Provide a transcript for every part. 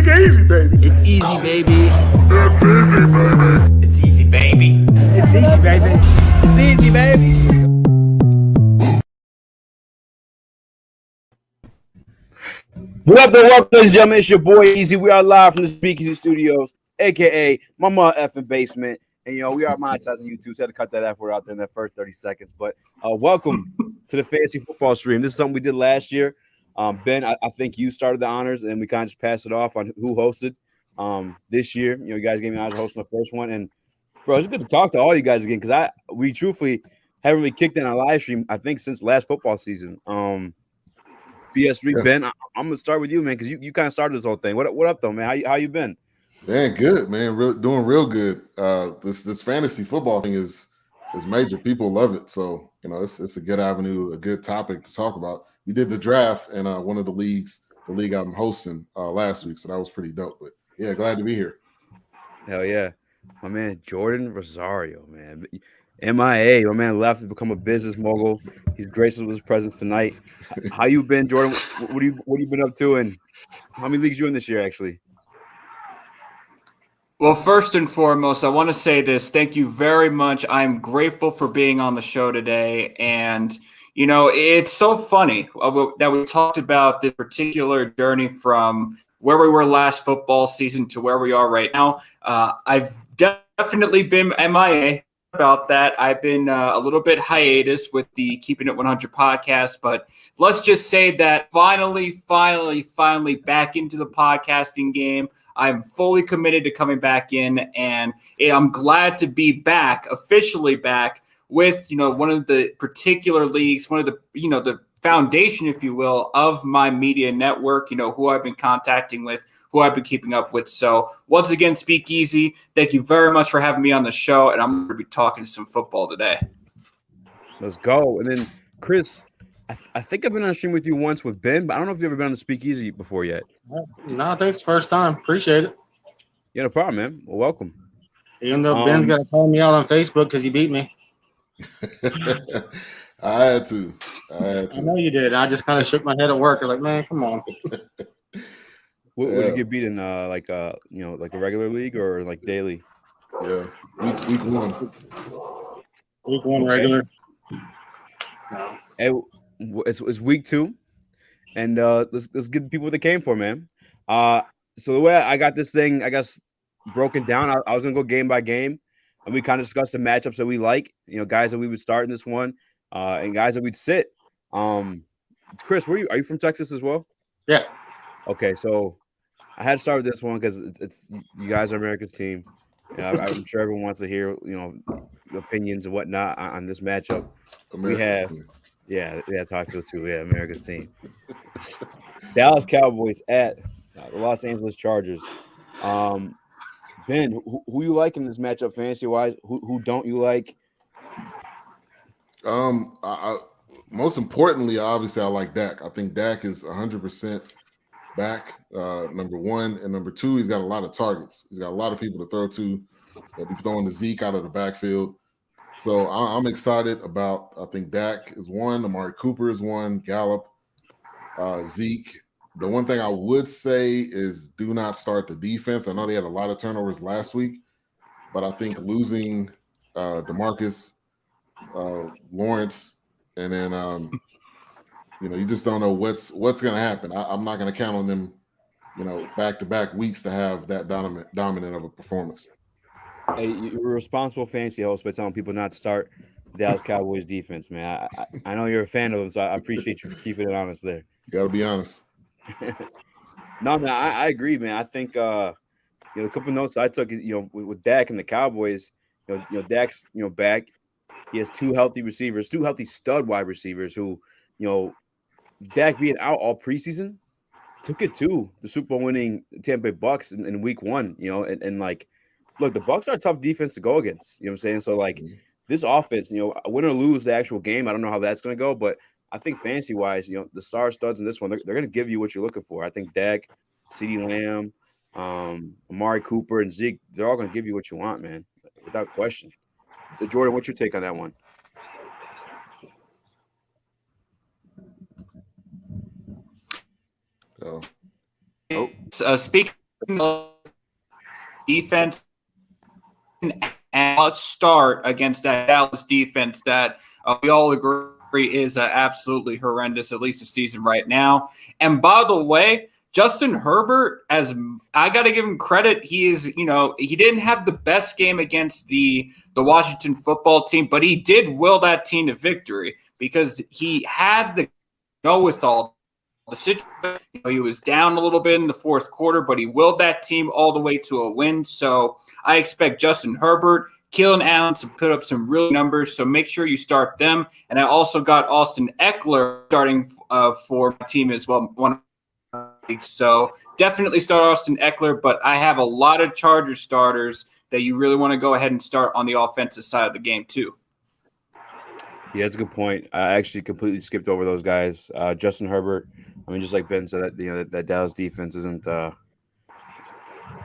speak easy, baby. It's easy, baby. It's easy, baby. It's easy, baby. It's easy, baby. It's easy, baby. What up, there? Welcome, ladies and gentlemen. It's your boy Easy. We are live from the Speakeasy Studios, aka my mother effing basement. And we are monetizing YouTube. So I had to cut that F word out there in that first 30 seconds. But welcome to the fantasy football stream. This is something we did last year. Ben, I think you started the honors, and we kind of just passed it off on who hosted. This year, you guys gave me honors hosting the first one, and bro, it's good to talk to all you guys again because we truthfully haven't really kicked in a live stream. I think since last football season. BS3, yeah. Ben, I'm gonna start with you, man, because you kind of started this whole thing. What up, though, man? How you been? Man, good, man. Doing real good. This fantasy football thing is major. People love it, so it's a good avenue, a good topic to talk about. We did the draft in one of the leagues, the league I'm hosting last week, so that was pretty dope. But yeah, glad to be here. Hell yeah, my man Jordan Rosario, man. MIA, my man left to become a business mogul. He's gracious with his presence tonight. How you been, Jordan? What you been up to, and how many leagues you in this year, actually? Well, first and foremost, I want to say this. Thank you very much. I'm grateful for being on the show today. And, it's so funny that we talked about this particular journey from where we were last football season to where we are right now. I've definitely been MIA about that. I've been a little bit hiatus with the Keeping It 100 podcast, but let's just say that finally back into the podcasting game. I'm fully committed to coming back in, and I'm glad to be back, officially back with, one of the particular leagues, one of the, the foundation, if you will, of my media network, who I've been contacting with, who I've been keeping up with. So once again, Speakeasy, thank you very much for having me on the show, and I'm going to be talking some football today. Let's go. And then, Chris, I think I've been on a stream with you once with Ben, but I don't know if you've ever been on the Speakeasy before yet. No, I think it's the first time. Appreciate it. Yeah, no problem, man. Well, welcome. Even though Ben's got to call me out on Facebook because he beat me. I had to. I know you did. I just kind of shook my head at work. I was like, man, come on. Would you get beat in like a regular league or like daily? Yeah, week one. Week one regular. No. Hey, it's week 2, and let's give people what they came for, man. So the way I got this thing, I guess, broken down, I was gonna go game by game, and we kind of discussed the matchups that we like. Guys that we would start in this one, and guys that we'd sit. Chris, are you from Texas as well? Yeah. Okay, so I had to start with this one because it's you guys are America's team. I'm sure everyone wants to hear opinions and whatnot on this matchup. Yeah, that's how I feel too. Yeah, America's team. Dallas Cowboys at the Los Angeles Chargers. Ben, who you like in this matchup fantasy wise? Who don't you like? Most importantly, obviously, I like Dak. I think Dak is 100% back. Number one, and number two, he's got a lot of targets. He's got a lot of people to throw to. He'll be throwing the Zeke out of the backfield. So I'm excited about. I think Dak is one. Amari Cooper is one. Gallup, Zeke. The one thing I would say is do not start the defense. I know they had a lot of turnovers last week, but I think losing DeMarcus, Lawrence, and then you just don't know what's going to happen. I'm not going to count on them, back-to-back weeks to have that dominant of a performance. Hey, you're a responsible fantasy host by telling people not to start Dallas Cowboys defense, man. I know you're a fan of them, so I appreciate you for keeping it honest there. You got to be honest. No, man, I agree, man. I think a couple of notes I took, with Dak and the Cowboys, Dak's back. He has 2 healthy receivers, 2 healthy stud wide receivers who, Dak being out all preseason took it to the Super Bowl winning Tampa Bay Bucks in week 1, and like, look, the Bucks are a tough defense to go against. You know what I'm saying? So like this offense, win or lose the actual game, I don't know how that's going to go, but I think fantasy wise, the star studs in this one, they're going to give you what you're looking for. I think Dak, CeeDee Lamb, Amari Cooper, and Zeke, they're all going to give you what you want, man, without question. Jordan, what's your take on that one? Speaking defense and must start against that Dallas defense that we all agree is absolutely horrendous, at least the season right now. And by the way, Justin Herbert, as I got to give him credit, he didn't have the best game against the Washington football team, but he did will that team to victory because he had the go with all the situation. He was down a little bit in the fourth quarter, but he willed that team all the way to a win. So I expect Justin Herbert, Keenan Allen to put up some real numbers, so make sure you start them. And I also got Austin Eckler starting for my team as well. So definitely start Austin Eckler, but I have a lot of Chargers starters that you really want to go ahead and start on the offensive side of the game too. Yeah, that's a good point. I actually completely skipped over those guys. Justin Herbert, I mean, just like Ben said, that Dallas defense isn't not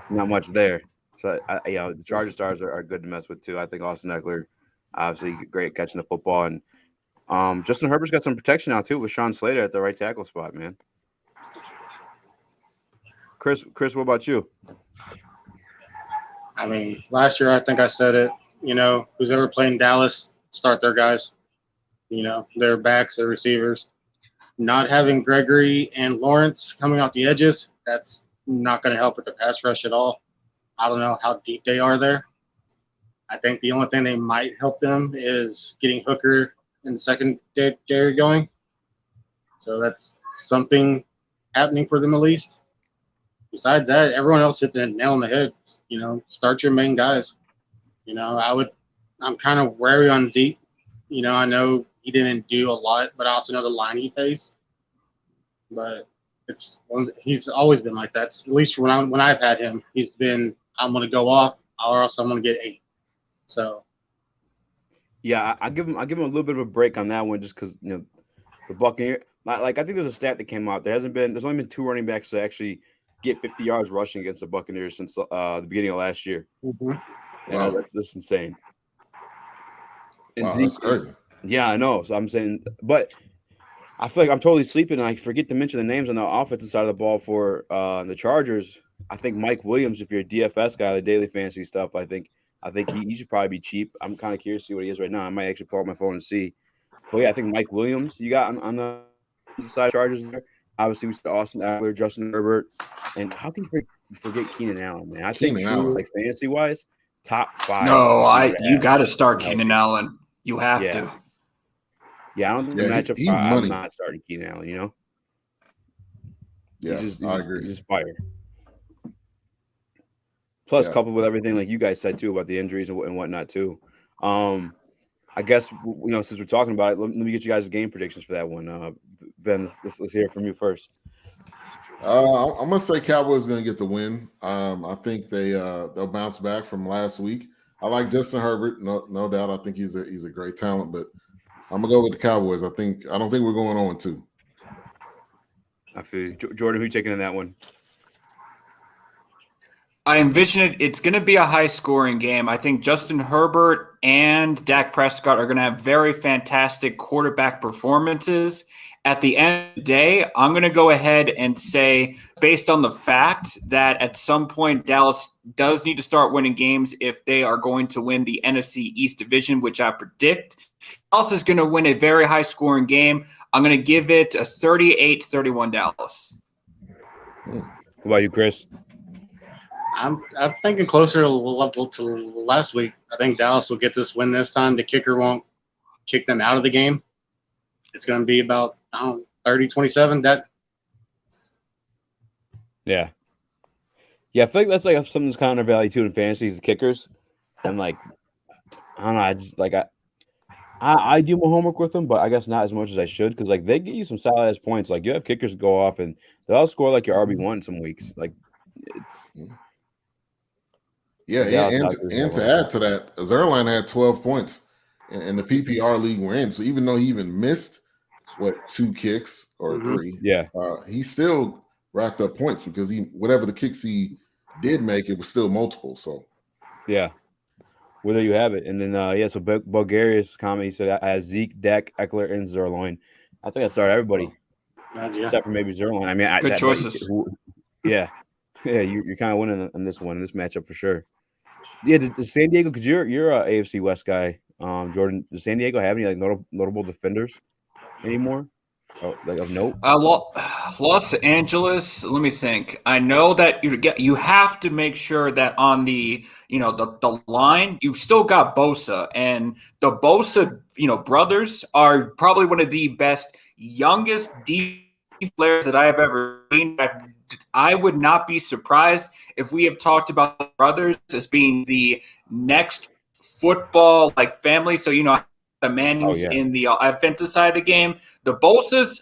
much there. So, the Chargers stars are good to mess with too. I think Austin Eckler, obviously great at catching the football. And Justin Herbert's got some protection now too with Sean Slater at the right tackle spot, man. Chris, what about you? I mean, last year I think I said it. Who's ever played in Dallas, start their guys. Their backs, their receivers. Not having Gregory and Lawrence coming off the edges, that's not going to help with the pass rush at all. I don't know how deep they are there. I think the only thing they might help them is getting Hooker in the secondary going. So that's something happening for them at least. Besides that, everyone else hit the nail on the head. Start your main guys. I'm kind of wary on Zeke. I know he didn't do a lot, but I also know the line he faced. But he's always been like that. At least when I've had him, he's been, I'm going to go off, or else I'm going to get 8. So. Yeah, I give him a little bit of a break on that one just because the Buccaneers. Like I think there's a stat that came out. There's only been 2 running backs to actually get 50 yards rushing against the Buccaneers since the beginning of last year. Mm-hmm. Wow. That's just insane. And wow, that's crazy. Yeah, I know. So I'm saying, but I feel like I'm totally sleeping, and I forget to mention the names on the offensive side of the ball for the Chargers. I think Mike Williams, if you're a DFS guy, the daily fantasy stuff, I think he should probably be cheap. I'm kind of curious to see what he is right now. I might actually pull out my phone and see. But yeah, I think Mike Williams you got on the side of Chargers there. Obviously, we said Austin Eckler, Justin Herbert, and how can you forget Keenan Allen, man? I think like fantasy-wise, top 5. No, you got to start Keenan Allen. You have to. Yeah, I don't think the matchup. I'm not starting Keenan Allen. Yeah, I agree. He's just fire. Plus, coupled with everything like you guys said too about the injuries and whatnot too. I guess since we're talking about it, let me get you guys' game predictions for that one. Ben, let's hear it from you first. I'm gonna say Cowboys are gonna get the win. I think they'll bounce back from last week. I like Justin Herbert, no doubt. I think he's a great talent, but I'm gonna go with the Cowboys. I don't think we're going on 2. I feel you. Jordan, who you taking in that one? I envision it's going to be a high-scoring game. I think Justin Herbert and Dak Prescott are going to have very fantastic quarterback performances. At the end of the day, I'm going to go ahead and say, based on the fact that at some point Dallas does need to start winning games if they are going to win the NFC East Division, which I predict, Dallas is going to win a very high-scoring game. I'm going to give it a 38-31 Dallas. What about you, Chris? I'm thinking closer to last week. I think Dallas will get this win this time. The kicker won't kick them out of the game. It's going to be about 30-27. Yeah, I feel like that's like something's kind of value too in fantasy is the kickers. And like, I don't know. I just like I do my homework with them, but I guess not as much as I should because like they get you some solid ass points. Like you have kickers go off and they'll score like your RB1 some weeks. Like it's. Yeah, and to add to that, Zerline had 12 points in the PPR league we're in. So even though he even missed 2 kicks or 3, he still racked up points because whatever the kicks he did make, it was still multiple. So well, there you have it. And then so Bulgaria's comment, he said I have Zeke, Dak, Eckler, and Zerline. I think I started everybody except for maybe Zerline. I mean, good choices. Yeah. Yeah, you're kind of winning on this one, in this matchup for sure. Yeah, does San Diego, because you're a AFC West guy, Jordan. Does San Diego have any like notable defenders anymore? Oh, like of note? Los Angeles. Let me think. I know that you have to make sure that on the the line you've still got Bosa, and the Bosa brothers are probably one of the best youngest deep players that I have ever seen. I would not be surprised if we have talked about the brothers as being the next football family. So the Mannings in the offensive side of the game, the Bosas,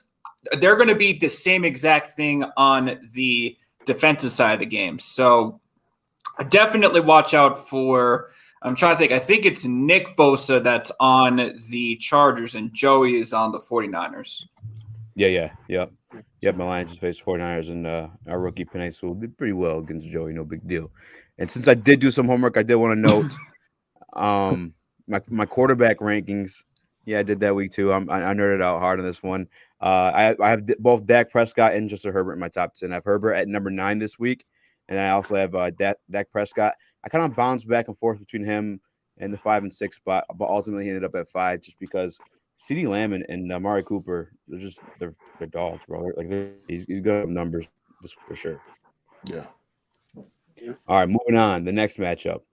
they're going to be the same exact thing on the defensive side of the game. So definitely watch out for. I'm trying to think. I think it's Nick Bosa that's on the Chargers, and Joey is on the 49ers. Yep, my Lions just faced 49ers, and our rookie Penei Sewell did pretty well against Joey, no big deal. And since I did do some homework, I did want to note my quarterback rankings. Yeah, I did that week too. I nerded out hard on this one. I have both Dak Prescott and Justin Herbert in my top 10. I have Herbert at number 9 this week, and I also have Dak Prescott. I kind of bounced back and forth between him and the 5 and 6 spot, but ultimately he ended up at 5 just because CeeDee Lamb and Amari Cooper, they're dogs, bro. He's good at numbers, just for sure. Yeah. All right, moving on. The next matchup.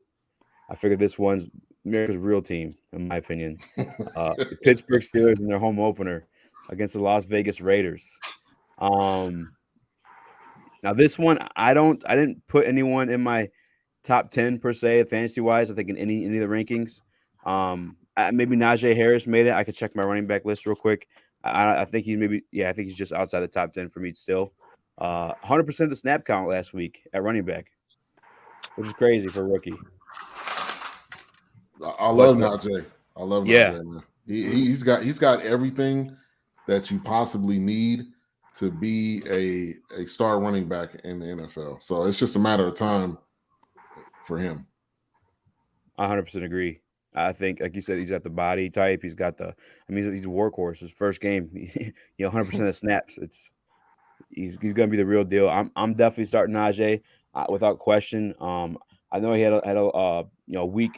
I figured this one's America's real team, in my opinion. The Pittsburgh Steelers in their home opener against the Las Vegas Raiders. Now this one, I didn't put anyone in my top 10 per se, fantasy wise. I think in any of the rankings. Maybe Najee Harris made it. I could check my running back list real quick. I think I think he's just outside the top 10 for me still. 100% of the snap count last week at running back, which is crazy for a rookie. I love Najee. I love Najee, man. He's got everything that you possibly need to be a star running back in the NFL. So it's just a matter of time for him. I 100% agree. I think, like you said, he's got the body type. He's got he's a workhorse. His first game, 100% of snaps. He's gonna be the real deal. I'm definitely starting Najee without question. I know he had a week.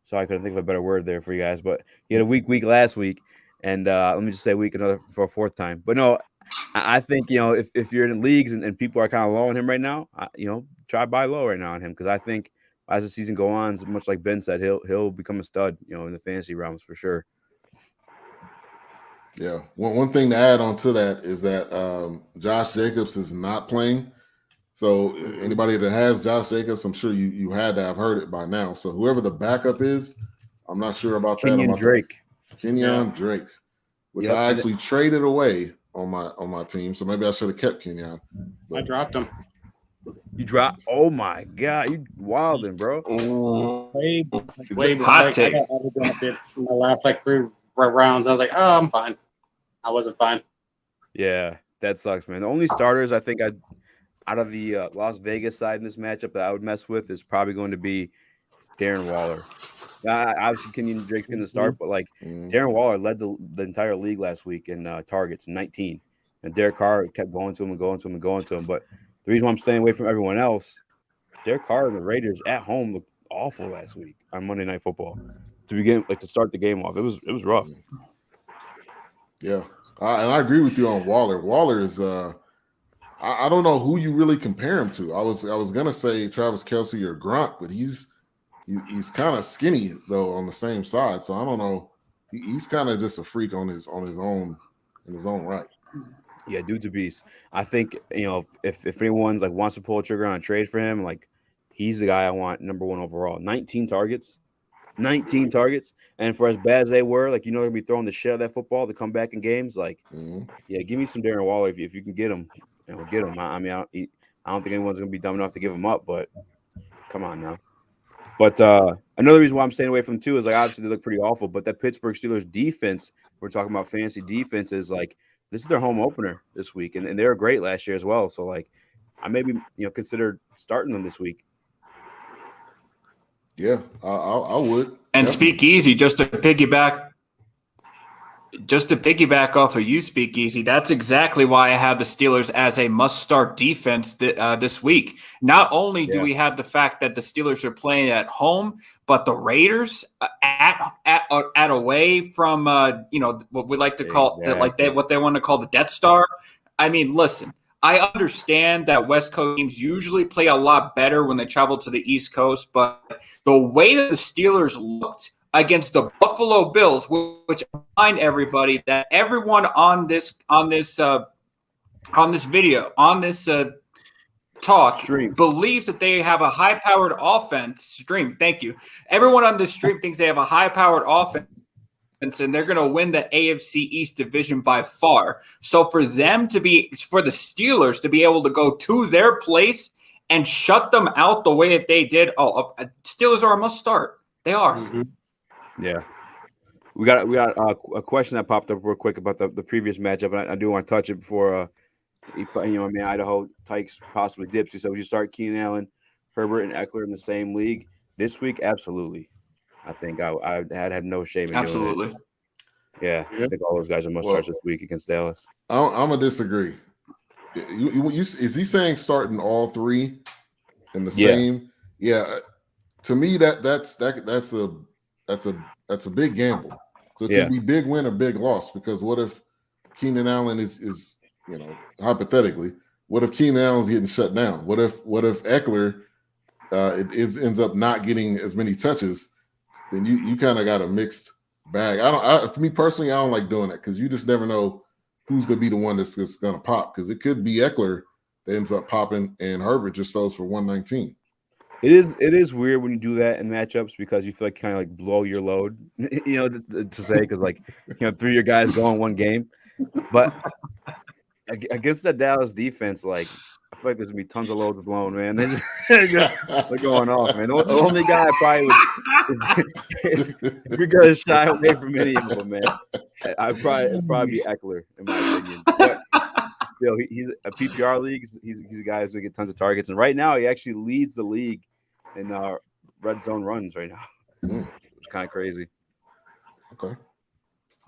Sorry, I couldn't think of a better word there for you guys, but he had a week last week, and let me just say week another for a fourth time. But no, I think if you're in leagues and people are kind of low on him right now, try buy low right now on him, because I think as the season goes on, much like Ben said, he'll become a stud, in the fantasy realms for sure. Yeah. One thing to add on to that is that Josh Jacobs is not playing. So anybody that has Josh Jacobs, I'm sure you had to have heard it by now. So whoever the backup is, I'm not sure about Kenyon Drake. Drake, which I actually traded away on my team. So maybe I should have kept Kenyon. I dropped him. You dropped? Oh my God, you wilding, bro! Way hot take. I got my last 3 rounds. I was like, oh, I'm fine. I wasn't fine. Yeah, that sucks, man. The only starters I think out of the Las Vegas side in this matchup that I would mess with is probably going to be Darren Waller. Obviously, Kenyon Drake's going to start, but Darren Waller led the entire league last week in targets, 19. And Derek Carr kept going to him and going to him and going to him. But the reason why I'm staying away from everyone else, Derek Carr and the Raiders at home looked awful last week on Monday Night Football. To start the game off, it was rough. Yeah, and I agree with you on Waller. Waller is I don't know who you really compare him to. I was gonna say Travis Kelce or Gronk, but he's kind of skinny though on the same side. So I don't know. He's kind of just a freak on his own in his own right. Yeah, dude's a beast. I think if anyone's wants to pull a trigger on a trade for him, he's the guy I want number 1 overall. 19 targets, and for as bad as they were, they're gonna be throwing the shit out of that football to come back in games. Yeah, give me some Darren Waller if you can get him. Get him. I mean, I don't think anyone's gonna be dumb enough to give him up, but come on now. But another reason why I'm staying away from him too is obviously they look pretty awful, but that Pittsburgh Steelers defense, we're talking about fantasy defense, is this is their home opener this week, and they were great last year as well. So I maybe consider starting them this week. Yeah, I would. And speak easy, just to piggyback just to piggyback off of you, Speakeasy, that's exactly why I have the Steelers as a must-start defense this week. Not only do we have the fact that the Steelers are playing at home, but the Raiders at away from what we like to call what they want to call the Death Star. I mean, listen, I understand that West Coast teams usually play a lot better when they travel to the East Coast, but the way that the Steelers looked against the Buffalo Bills, which I remind everybody that everyone on this video, on this talk stream believes that they have a high-powered offense. Stream, thank you. Everyone on this stream thinks they have a high-powered offense, and they're going to win the AFC East division by far. So for the Steelers to be able to go to their place and shut them out the way that they did, Steelers are a must start. They are. Mm-hmm. Yeah. We got a question that popped up real quick about the previous matchup, and I do want to touch it before Idaho Tykes possibly dips. So would you start Keenan Allen, Herbert, and Eckler in the same league this week? Absolutely. I think I had no shame in absolutely doing it. Yeah, I think all those guys are must starts this week against Dallas. I'm gonna disagree. Is he saying starting all three in the same? Yeah. To me, that's a big gamble. So it could be big win or big loss, because what if Keenan Allen is hypothetically, what if Keenan Allen's getting shut down? What if Eckler ends up not getting as many touches? Then you kind of got a mixed bag. For me personally, I don't like doing that, because you just never know who's going to be the one that's going to pop, because it could be Eckler that ends up popping and Herbert just throws for 119. It is weird when you do that in matchups, because you feel like kind of like blow your load, to say, because three of your guys go in one game. But against that Dallas defense, I feel like there's gonna be tons of loads blown, man. They're going off, man. The only guy I probably would, if you're gonna shy away from any of them, man, it'd probably be Eckler, in my opinion. But still, he's a PPR league. He's a guy who's gonna get tons of targets, and right now he actually leads the league in red zone runs right now, which is kind of crazy. Okay.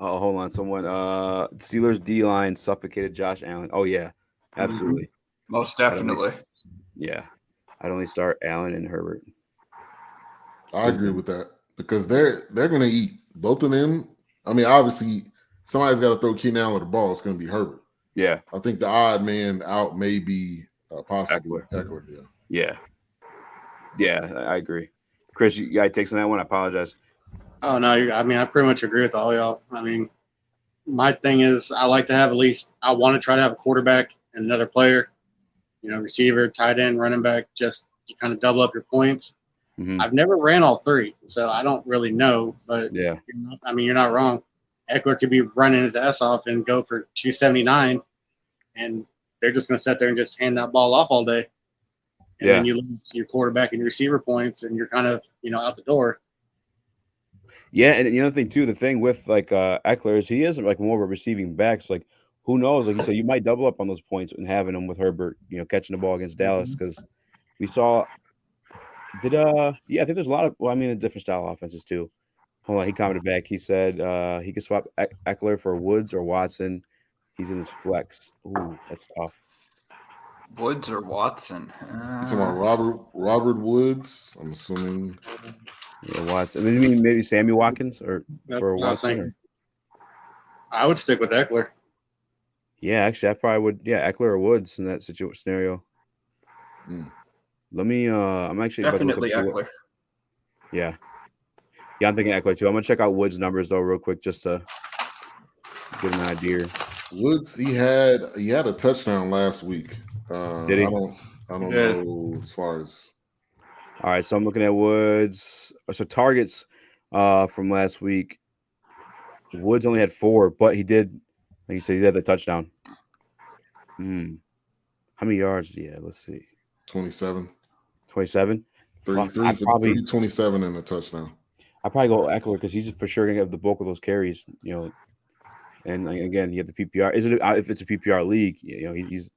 Oh, hold on. Someone, Steelers D-line suffocated Josh Allen. Oh, yeah, absolutely. Most definitely. I'd only start Allen and Herbert. I agree with that, because they're going to eat, both of them. I mean, obviously, somebody's got to throw Keenan Allen the ball. It's going to be Herbert. Yeah. I think the odd man out may be possibly Eckler. Yeah, I agree. Chris, you got takes on that one? I apologize. Oh, no. I pretty much agree with all y'all. I mean, my thing is I like to have I want to try to have a quarterback and another player, receiver, tight end, running back, just you kind of double up your points. Mm-hmm. I've never ran all three, so I don't really know. But, you're not wrong. Eckler could be running his ass off and go for 279, and they're just going to sit there and just hand that ball off all day. And then you lose your quarterback and your receiver points, and you're kind of, out the door. Yeah, and the other thing too, the thing with Eckler is he isn't more of a receiving back. So who knows? Like you said, you might double up on those points and having him with Herbert, catching the ball against Dallas, because we saw. I think there's a lot of different style offenses too. Hold on, he commented back. He said he could swap Eckler for Woods or Watson. He's in his flex. Ooh, that's tough. Woods or Watson? Talking about Robert Woods, I'm assuming. Yeah, Watson. I mean, maybe Sammy Watkins or for Watson. I would stick with Eckler. Yeah, actually, I probably would. Yeah, Eckler or Woods in that scenario. Let me. I'm actually definitely Eckler. Yeah, I'm thinking Eckler too. I'm gonna check out Woods' numbers though, real quick, just to get an idea. Woods, he had a touchdown last week. Did he? I don't know as far as. All right, so I'm looking at Woods. So targets from last week. Woods only had 4, but he did, like you said, he had the touchdown. How many yards? Yeah, let's see. 27. 27? 327 and a touchdown. I'd probably go Eckler, because he's for sure going to have the bulk of those carries, And again, you have the PPR. If it's a PPR league, he's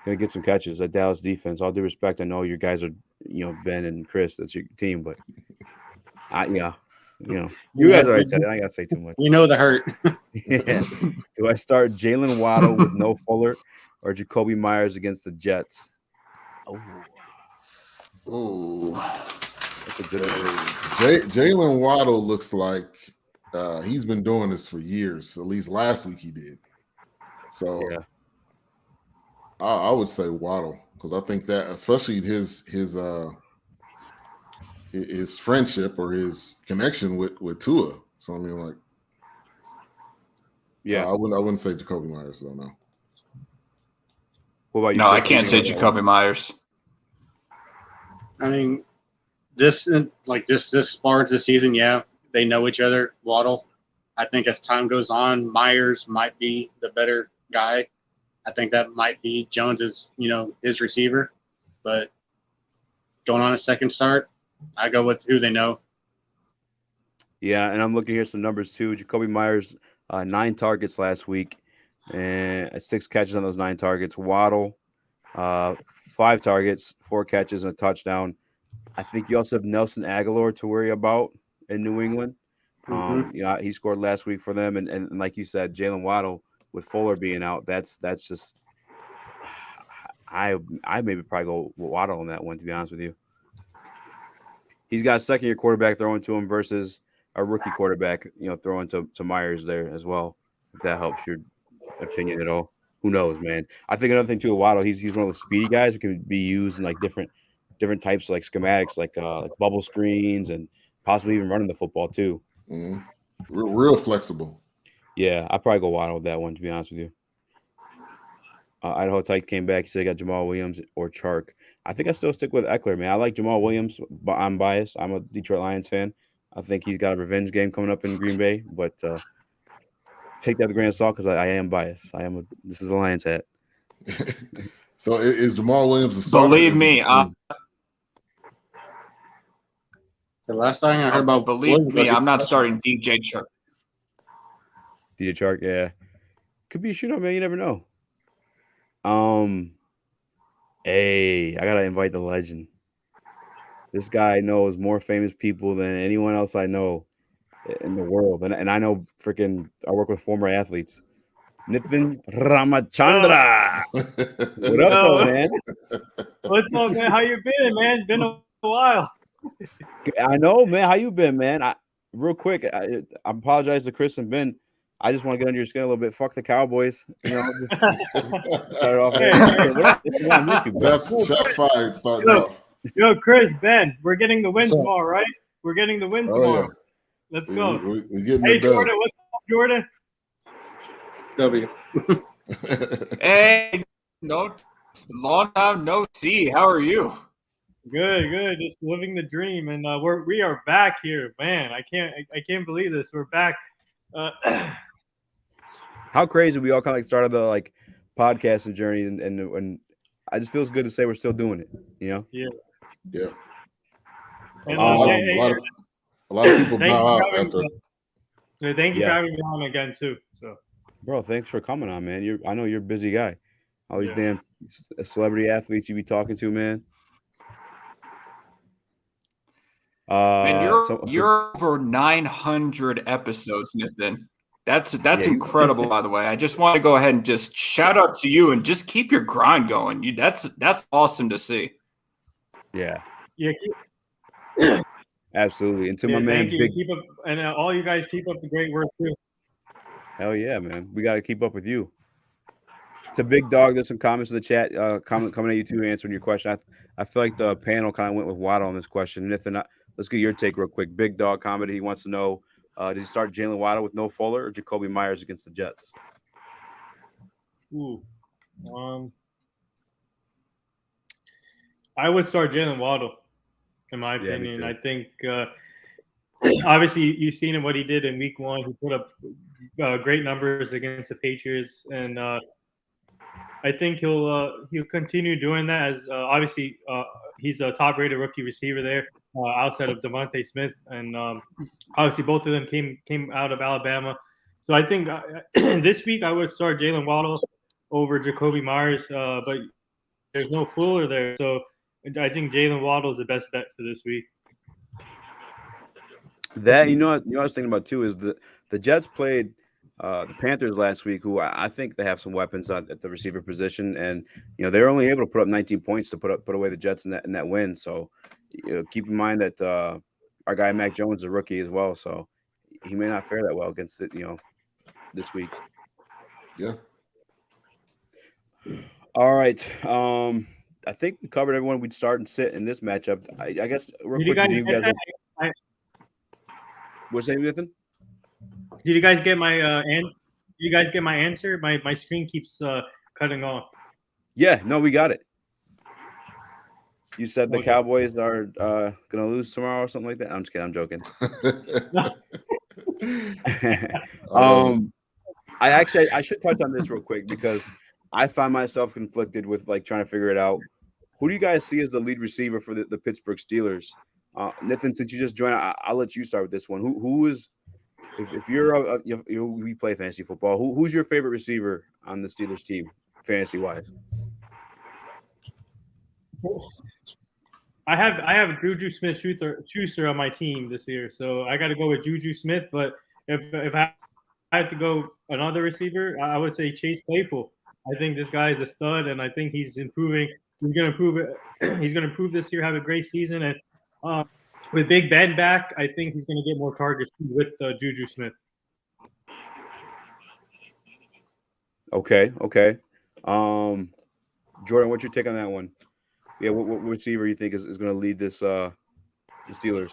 going to get some catches. That Dallas defense, all due respect, I know your guys are, Ben and Chris, that's your team, but You guys already said it. I ain't got to say too much. You know the hurt. Yeah. Do I start Jalen Waddle with no Fuller or Jacoby Myers against the Jets? Oh, That's a good one. Jalen Waddle looks like he's been doing this for years. At least last week he did. So Yeah. I would say Waddle because I think that, especially his friendship or his connection with Tua. So I mean, like, Yeah. I wouldn't say Jacoby Myers though. No. What about you? No, I Chris? can't say Jacoby Myers. I mean, this far into the season, yeah, they know each other. Waddle, I think as time goes on, Myers might be the better guy. I think that might be Jones's, his receiver. But going on a second start, I go with who they know. Yeah, and I'm looking here some numbers too. Jacoby Myers, 9 targets last week, and 6 catches on those 9 targets. Waddle, 5 targets, 4 catches, and a touchdown. I think you also have Nelson Aguilar to worry about in New England. He scored last week for them, and like you said, Jalen Waddle with Fuller being out, that's just I maybe probably go Waddle on that one, to be honest with you. He's got a second-year quarterback throwing to him versus a rookie quarterback, throwing to Myers there as well. If that helps your opinion at all, who knows, man? I think another thing too, Waddle, he's one of those speedy guys who can be used in like different types of like schematics, like bubble screens and possibly even running the football too. Mm-hmm. Real flexible. Yeah, I'd probably go Waddle with that one, to be honest with you. Idaho Tyke came back. He said he got Jamal Williams or Chark. I think I still stick with Eckler, man. I like Jamal Williams, but I'm biased. I'm a Detroit Lions fan. I think he's got a revenge game coming up in Green Bay, but take that with a grain of salt because I am biased. This is a Lions hat. So is Jamal Williams a starter? Believe me, The last time I heard about I'm not starting DJ Chark. DJ Chark, yeah. Could be a shootout, man. You never know. Hey, I gotta invite the legend. This guy knows more famous people than anyone else I know in the world, and I know I work with former athletes. Nitin Ramachandra. What up, though, man? What's up, man? How you been, man? It's been a while. I know, man. How you been, man? Real quick, I apologize to Chris and Ben. I just want to get under your skin a little bit. Fuck the Cowboys. Start off. That's shots fired. Starting off. Yo, Chris, Ben, we're getting the win tomorrow, right? We're getting the win tomorrow. Yeah. Let's go. We're getting hey, Jordan, what's up, Jordan? W. Hey, long time no see. How are you? Good. Just living the dream, and we are back here, man. I can't believe this. We're back. How crazy we all kind of like started the podcasting journey, and I just feels good to say we're still doing it. Yeah. And, a lot of people bow out after. Thank you for having me on again too. So, bro, thanks for coming on, man. I know you're a busy guy. All these damn celebrity athletes you be talking to, man. You're over 900 episodes, Nathan. That's incredible, by the way. I just want to go ahead and just shout out to you and just keep your grind going. That's awesome to see. Yeah. Yeah. Absolutely. And to my man, thank you. Keep up, and all you guys keep up the great work too. Hell yeah, man. We got to keep up with you. It's a big dog. There's some comments in the chat coming at you too, answering your question. I feel like the panel kind of went with Waddle on this question. Nathan, let's get your take real quick. Big dog comment. He wants to know, did he start Jalen Waddle with no Fuller or Jacoby Myers against the Jets? Ooh. I would start Jalen Waddle, in my opinion. I think obviously you've seen him what he did in week 1. He put up great numbers against the Patriots, and I think he'll continue doing that. As obviously he's a top-rated rookie receiver there, outside of Devontae Smith, and obviously both of them came out of Alabama. So I think this week I would start Jalen Waddle over Jacoby Myers, but there's no Fuller there, so I think Jalen Waddle is the best bet for this week. That what I was thinking about too is the Jets played the Panthers last week, who I think they have some weapons at the receiver position, and they're only able to put up 19 points to put away the Jets in that win. So keep in mind that our guy Mac Jones is a rookie as well, so he may not fare that well against it this week. Yeah. All right. I think we covered everyone. We'd start and sit in this matchup. I guess real quick. Did What's that, Nathan? Did you guys get my Did you guys get my answer? My screen keeps cutting off. Yeah, no, we got it. You said the Cowboys are gonna lose tomorrow or something like that. I'm just kidding. I'm joking. I should touch on this real quick because I find myself conflicted with trying to figure it out. Who do you guys see as the lead receiver for the Pittsburgh Steelers? Nathan, since you just joined, I'll let you start with this one. Who is, if you're we play fantasy football, who's your favorite receiver on the Steelers team, fantasy wise? I have Juju Schuster on my team this year, so I got to go with Juju Smith. But if I had to go another receiver, I would say Chase Claypool. I think this guy is a stud, and I think he's improving. He's going to improve it. He's going to improve this year, have a great season, and with Big Ben back, I think he's going to get more targets with Juju Smith. Okay. Jordan, what's your take on that one? Yeah, what receiver you think is going to lead this the Steelers?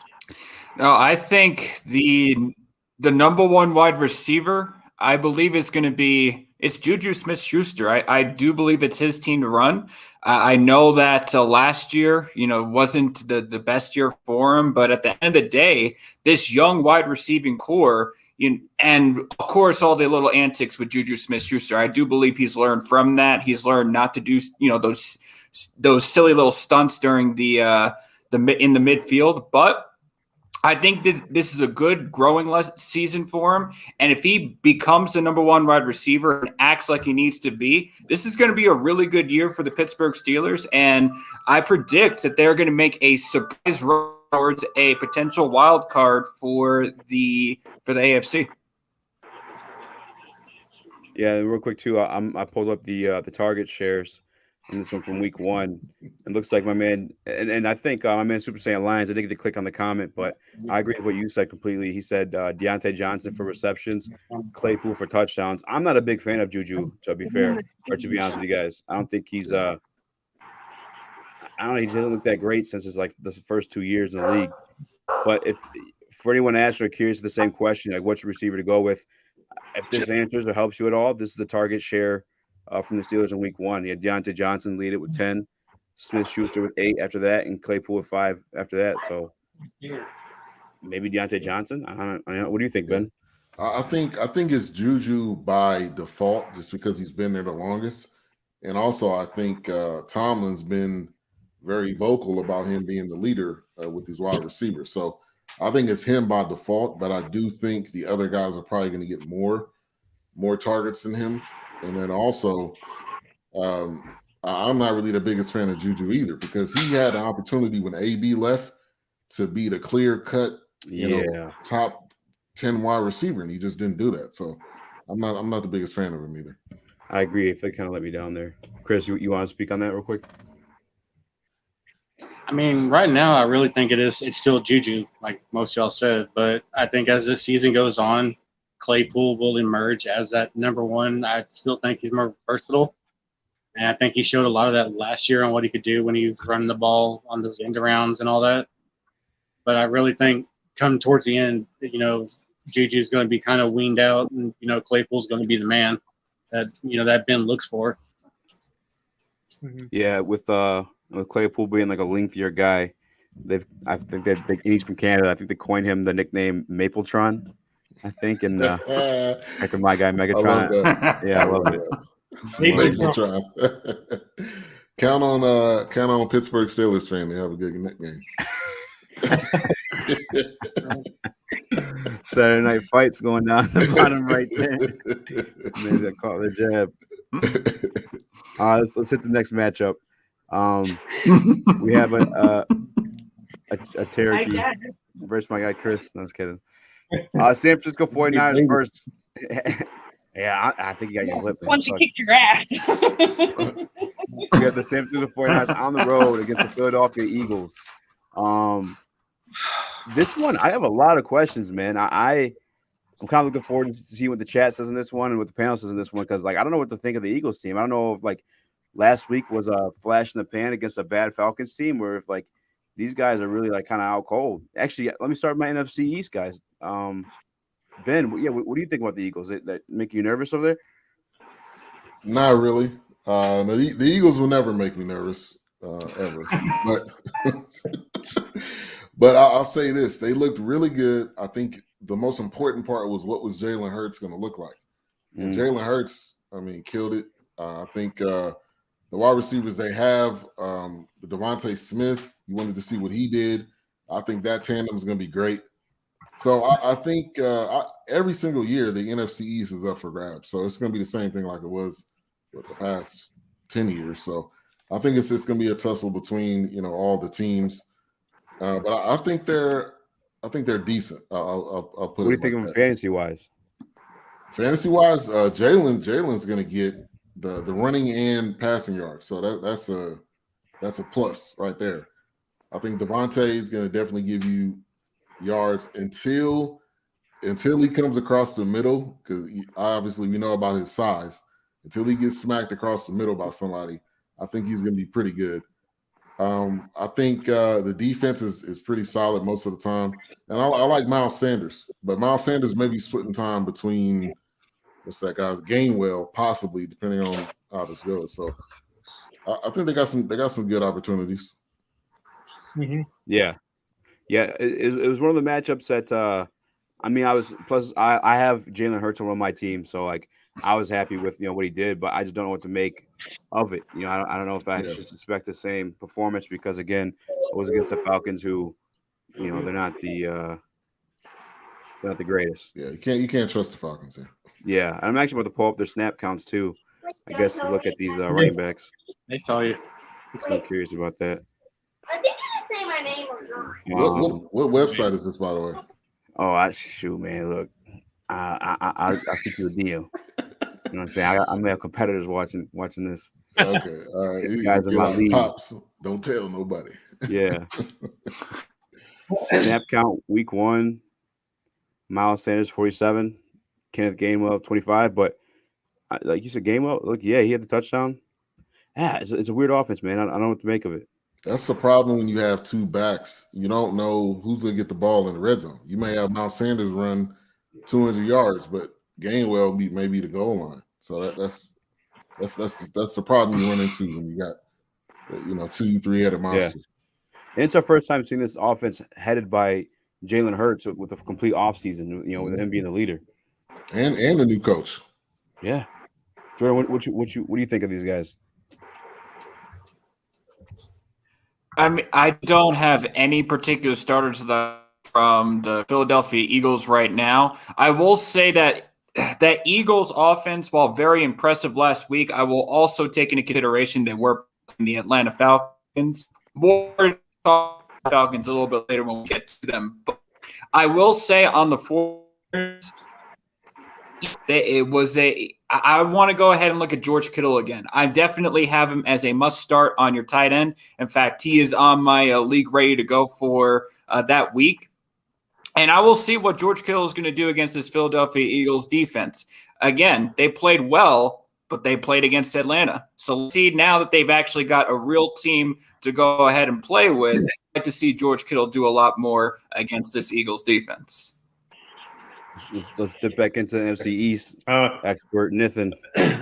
No, I think the number one wide receiver, I believe, is going to be it's Juju Smith-Schuster. I do believe it's his team to run. I know that last year, wasn't the best year for him, but at the end of the day, this young wide receiving core, and of course, all the little antics with Juju Smith-Schuster, I do believe he's learned from that. He's learned not to do, those silly little stunts during the in the midfield, but I think that this is a good growing season for him. And if he becomes the number one wide receiver and acts like he needs to be, this is going to be a really good year for the Pittsburgh Steelers. And I predict that they're going to make a surprise run towards a potential wild card for the AFC. Yeah, real quick too. I pulled up the target shares. And this one from week 1. It looks like my man, and I think my man Super Saiyan Lions, I didn't get to click on the comment, but I agree with what you said completely. He said Deontay Johnson for receptions, Claypool for touchdowns. I'm not a big fan of Juju, to be fair, or to be honest with you guys. I don't think he's I don't know, he doesn't look that great since his the first 2 years in the league. But if for anyone asking or curious the same question, like what's your receiver to go with, if this answers or helps you at all, this is the target share from the Steelers in week 1. He had Deontay Johnson lead it with 10, Smith-Schuster with 8 after that, and Claypool with 5 after that. So maybe Deontay Johnson. I don't know. What do you think, Ben? I think it's Juju by default, just because he's been there the longest, and also I think Tomlin's been very vocal about him being the leader with these wide receivers. So I think it's him by default, but I do think the other guys are probably going to get more targets than him. And then also, I'm not really the biggest fan of Juju either, because he had an opportunity when AB left to be the clear-cut, top 10 wide receiver, and he just didn't do that. So I'm not the biggest fan of him either. I agree. If they kind of let me down there. Chris, you want to speak on that real quick? I mean, right now, I really think it's still Juju, like most of y'all said. But I think as this season goes on, Claypool will emerge as that number one. I still think he's more versatile. And I think he showed a lot of that last year on what he could do when he was running the ball on those end arounds and all that. But I really think come towards the end, Juju's going to be kind of weaned out, and, Claypool's going to be the man that Ben looks for. Yeah, with Claypool being like a lengthier guy, I think that he's from Canada. I think they coined him the nickname Mapletron. I think, and after my guy Megatron. I love it. Megatron. Count on Pittsburgh Steelers fan. They have a good nickname. Saturday Night Fights going down the bottom right there. Maybe they caught the jab. All right, let's hit the next matchup. We have a Cherokee versus my guy Chris. No, I'm just kidding. San Francisco 49ers first. Yeah, I think you got your lip. Once you kicked your ass. We got the San Francisco 49ers on the road against the Philadelphia Eagles. This one, I have a lot of questions, man. I'm kind of looking forward to see what the chat says in this one and what the panel says in this one, because, like, I don't know what to think of the Eagles team. I don't know if, like, last week was a flash in the pan against a bad Falcons team, or if, like, these guys are really, like, kind of out cold. Actually, let me start with my NFC East guys. Ben, what do you think about the Eagles? That make you nervous over there? Not really. The Eagles will never make me nervous, ever. But I'll say this: they looked really good. I think the most important part was what was Jalen Hurts going to look like. And Jalen Hurts, I mean, killed it. I think the wide receivers they have, Devontae Smith, you wanted to see what he did. I think that tandem is going to be great. So I think every single year the NFC East is up for grabs. So it's going to be the same thing like it was with the past 10 years. So I think it's going to be a tussle between all the teams. But I think they're decent. I'll put. What do you think of them fantasy wise? Fantasy wise, Jalen's going to get the running and passing yards. So that's a plus right there. I think Devontae is going to definitely give you yards until he comes across the middle, because obviously we know about his size. Until he gets smacked across the middle by somebody, I think he's going to be pretty good. I think the defense is pretty solid most of the time, and I like Miles Sanders, but Miles Sanders may be splitting time between what's that guy's Gainwell, possibly, depending on how this goes. So I think they got some good opportunities. Mm-hmm. Yeah. It was one of the matchups that I have Jalen Hurts on my team, so like I was happy with what he did, but I just don't know what to make of it. I don't know if I should expect the same performance, because again, it was against the Falcons, who they're not the greatest. Yeah, you can't trust the Falcons here. Yeah, I'm actually about to pull up their snap counts too, I guess, to look at these running backs. They saw you. I'm curious about that. Are they gonna say my name or not? What website is this, by the way? Oh, shoot, man! Look, I'll keep you a deal. You know what I'm saying? I may have competitors watching this. Okay, all right. You guys in my league. Pops, don't tell nobody. Yeah. Snap count week 1. Miles Sanders 47, Kenneth Gainwell 25. But like you said, Gainwell, look, he had the touchdown. Yeah, it's a weird offense, man. I don't know what to make of it. That's the problem when you have two backs. You don't know who's going to get the ball in the red zone. You may have Miles Sanders run 200 yards, but Gainwell may be the goal line. So that's the problem you run into when you got 2-3 headed monsters. Yeah. And it's our first time seeing this offense headed by Jalen Hurts with a complete offseason, with him being the leader. And a new coach. Yeah. Jordan, what do you think of these guys? I mean, I don't have any particular starters from the Philadelphia Eagles right now. I will say that Eagles offense, while very impressive last week, I will also take into consideration they were in the Atlanta Falcons. More Falcons a little bit later when we get to them. But I will say on the 49ers, I want to go ahead and look at George Kittle again. I definitely have him as a must start on your tight end. In fact, he is on my league ready to go for that week. And I will see what George Kittle is going to do against this Philadelphia Eagles defense. Again, they played well, but they played against Atlanta. So let's see, now that they've actually got a real team to go ahead and play with, I'd like to see George Kittle do a lot more against this Eagles defense. Let's dip back into the NFC East. Expert Nathan.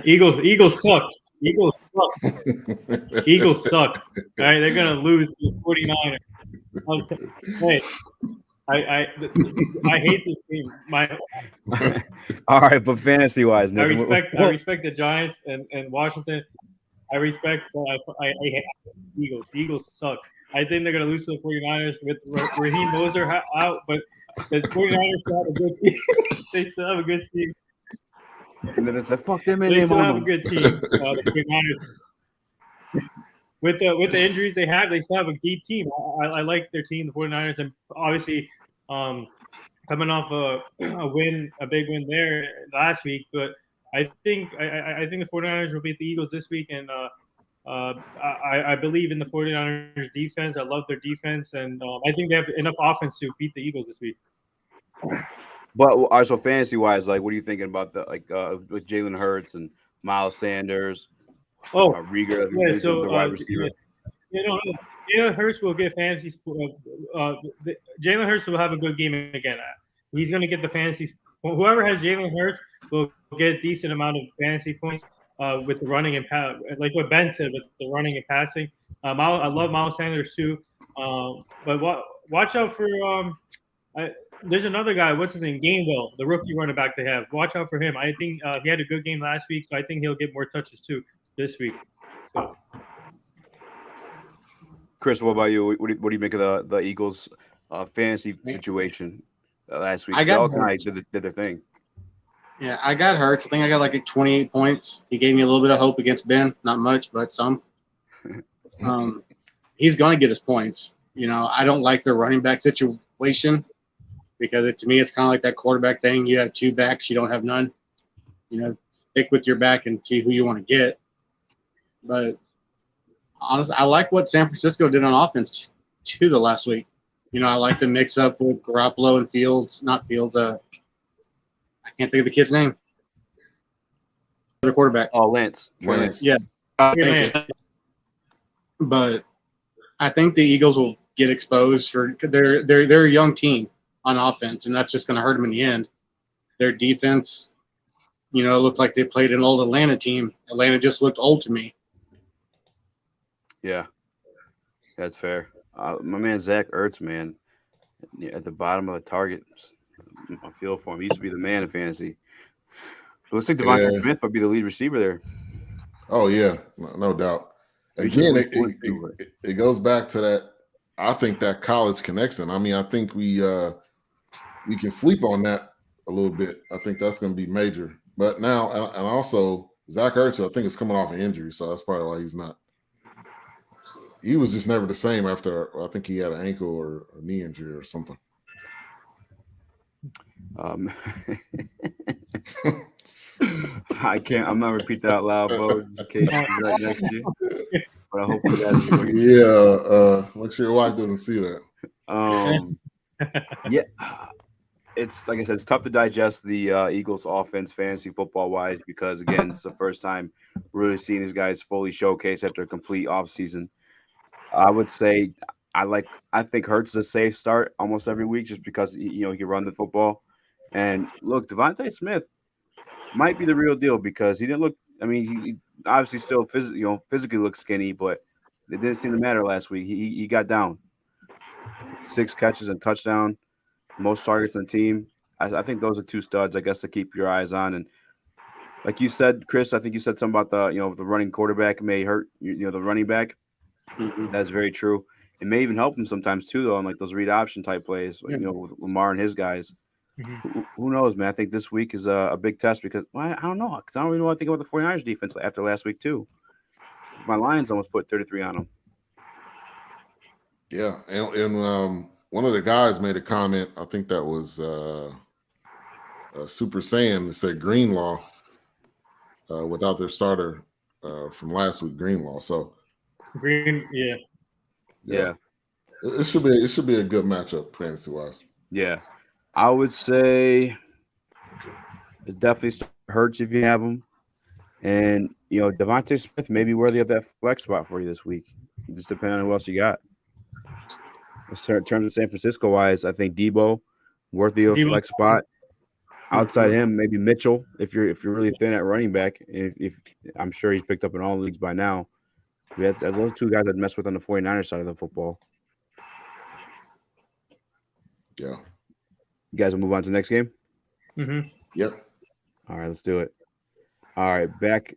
Eagles suck. Eagles suck. All right, they're gonna lose to the 49ers. Hey, I hate this team. All right, but fantasy wise, I respect the Giants and Washington. I respect, but I hate the Eagles. The Eagles suck. I think they're gonna lose to the 49ers with Raheem Mostert out, but the 49ers still have a good team. They still have a good team. And then it's like, fuck them in They their still have a moments. good team. The 49ers. with the injuries they have, they still have a deep team. I like their team, the 49ers, and obviously coming off a big win there last week. But I think the 49ers will beat the Eagles this week, and I believe in the 49ers defense. I love their defense, and I think they have enough offense to beat the Eagles this week. But also fantasy wise, like, what are you thinking about with Jalen Hurts and Miles Sanders? Rieger, yeah. So the wide receiver. Jalen Hurts will get fantasy. Jalen Hurts will have a good game again. He's going to get the fantasy. Whoever has Jalen Hurts will get a decent amount of fantasy points with the running and like what Ben said, with the running and passing. I love Miles Sanders too, but watch out for. There's another guy. What's his name? Gainwell, the rookie running back they have. Watch out for him. I think he had a good game last week, so I think he'll get more touches too this week. So. Chris, what about you? What do you make of the Eagles' fantasy situation last week? I got did their thing. Yeah, I got Hurts. I think I got like 28 points. He gave me a little bit of hope against Ben. Not much, but some. He's going to get his points. I don't like the running back situation because to me, it's kind of like that quarterback thing. You have two backs, you don't have none. Stick with your back and see who you want to get. But honestly, I like what San Francisco did on offense too the last week. I like the mix up with Garoppolo and Fields. Not Fields. I can't think of the kid's name. The quarterback. Oh, Lance. Yeah. But I think the Eagles will get exposed they're a young team on offense, and that's just going to hurt them in the end. Their defense, looked like they played an old Atlanta team. Atlanta just looked old to me. Yeah, that's fair. My man Zach Ertz, man, at the bottom of the target. I feel for him. He used to be the man in fantasy. But looks like Devontae Smith might be the lead receiver there. Oh yeah, no doubt. Again, it goes back to that. I think that college connection. I mean, I think we can sleep on that a little bit. I think that's going to be major. But now, and also Zach Ertz, I think is coming off an injury, so that's probably why he's not. He was just never the same after. I think he had an ankle or a knee injury or something. I'm not repeat that out loud, bro. Just in case he's right next to you. But I hope you guys. Make sure your wife doesn't see that. Yeah, it's like I said, it's tough to digest the Eagles' offense, fantasy football wise, because again, it's the first time really seeing these guys fully showcase after a complete offseason. I would say I think Hurts is a safe start almost every week just because he can run the football. And look, Devontae Smith might be the real deal because he didn't look. I mean, he obviously still physically looks skinny, but it didn't seem to matter last week. He got down. 6 catches and touchdown, most targets on the team. I think those are 2 studs, I guess, to keep your eyes on. And like you said, Chris, I think you said something about the running quarterback may hurt the running back. Mm-hmm. That's very true. It may even help him sometimes too, though, on like those read option type plays, with Lamar and his guys. Mm-hmm. Who knows, man? I think this week is a big test because I don't know, because I don't really know what I think about the 49ers defense after last week too. My Lions almost put 33 on them. Yeah, and one of the guys made a comment. I think that was Super Saiyan that said Greenlaw without their starter from last week, Greenlaw. So yeah. It should be a good matchup fantasy wise. Yeah, I would say it definitely hurts if you have them, and Devontae Smith may be worthy of that flex spot for you this week. Just depending on who else you got. In terms of San Francisco wise, I think Debo worthy of a flex spot. Outside him, maybe Mitchell if you're really thin at running back. If I'm sure he's picked up in all leagues by now. That's those 2 guys I'd mess with on the 49ers side of the football. Yeah. You guys will move on to the next game? Mm-hmm. Yep. All right, let's do it. All right, back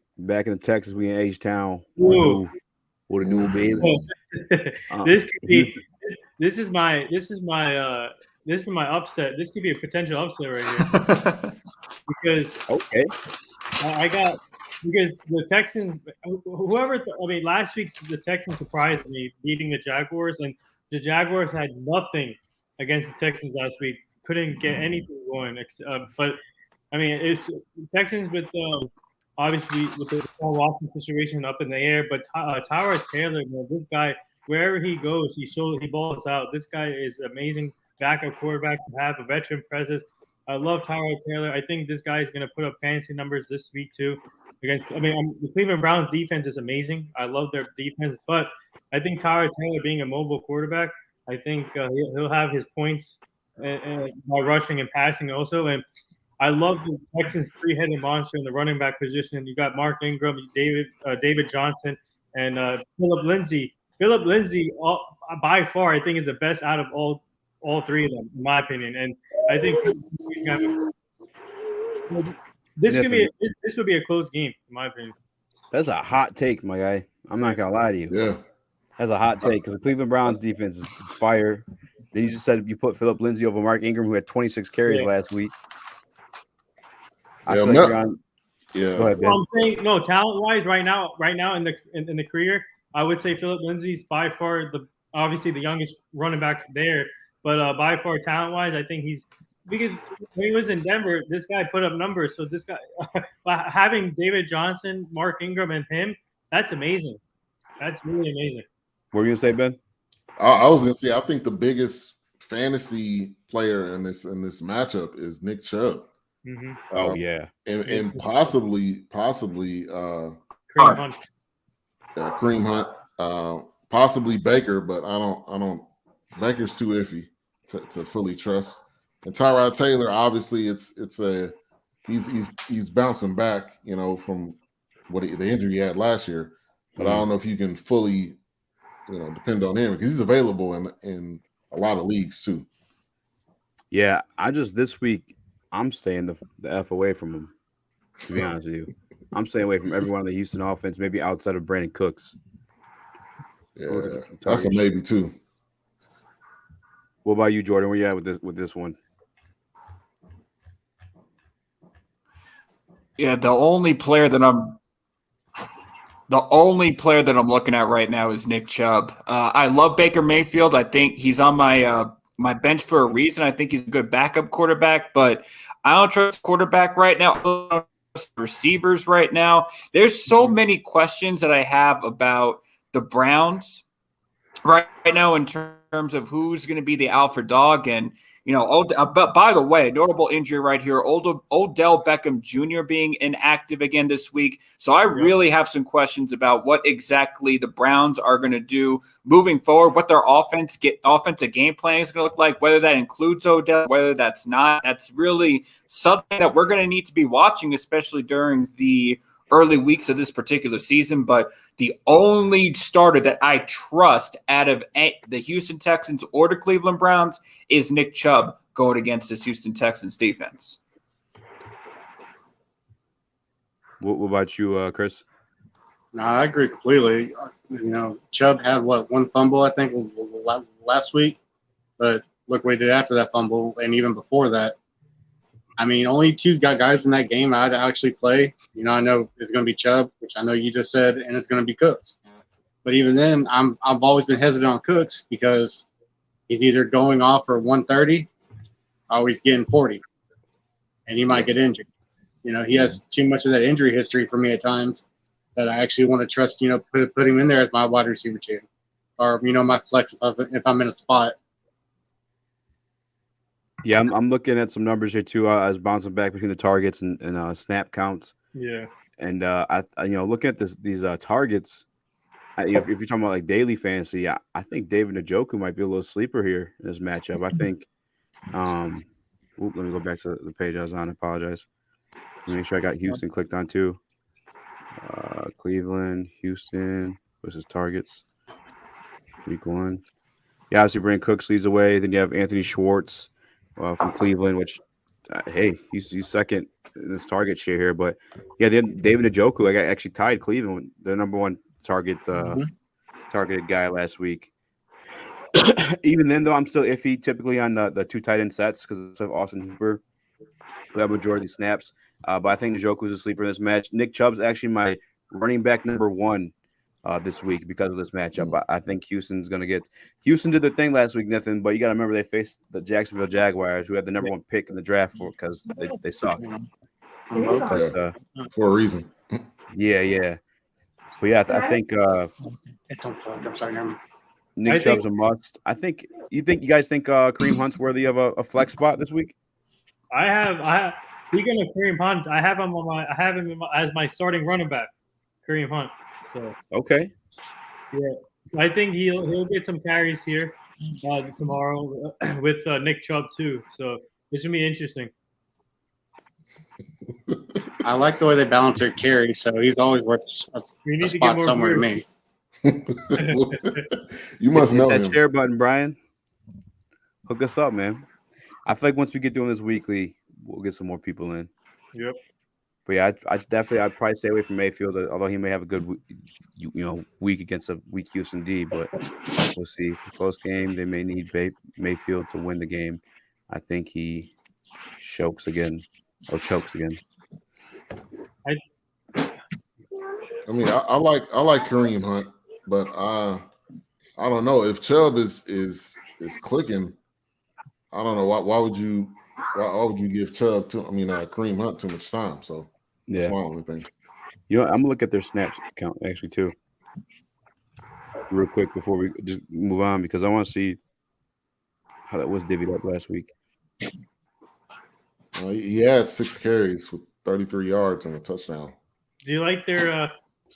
in Texas, we in H-Town. What a new baby. This could be. This is my upset. This could be a potential upset right here. Because okay, I got because the Texans, last week the Texans surprised me beating the Jaguars, and the Jaguars had nothing against the Texans last week. Couldn't get anything going. But I mean, it's Texans with obviously with the Watson situation up in the air. But Tyrod Taylor, man, this guy, wherever he goes, he balls out. This guy is amazing backup quarterback to have, a veteran presence. I love Tyrod Taylor. I think this guy is going to put up fantasy numbers this week too. The Cleveland Browns defense is amazing. I love their defense, but I think Tyrod Taylor being a mobile quarterback, I think he'll have his points by rushing and passing also. And I love the Texans' three-headed monster in the running back position. You got Mark Ingram, David Johnson, and Philip Lindsay. Philip Lindsay, by far, I think is the best out of all three of them, in my opinion. And I think this would be a close game, in my opinion. That's a hot take, my guy. I'm not gonna lie to you. Yeah, that's a hot take because the Cleveland Browns defense is fire. Then you just said you put Philip Lindsay over Mark Ingram, who had 26 carries last week. Go ahead, Ben. I'm saying no, talent-wise, right now in the career, I would say Philip Lindsay's by far obviously the youngest running back there, but by far talent-wise, I think because when he was in Denver, this guy put up numbers. So this guy having David Johnson, Mark Ingram, and him, that's amazing. That's really amazing. What were you gonna say, Ben? I was gonna say I think the biggest fantasy player in this matchup is Nick Chubb. Mm-hmm. Oh yeah, and possibly Kareem Hunt. Kareem Hunt, possibly Baker, but I don't. Baker's too iffy to fully trust. And Tyrod Taylor, obviously, he's bouncing back, from the injury he had last year. But I don't know if you can fully, depend on him because he's available in a lot of leagues too. Yeah, this week I'm staying the F away from him. To be honest with you, I'm staying away from everyone on the Houston offense, maybe outside of Brandon Cooks. Yeah, that's a maybe too. What about you, Jordan? Where you at with this one? Yeah, the only player that I'm looking at right now is Nick Chubb. I love Baker Mayfield. I think he's on my bench for a reason. I think he's a good backup quarterback, but I don't trust quarterback right now. I don't trust receivers right now. There's so many questions that I have about the Browns right now in terms of who's going to be the alpha dog. And, but by the way, notable injury right here, Odell Beckham Jr. being inactive again this week. So I really have some questions about what exactly the Browns are going to do moving forward, what their offensive game plan is going to look like, whether that includes Odell, whether that's not. That's really something that we're going to need to be watching, especially during the early weeks of this particular season. But the only starter that I trust out of the Houston Texans or the Cleveland Browns is Nick Chubb going against this Houston Texans defense. What about you, Chris? No, I agree completely. Chubb had one fumble, I think, last week, but look what he did after that fumble, and even before that. I mean, only two guys in that game I'd actually play. I know it's going to be Chubb, which I know you just said, and it's going to be Cooks. But even then, I've always been hesitant on Cooks because he's either going off for 130 or he's getting 40, and he might get injured. He has too much of that injury history for me at times that I actually want to trust. Put him in there as my wide receiver too, or my flex if I'm in a spot. Yeah, I'm looking at some numbers here too. I was bouncing back between the targets and snap counts. Yeah, and looking at these targets, if you're talking about like daily fantasy, I think David Njoku might be a little sleeper here in this matchup. I think. Let me go back to the page I was on. I apologize. Let me make sure I got Houston clicked on too. Cleveland, Houston versus targets. Week 1. Yeah, obviously Brandon Cooks leads away. Then you have Anthony Schwartz from Cleveland, which, he's second in this target share here. But, yeah, then David Njoku, I actually tied Cleveland, the number one targeted guy last week. Even then, though, I'm still iffy typically on the two tight end sets because of Austin Hooper. We have majority snaps. but I think Njoku's a sleeper in this match. Nick Chubb's actually my running back number 1 this week because of this matchup. I think Houston did their thing last week, Nathan, but you got to remember they faced the Jacksonville Jaguars, who had the number 1 pick in the draft because they suck. But, for a reason. Yeah. But yeah, I think It's unplugged. I'm sorry. Nick Chubb's a must. You guys think Kareem Hunt's worthy of a flex spot this week? I have. Speaking of Kareem Hunt, I have him as my starting running back, Kareem Hunt. So okay. Yeah, I think he'll get some carries here tomorrow with Nick Chubb too. So this will be interesting. I like the way they balance their carries, so he's always worth a spot somewhere to me. You must know that him. share button, Brian. Hook us up, man. I feel like once we get doing this weekly, we'll get some more people in. Yep. But yeah, I'd probably stay away from Mayfield, although he may have a good week against a weak Houston D. But we'll see. It's a close game. They may need Mayfield to win the game. I think he chokes again. I mean, I like Kareem Hunt, but I don't know if Chubb is clicking. I don't know why would you give Kareem Hunt too much time? So yeah, that's my only thing. I'm gonna look at their snaps count actually too, real quick before we just move on because I want to see how that was divvied up last week. He had 6 carries with 33 yards and a touchdown. Do you like their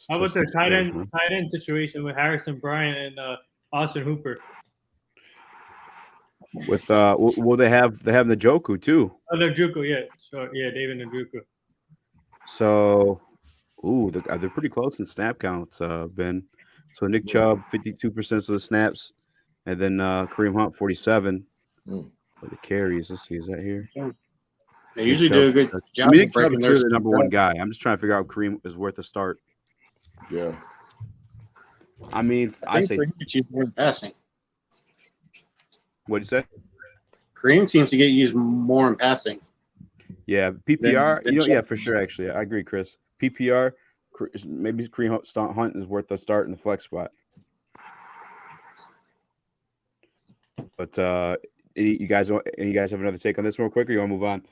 how about their tight end situation with Harrison Bryant and Austin Hooper? With they have Njoku too. Oh, Njoku, yeah, sure, yeah, David Njoku. So, they're pretty close in snap counts, Ben. So Nick Chubb 52% of the snaps, and then Kareem Hunt 47 for the carries. Let's see, is that here? They usually do a good job. Nick Chubb is the number 1 guy. I'm just trying to figure out if Kareem is worth a start. Yeah. I mean, I say more passing. What'd you say? Kareem seems to get used more in passing. Yeah, PPR. Yeah, for sure. Actually, I agree, Chris. PPR, maybe Kareem Hunt is worth a start in the flex spot. But you guys have another take on this real quick, or you want to move on?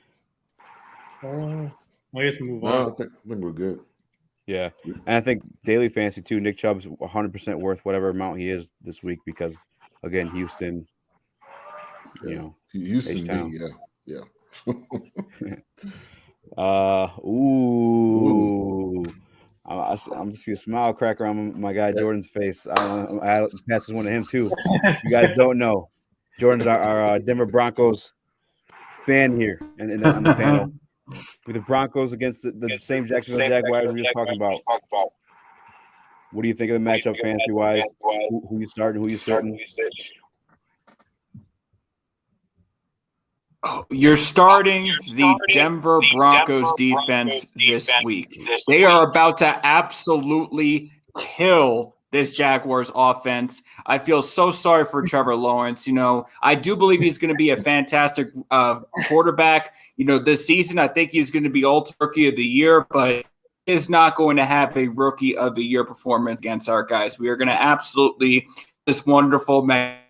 I guess move on. I think we're good. Yeah, and I think daily fantasy too. Nick Chubb's 100% worth whatever amount he is this week because, again, Houston. Houston D, yeah. I'm see a smile crack around my guy Jordan's face. I pass this one to him too. You guys don't know, Jordan's our Denver Broncos fan here, and on the panel with the Broncos against the same Jacksonville Jaguars we were just talking about. What do you think of the matchup, fantasy wise? Who you starting? Who you sitting? You're starting the Denver Broncos defense this week. They are about to absolutely kill this Jaguars offense. I feel so sorry for Trevor Lawrence. I do believe he's going to be a fantastic quarterback. This season, I think he's going to be Ultimate Rookie of the Year, but he is not going to have a Rookie of the Year performance against our guys. We are going to absolutely this wonderful man.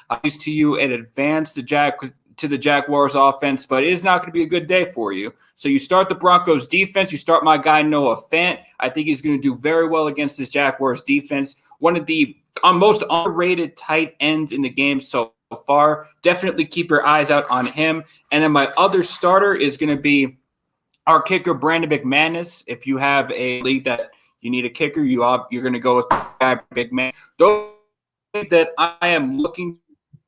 I used to you in advance to the Jaguars offense, but it is not going to be a good day for you. So you start the Broncos defense. You start my guy Noah Fant. I think he's going to do very well against this Jaguars defense. One of the most underrated tight ends in the game so far. Definitely keep your eyes out on him. And then my other starter is going to be our kicker, Brandon McManus. If you have a league that you need a kicker, you're going to go with Big Man. Those that I am looking.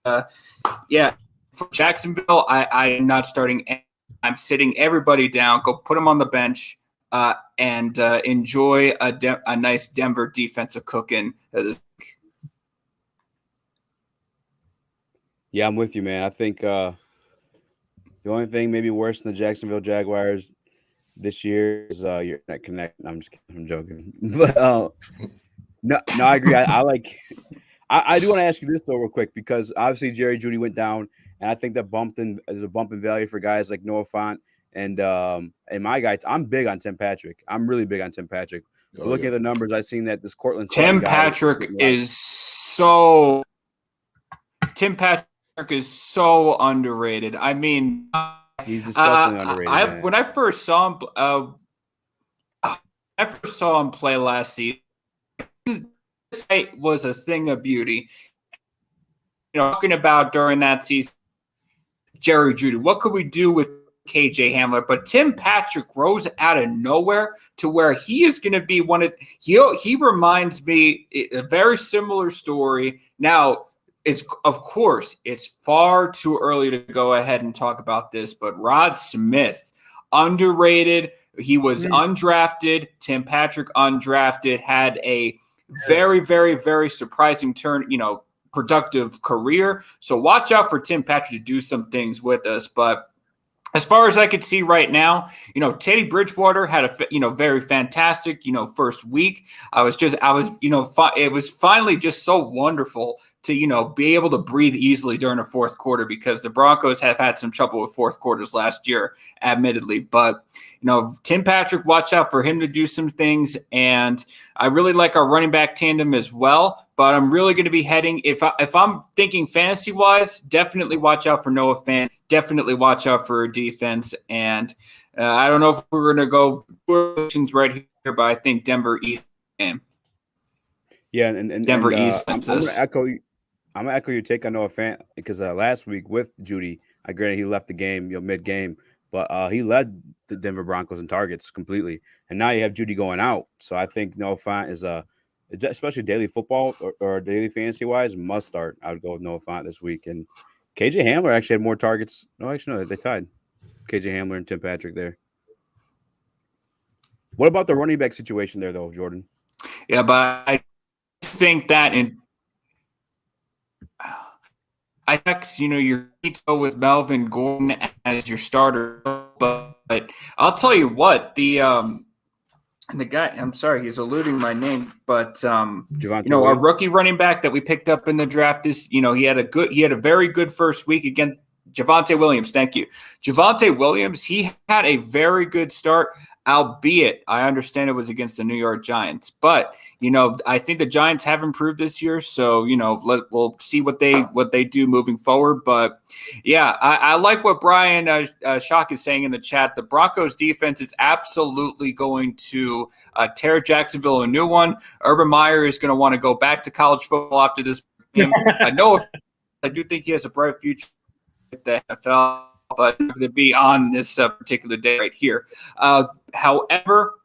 For Jacksonville, I am not starting. I'm sitting everybody down. Go put them on the bench and enjoy a nice Denver defensive cooking. Yeah, I'm with you, man. I think the only thing maybe worse than the Jacksonville Jaguars this year is your net connect. I'm just kidding. I'm joking. But no, I agree. I do want to ask you this though, real quick, because obviously Jerry Judy went down, and I think that there's a bump in value for guys like Noah Fant And my guys, I'm big on Tim Patrick. I'm really big on Tim Patrick. Looking at the numbers, I've seen that this Cortland Tim Patrick is so underrated. I mean, he's disgustingly underrated. When I first saw him, play last season, this was a thing of beauty. You know, talking about during that season, Jerry Judy, what could we do with KJ Hamler? But Tim Patrick rose out of nowhere to where he is going to be one of he reminds me a very similar story. Now, it's far too early to go ahead and talk about this, but Rod Smith, underrated. He was undrafted. Tim Patrick, undrafted, had a very, very, very surprising productive career. So watch out for Tim Patrick to do some things with us. But as far as I could see right now, Teddy Bridgewater had a very fantastic first week. It was finally just so wonderful to be able to breathe easily during the fourth quarter, because the Broncos have had some trouble with fourth quarters last year, admittedly. But Tim Patrick, watch out for him to do some things, and I really like our running back tandem as well. But I'm really going to be heading, if I'm thinking fantasy wise, definitely watch out for Noah Fant. Definitely watch out for defense. And I don't know if we're going to go positions right here, but I think Denver East game. Yeah, and Denver East. I'm going to echo your take on Noah Fant, because last week with Judy, granted he left the game mid-game, but he led the Denver Broncos in targets completely. And now you have Judy going out. So I think Noah Fant is especially daily football or daily fantasy-wise, must start. I would go with Noah Fant this week. And KJ Hamler actually had more targets. No, they tied. KJ Hamler and Tim Patrick there. What about the running back situation there, though, Jordan? Yeah, but I think that you're with Melvin Gordon as your starter. But I'll tell you what, the guy, I'm sorry, he's eluding my name, but our rookie running back that we picked up in the draft is, he had a very good first week against Javonte Williams. Thank you. Javonte Williams, he had a very good start, albeit I understand it was against the New York Giants. But, I think the Giants have improved this year. So, we'll see what they do moving forward. But, yeah, I like what Brian Shock is saying in the chat. The Broncos defense is absolutely going to tear Jacksonville a new one. Urban Meyer is going to want to go back to college football after this game. I do think he has a bright future with the NFL, but to be on this particular day right here. However,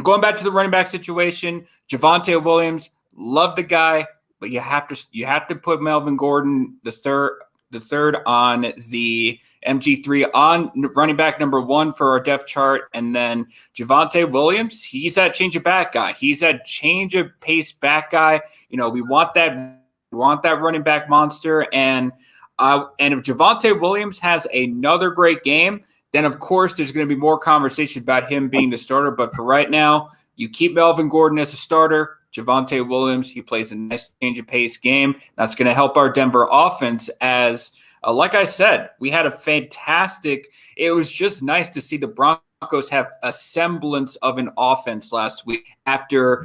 going back to the running back situation, Javonte Williams, love the guy, but you have to put Melvin Gordon the third on the MG3 on running back number 1 for our depth chart, and then Javonte Williams, he's that change of back guy. He's that change of pace back guy. We want that running back monster, and if Javonte Williams has another great game, then of course there's going to be more conversation about him being the starter. But for right now, you keep Melvin Gordon as a starter. Javonte Williams, he plays a nice change of pace game. That's going to help our Denver offense as, like I said, we had a fantastic – it was just nice to see the Broncos have a semblance of an offense last week after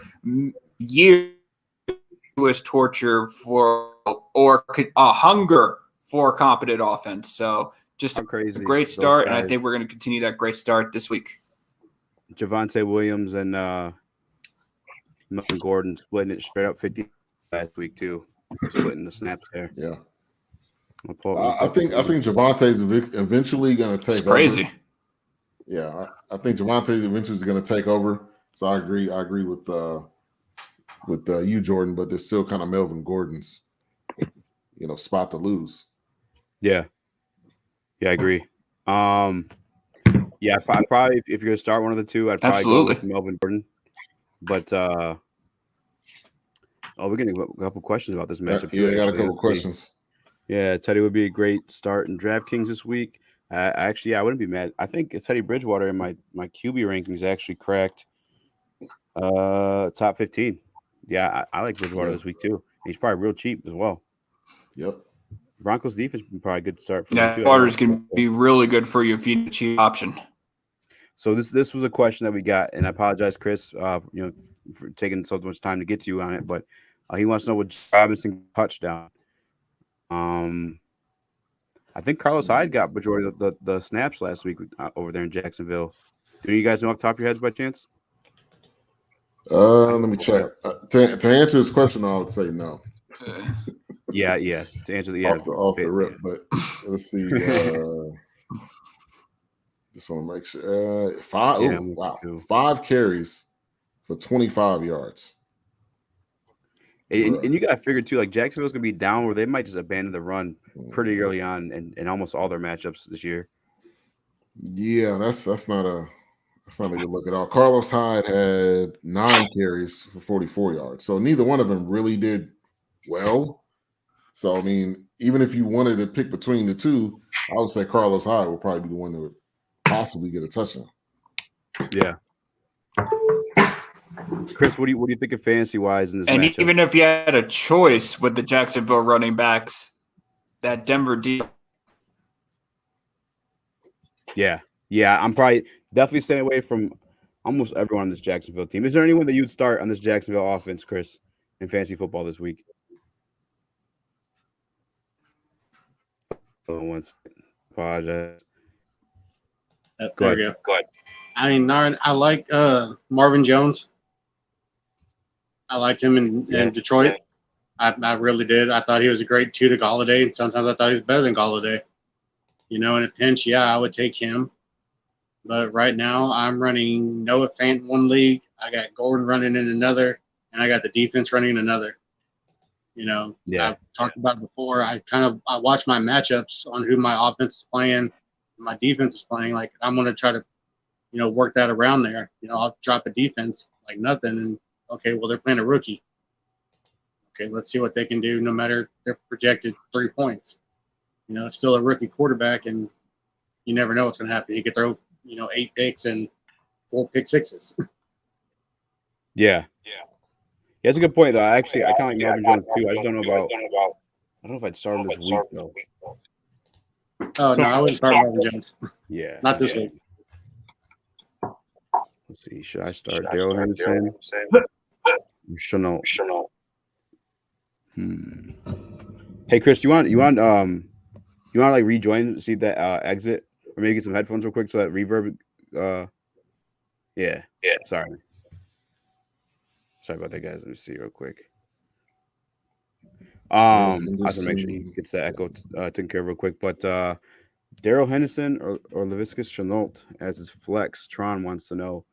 years of torture or a hunger for a competent offense. So just a great start, and I think we're going to continue that great start this week. Javonte Williams and Melvin Gordon splitting it straight up 50 last week too, splitting the snaps there. Yeah, I think Javonte's eventually going to take. It's crazy. Over. Yeah, I think Javonte eventually is going to take over. So I agree with you, Jordan, but there's still kind of Melvin Gordon's spot to lose. Yeah, I agree. Yeah, I probably if you're gonna start one of the two, I'd probably go with Melvin Gordon. But we're getting a couple questions about this matchup. Yeah, I got a couple questions. Yeah, Teddy would be a great start in DraftKings this week. Actually, I wouldn't be mad. I think Teddy Bridgewater in my QB rankings actually cracked top 15. Yeah, I like Bridgewater this week too. He's probably real cheap as well. Yep. Broncos defense would be probably a good start for them too. Waters can be really good for you if you need a cheap option. So this was a question that we got, and I apologize, Chris, for taking so much time to get to you on it. But he wants to know what Robinson touchdown. I think Carlos Hyde got majority of the snaps last week over there in Jacksonville. Do you guys know off the top of your heads by chance? Let me check. To answer his question, I would say no. Yeah. To answer off the rip, but let's see. Just want to make sure. 5 carries for 25 yards. And you got to figure too, like Jacksonville's gonna be down where they might just abandon the run pretty early on in almost all their matchups this year. Yeah, that's not a good look at all. Carlos Hyde had 9 carries for 44 yards, so neither one of them really did well. So I mean, even if you wanted to pick between the two, I would say Carlos Hyde would probably be the one that would possibly get a touchdown. Yeah. Chris, what do you think of fantasy wise in this and matchup? Even if you had a choice with the Jacksonville running backs, that Denver deal. Yeah, I'm probably definitely staying away from almost everyone on this Jacksonville team. Is there anyone that you'd start on this Jacksonville offense, Chris, in fantasy football this week? Apologize. There you go. I mean, I like Marvin Jones. I liked him in Detroit. I really did. I thought he was a great 2 to Galladay, and sometimes I thought he was better than Galladay. In a pinch, I would take him. But right now, I'm running Noah Fant in one league. I got Gordon running in another, and I got the defense running in another. I've talked about it before. I watch my matchups on who my offense is playing, my defense is playing. Like I'm going to try to, work that around there. I'll drop a defense like nothing, and okay, well they're playing a rookie. Okay, let's see what they can do. No matter their projected 3 points, it's still a rookie quarterback, and you never know what's going to happen. He could throw, 8 picks and 4 pick sixes. Yeah, that's a good point, though. I kind of like Marvin Jones, too. I just don't know about – I don't know if I'd start him this week, though. Oh, no, I wouldn't start Marvin Jones. Yeah. Not this week. Let's see. Should I start Darrell Henderson? Chenault. Hey, Chris, you want like rejoin, see that exit, or maybe get some headphones real quick so that reverb yeah. Sorry about that, guys. Let me see real quick. I have to make sure he gets that echo taken care of real quick. But Darrell Henderson or Laviscus Chenault as his flex. Tron wants to know.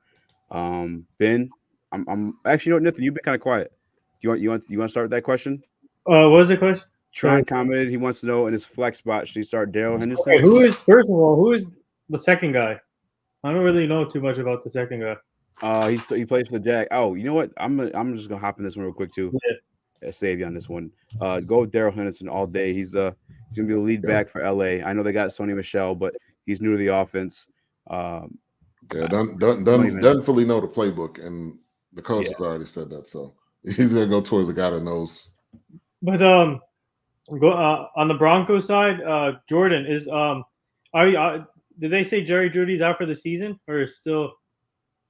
Ben, I'm actually, Nathan, you've been kind of quiet. You want to start with that question? What was the question? Tron commented he wants to know in his flex spot, should he start Darrell Henderson? Okay, who is the second guy? I don't really know too much about the second guy. He plays for the Jag. Oh, you know what? I'm just gonna hop in this one real quick too. Yeah. Save you on this one. Go with Darrell Henderson all day. He's gonna be the lead back for LA. I know they got Sony Michel, but he's new to the offense. Doesn't fully know the playbook, and the coach has already said that, so he's gonna go towards a guy that knows. But on the Broncos side, Jordan is did they say Jerry Judy's out for the season, or still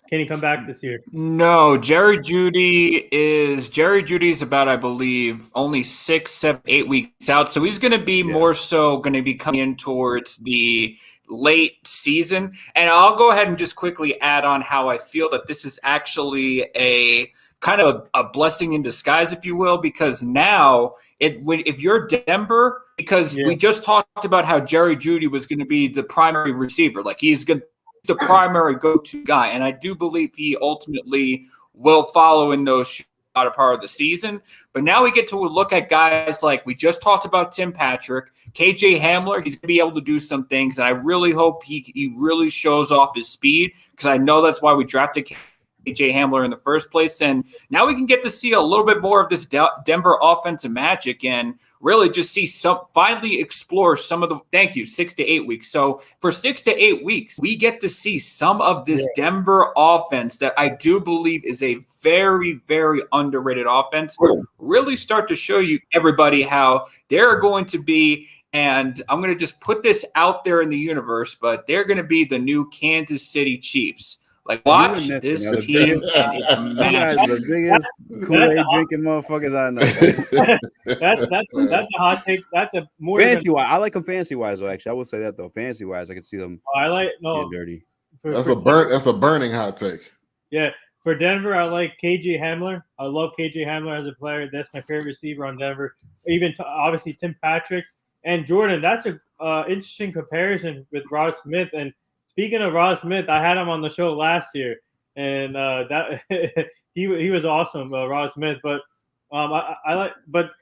can he come back this year? No, Jerry Judy's about, I believe, only 6, 7, 8 weeks out. So he's going to be more so going to be coming in towards the late season. And I'll go ahead and just quickly add on how I feel that this is actually a kind of a blessing in disguise, if you will, because now if you're Denver, because we just talked about how Jerry Judy was going to be the primary receiver, like he's the primary go-to guy, and I do believe he ultimately will follow in those shoes out of part of the season. But now we get to look at guys like we just talked about Tim Patrick, KJ Hamler. He's going to be able to do some things, and I really hope he really shows off his speed, because I know that's why we drafted KJ Hamler in the first place. And now we can get to see a little bit more of this Denver offensive magic and really just see finally explore some of the 6 to 8 weeks. So for 6 to 8 weeks, we get to see some of this Denver offense that I do believe is a very, very underrated offense, really start to show you everybody how they're going to be. And I'm going to just put this out there in the universe, but they're going to be the new Kansas City Chiefs. Like, watch this team and its magic. The biggest Kool-Aid drinking motherfuckers I know. That's a hot take. That's a more fancy wise. I like them fancy wise though. Actually, I will say that though. Fancy wise, I can see them. Getting dirty. That's a burning hot take. Yeah, for Denver, I like KJ Hamler. I love KJ Hamler as a player. That's my favorite receiver on Denver. Even obviously Tim Patrick and Jordan. That's a interesting comparison with Rod Smith. And speaking of Rod Smith, I had him on the show last year, and that he was awesome, Rod Smith. But I like, but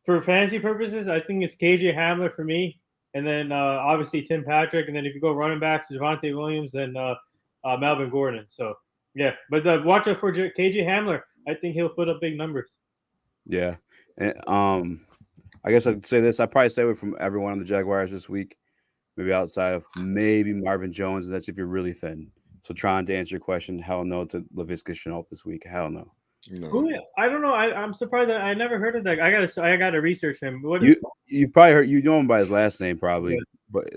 for fantasy purposes, I think it's KJ Hamler for me, and then obviously Tim Patrick, and then if you go running backs, Javonte Williams and Melvin Gordon. So yeah, but watch out for KJ Hamler. I think he'll put up big numbers. Yeah, and I guess I'd say this: I probably stay away from everyone on the Jaguars this week. Maybe outside of maybe Marvin Jones, and that's if you're really thin. So trying to answer your question, hell no to Laviska Shenault this week. Hell no. I don't know. I'm surprised. I never heard of that. I gotta research him. You probably heard you know him by his last name probably, but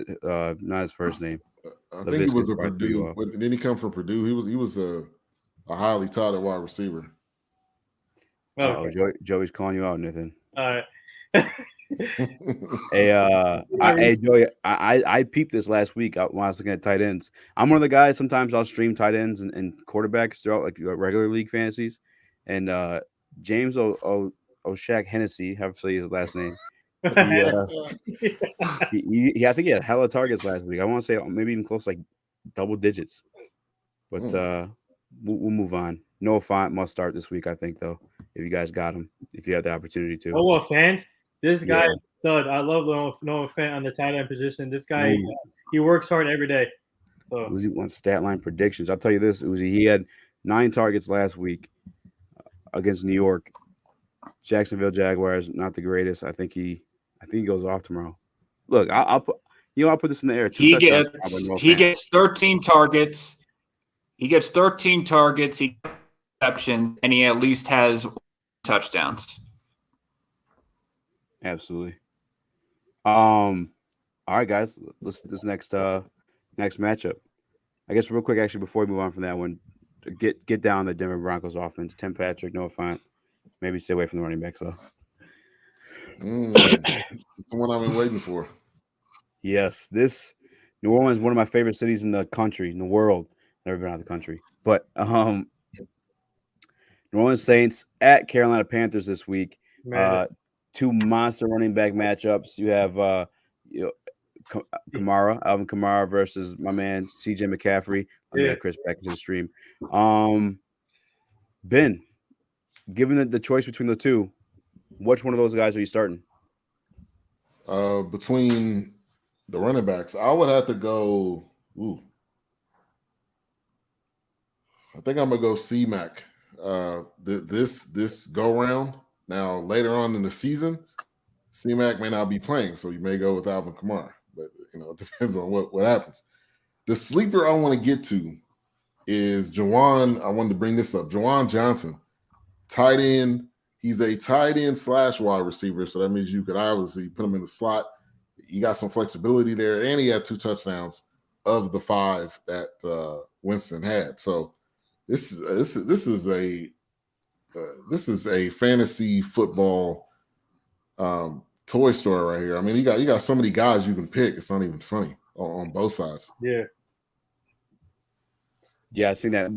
not his first name. I think he was a Purdue. Didn't he come from Purdue? He was a highly touted wide receiver. Oh, Joey's calling you out, Nathan. All right. Hey, Joey, I peeped this last week when I was looking at tight ends. I'm one of the guys, sometimes I'll stream tight ends and quarterbacks throughout like regular league fantasies. And James O'Shaq Hennessy, however to say his last name, he I think he had hella targets last week. I want to say maybe even close to like double digits. But we'll move on. Noah Fant must start this week, I think, though, if you guys got him, if you have the opportunity to. Noah Fant? This guy is stud. I love Noah Fant on the tight end position. This guy, he works hard every day. So. Uzi wants stat line predictions. I'll tell you this, Uzi, he had 9 targets last week against New York. Jacksonville Jaguars, not the greatest. I think he goes off tomorrow. Look, I'll put this in the air. He gets 13 targets. He gets 13 targets. He gets reception, and he at least has touchdowns. Absolutely. All right, guys. Let's do this next matchup. I guess real quick, actually, before we move on from that one, get down the Denver Broncos offense. Tim Patrick, Noah Fant. Maybe stay away from the running backs, though. The one I've been waiting for. Yes, this New Orleans is one of my favorite cities in the country, in the world. Never been out of the country, but New Orleans Saints at Carolina Panthers this week. 2 monster running back matchups. You have Alvin Kamara versus my man CJ McCaffrey. Let me get Chris back into the stream. Ben, given the choice between the two, which one of those guys are you starting? Between the running backs, I would have to go. I think I'm gonna go C-Mac. This go round. Now, later on in the season, C-Mac may not be playing, so you may go with Alvin Kamara. But, it depends on what happens. The sleeper I want to get to is Juwan. I wanted to bring this up. Juwan Johnson, tight end. He's a tight end / wide receiver, so that means you could obviously put him in the slot. You got some flexibility there, and he had 2 touchdowns of the 5 that Winston had. So this is a fantasy football toy store right here. I mean, you got so many guys you can pick. It's not even funny on both sides. Yeah, I seen that.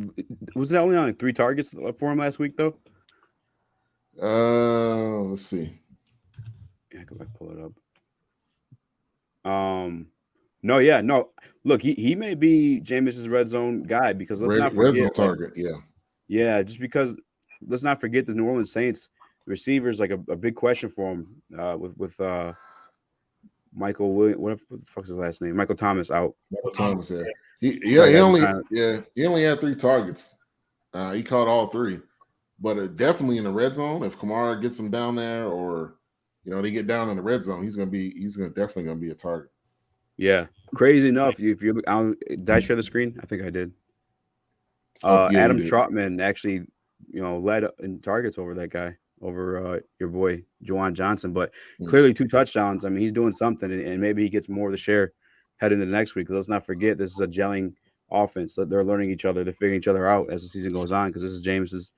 Was that only on 3 targets for him last week, though? Let's see. Yeah, go back, pull it up. No. Look, he may be Jameis's red zone guy because let's not forget, red zone target. Yeah, just because. Let's not forget the New Orleans Saints receivers, like a big question for him with Michael Williams. What the fuck's his last name? Michael Thomas out. Michael Thomas, he only had 3 targets He caught all three. But definitely in the red zone, if Kamara gets him down there, or they get down in the red zone, he's definitely gonna be a target. Yeah, crazy enough. If you did I share the screen? I think I did. Yeah, Adam you did. Trotman actually, led in targets over that guy, over your boy Juwan Johnson. But clearly 2 touchdowns. I mean, he's doing something, and maybe he gets more of the share heading into next week. Because let's not forget, this is a gelling offense. They're learning each other. They're figuring each other out as the season goes on. Because this is James's,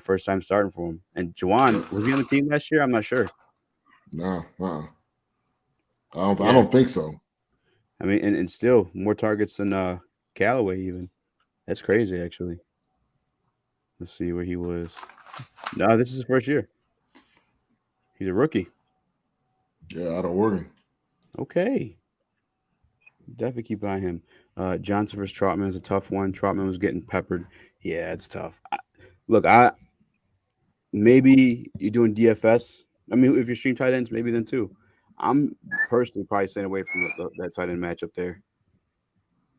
first time starting for him. And Juwan, was he on the team last year? I'm not sure. No, I don't think so. I mean, and still more targets than Callaway even. That's crazy, actually. Let's see where he was. No, this is his first year. He's a rookie. Yeah, out of Oregon. Okay. Definitely keep eyeing him. Johnson versus Trotman is a tough one. Trotman was getting peppered. Yeah, it's tough. Maybe you're doing DFS. I mean, if you stream tight ends, maybe then too. I'm personally probably staying away from that tight end matchup there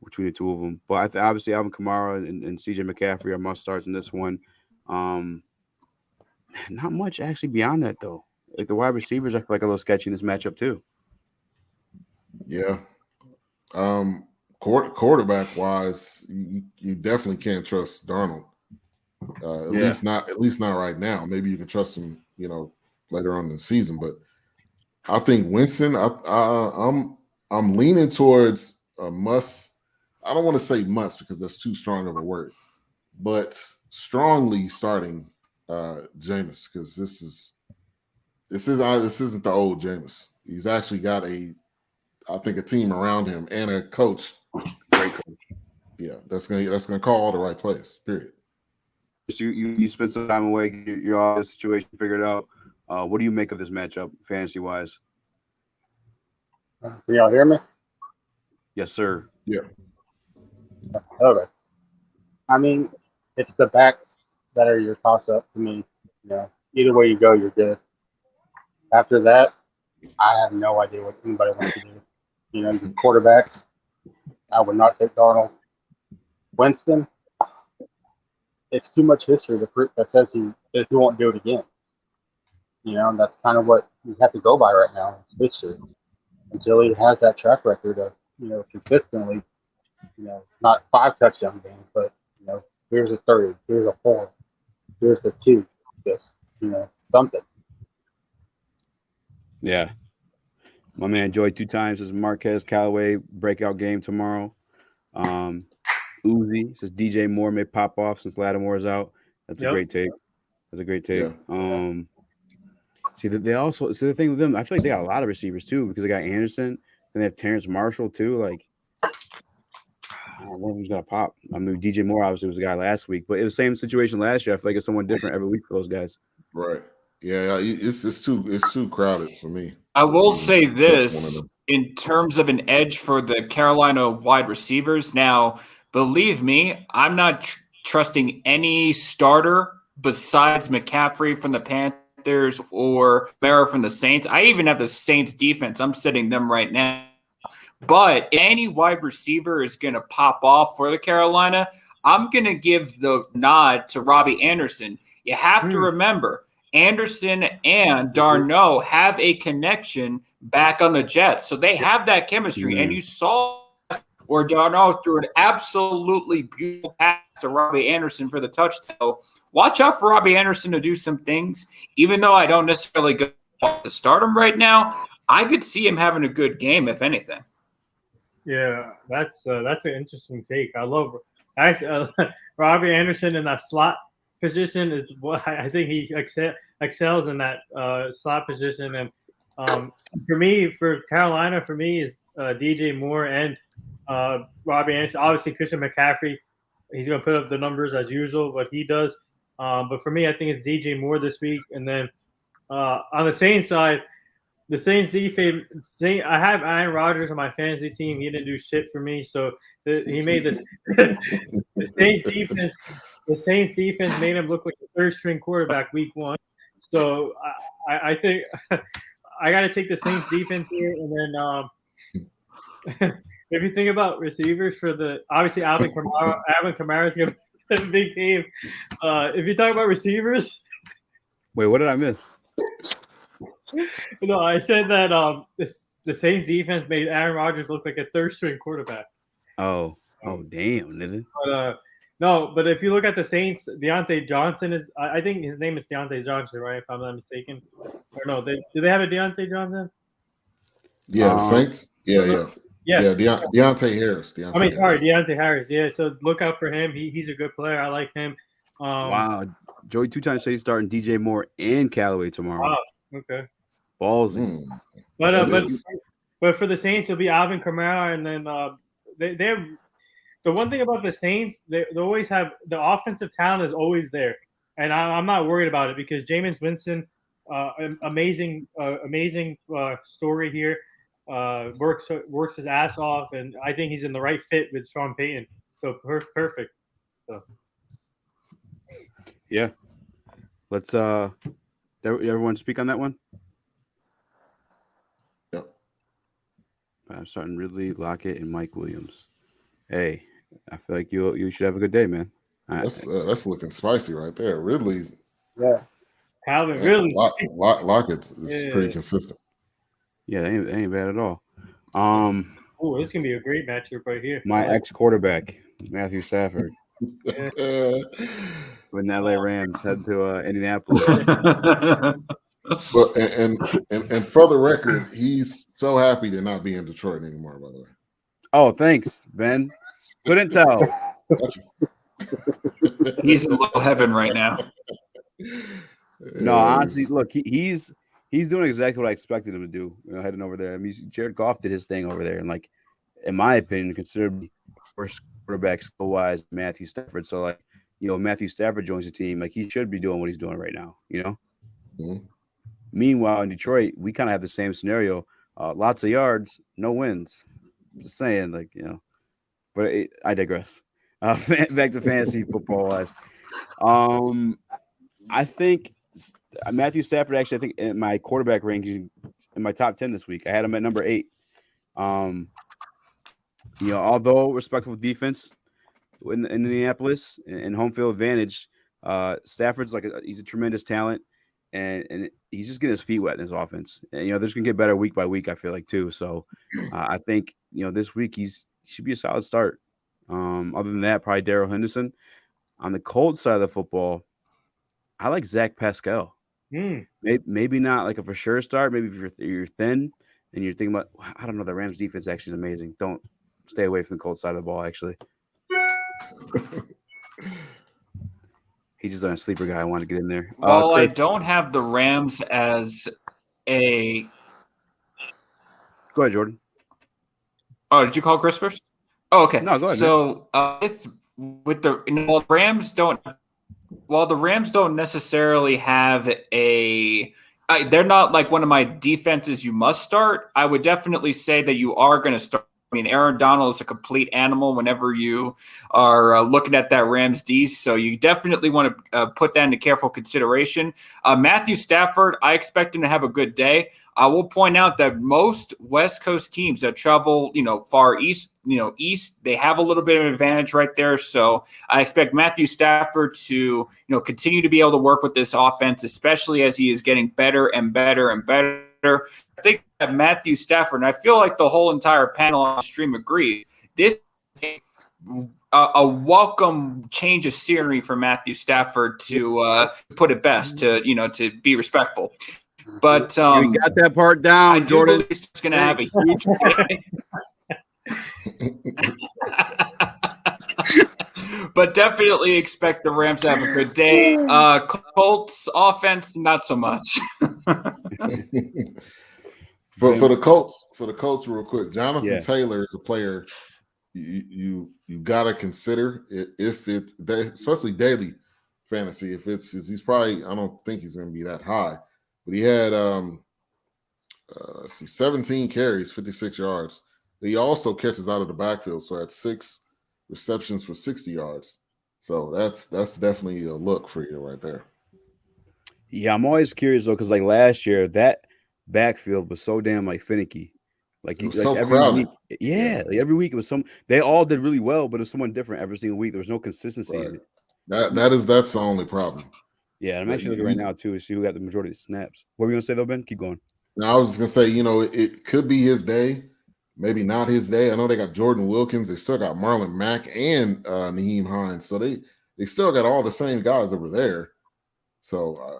between the two of them. But obviously Alvin Kamara and CJ McCaffrey are must starts in this one. Not much actually beyond that though. Like the wide receivers, I feel like a little sketchy in this matchup too. Yeah. Quarterback wise, you definitely can't trust Darnold. At least not right now. Maybe you can trust him, later on in the season. But I think Winston, I'm leaning towards a must. I don't want to say must because that's too strong of a word, but strongly starting Jameis, because this isn't the old Jameis. He's actually got a team around him and a coach, great coach. Yeah, that's gonna call all the right plays. Period. So you spent some time away. You're all the situation figured out. What do you make of this matchup, fantasy wise? Can y'all hear me? Yes, sir. Yeah. Okay. I mean, it's the backs that are your toss up to me. Either way you go, you're good. After that, I have no idea what anybody wants to do. The quarterbacks, I would not take Darnold. Winston, it's too much history that says he won't do it again. That's kind of what you have to go by right now. It's history. Until he has that track record of, consistently, not 5 touchdown games, but, here's a 3, here's a 4, here's the 2, just, something. Yeah. My man Joy 2 times says Marquez Callaway breakout game tomorrow. Uzi says DJ Moore may pop off since Lattimore's out. That's a great take. Yeah. See that they also the thing with them, I feel like they got a lot of receivers too, because they got Anderson and they have Terrence Marshall too. Like one of them's gonna pop. I mean, DJ Moore obviously was the guy last week, but it was the same situation last year. I feel like it's someone different every week for those guys. Right. Yeah, it's too crowded for me. I will say this in terms of an edge for the Carolina wide receivers. Now, believe me, I'm not trusting any starter besides McCaffrey from the Panthers or Mara from the Saints. I even have the Saints defense. I'm sitting them right now. But any wide receiver is going to pop off for the Carolina. I'm going to give the nod to Robbie Anderson. You have to remember, Anderson and Darno have a connection back on the Jets. So they have that chemistry. And you saw where Darno threw an absolutely beautiful pass to Robbie Anderson for the touchdown. Watch out for Robbie Anderson to do some things. Even though I don't necessarily go to start him right now, I could see him having a good game, if anything. Yeah, that's an interesting take. I love Robbie Anderson in that slot position is what I think he excels in that slot position. And for Carolina, is DJ Moore and Robbie Anderson. Obviously, Christian McCaffrey, he's going to put up the numbers as usual, what he does. But for me, I think it's DJ Moore this week. And then on the Saints side, the Saints defense. I have Aaron Rodgers on my fantasy team. He didn't do shit for me, so he made this. The Saints defense. The Saints defense made him look like a third-string quarterback week 1. So I think I got to take the Saints defense here, and then if you think about receivers for obviously Alvin Kamara is Big game. If you talk about receivers, Wait, what did I miss? no, I said that the Saints defense made Aaron Rodgers look like a third-string quarterback. Oh, damn, did it? But no, but if you look at the Saints, Deontay Johnson is. I think his name is Deontay Johnson, right? If I'm not mistaken. Or no, do they have a Deontay Johnson? Yeah, the Saints. Yeah. Deontay Harris. Deontay Harris. Yeah, so look out for him. He's a good player. I like him. Wow, Joey 2 times say he's starting DJ Moore and Callaway tomorrow. Wow. Okay. Ballsy. But for the Saints, it'll be Alvin Kamara, and then they have the one thing about the Saints, they always have the offensive talent is always there, and I'm not worried about it because Jameis Winston, amazing story here, works his ass off, and I think he's in the right fit with Sean Payton, so perfect. So. Yeah, let's everyone speak on that one. Yep. I'm starting Ridley, Lockett, and Mike Williams. Hey, I feel like you should have a good day, man. That's looking spicy right there. Ridley's. Yeah. Calvin Ridley. Lockett is pretty consistent. Yeah, they ain't bad at all. Oh, this is gonna be a great matchup right here. My ex-quarterback, Matthew Stafford. When LA Rams head to Indianapolis. But and for the record, he's so happy to not be in Detroit anymore. By the way. Oh, thanks, Ben. Couldn't tell. He's in low heaven right now. No, honestly, look, he's doing exactly what I expected him to do. Heading over there. I mean, Jared Goff did his thing over there, and like, in my opinion, considerably worse quarterback skill wise than Matthew Stafford. So like, Matthew Stafford joins the team, like he should be doing what he's doing right now. Mm-hmm. Meanwhile, in Detroit, we kind of have the same scenario. Lots of yards, no wins. Just saying, but I digress. Back to fantasy football wise. I think Matthew Stafford actually, I think in my quarterback ranking in my top 10 this week, I had him at number 8. Although respectable defense in Indianapolis and home field advantage, Stafford's he's a tremendous talent. And he's just getting his feet wet in his offense. And, there's going to get better week by week, I feel like, too. So I think, this week he should be a solid start. Other than that, probably Darrell Henderson. On the Colts side of the football, I like Zach Pascal. Maybe not like a for sure start. Maybe if you're thin and you're thinking about, I don't know, the Rams defense actually is amazing. Don't stay away from the Colts side of the ball, actually. He's just a sleeper guy. I want to get in there. Well, I don't have the Rams as a. Go ahead, Jordan. Oh, did you call Chris first? Oh, okay. No, go ahead. So with the Rams don't. While the Rams don't necessarily have they're not like one of my defenses you must start. I would definitely say that you are going to start. I mean, Aaron Donald is a complete animal whenever you are looking at that Rams D, so you definitely want to put that into careful consideration. Matthew Stafford, I expect him to have a good day. I will point out that most West Coast teams that travel, far east, they have a little bit of an advantage right there. So I expect Matthew Stafford to, continue to be able to work with this offense, especially as he is getting better and better and better. I think that Matthew Stafford, and I feel like the whole entire panel on the stream agrees, this is a welcome change of scenery for Matthew Stafford to put it best, to be respectful. But you got that part down, Jordan. He's going to have a huge day. But definitely expect the Rams to have a good day. Colts offense, not so much. For the Colts, real quick, Jonathan Taylor is a player you gotta consider if it's especially daily fantasy. If he's probably, I don't think he's gonna be that high, but he had 17 carries, 56 yards. He also catches out of the backfield, so at 6 receptions for 60 yards. So that's definitely a look for you right there. Yeah, I'm always curious though, because like last year that backfield was so damn finicky. Like every week, like every week it was some. They all did really well, but it was someone different every single week. There was no consistency in it. That's the only problem. Yeah, I'm actually looking right now too to see who got the majority of the snaps. What were you gonna say though, Ben? Keep going. Now I was just gonna say, it could be his day, maybe not his day. I know they got Jordan Wilkins, they still got Marlon Mack and Nyheim Hines, so they still got all the same guys that were there. So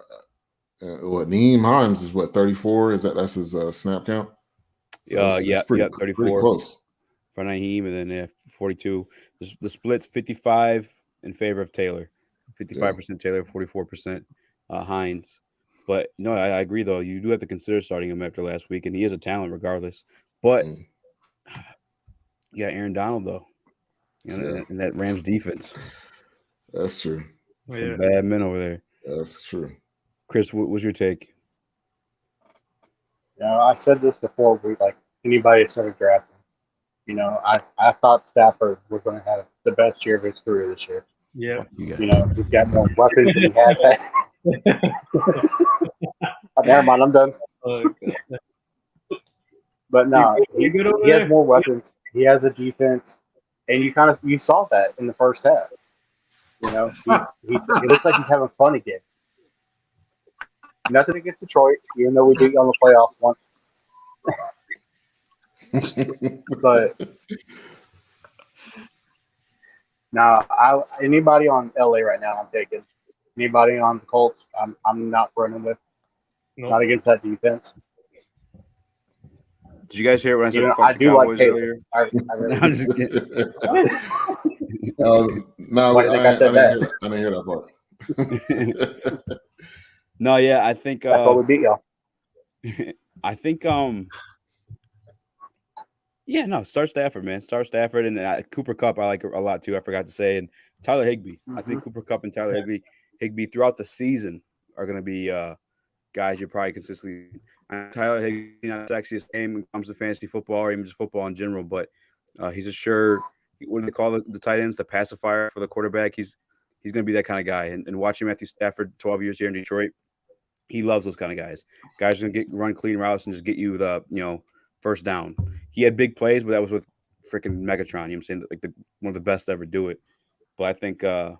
what Nyheim Hines is 34? That's his snap count? So it's pretty 34. Pretty close. For Nyheim, and then 42. The split's 55 in favor of Taylor, 55% Taylor, 44% Hines. But no, I agree though. You do have to consider starting him after last week, and he is a talent regardless. But Aaron Donald though, and that Rams defense. That's true. Some bad men over there. That's true. Chris, what was your take? I said this before. Anybody started drafting. I thought Stafford was going to have the best year of his career this year. Yeah. He's got more weapons than he has had. Never mind, I'm done. But no, he has more weapons. He has a defense, and you saw that in the first half. It looks like he's having fun again. Nothing against Detroit, even though we beat you on the playoffs once. But now, anybody on LA right now, I'm taking. Anybody on the Colts, I'm not running with. Nope. Not against that defense. Did you guys hear when I said I do Cowboys like earlier? I really I'm just kidding. No, I didn't hear that part. No, yeah, I think that's what we beat y'all. I think start Stafford, man. Start Stafford, and Cooper Kupp I like a lot too. I forgot to say, and Tyler Higbee. Mm-hmm. I think Cooper Kupp and Tyler Higbee throughout the season are going to be guys you're probably consistently. Tyler Higbee, not the sexiest name when it comes to fantasy football or even just football in general, but he's a sure. What do they call the tight ends? The pacifier for the quarterback. He's going to be that kind of guy. And watching Matthew Stafford 12 years here in Detroit, he loves those kind of guys. Guys are going to run clean routes and just get you the first down. He had big plays, but that was with freaking Megatron. You know what I'm saying? Like one of the best to ever do it. But I think Tyler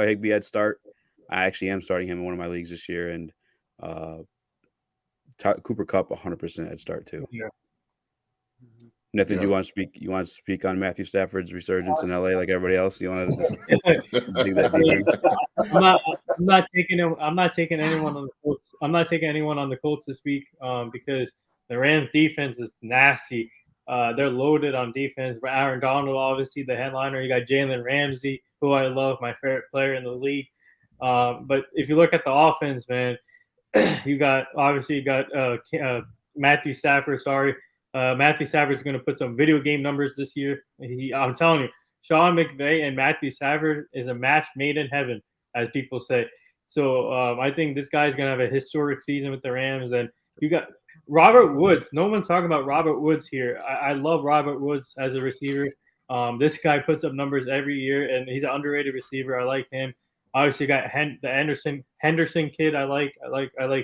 Higbee I'd start. I actually am starting him in one of my leagues this year, and Cooper Kupp 100% I'd start too. Yeah. Nathan, do you want to speak? You want to speak on Matthew Stafford's resurgence in LA like everybody else? You want to do that I'm not taking anyone on the Colts. I'm not taking anyone on the Colts this week because the Rams defense is nasty. They're loaded on defense. But Aaron Donald, obviously the headliner. You got Jalen Ramsey, who I love, my favorite player in the league. But if you look at the offense, man, you got Matthew Stafford. Matthew Stafford's going to put some video game numbers this year. I'm telling you, Sean McVay and Matthew Stafford is a match made in heaven, as people say. So I think this guy's going to have a historic season with the Rams. And you got Robert Woods. No one's talking about Robert Woods here. I love Robert Woods as a receiver. This guy puts up numbers every year, and he's an underrated receiver. I like him. Obviously, you got the Henderson kid. I like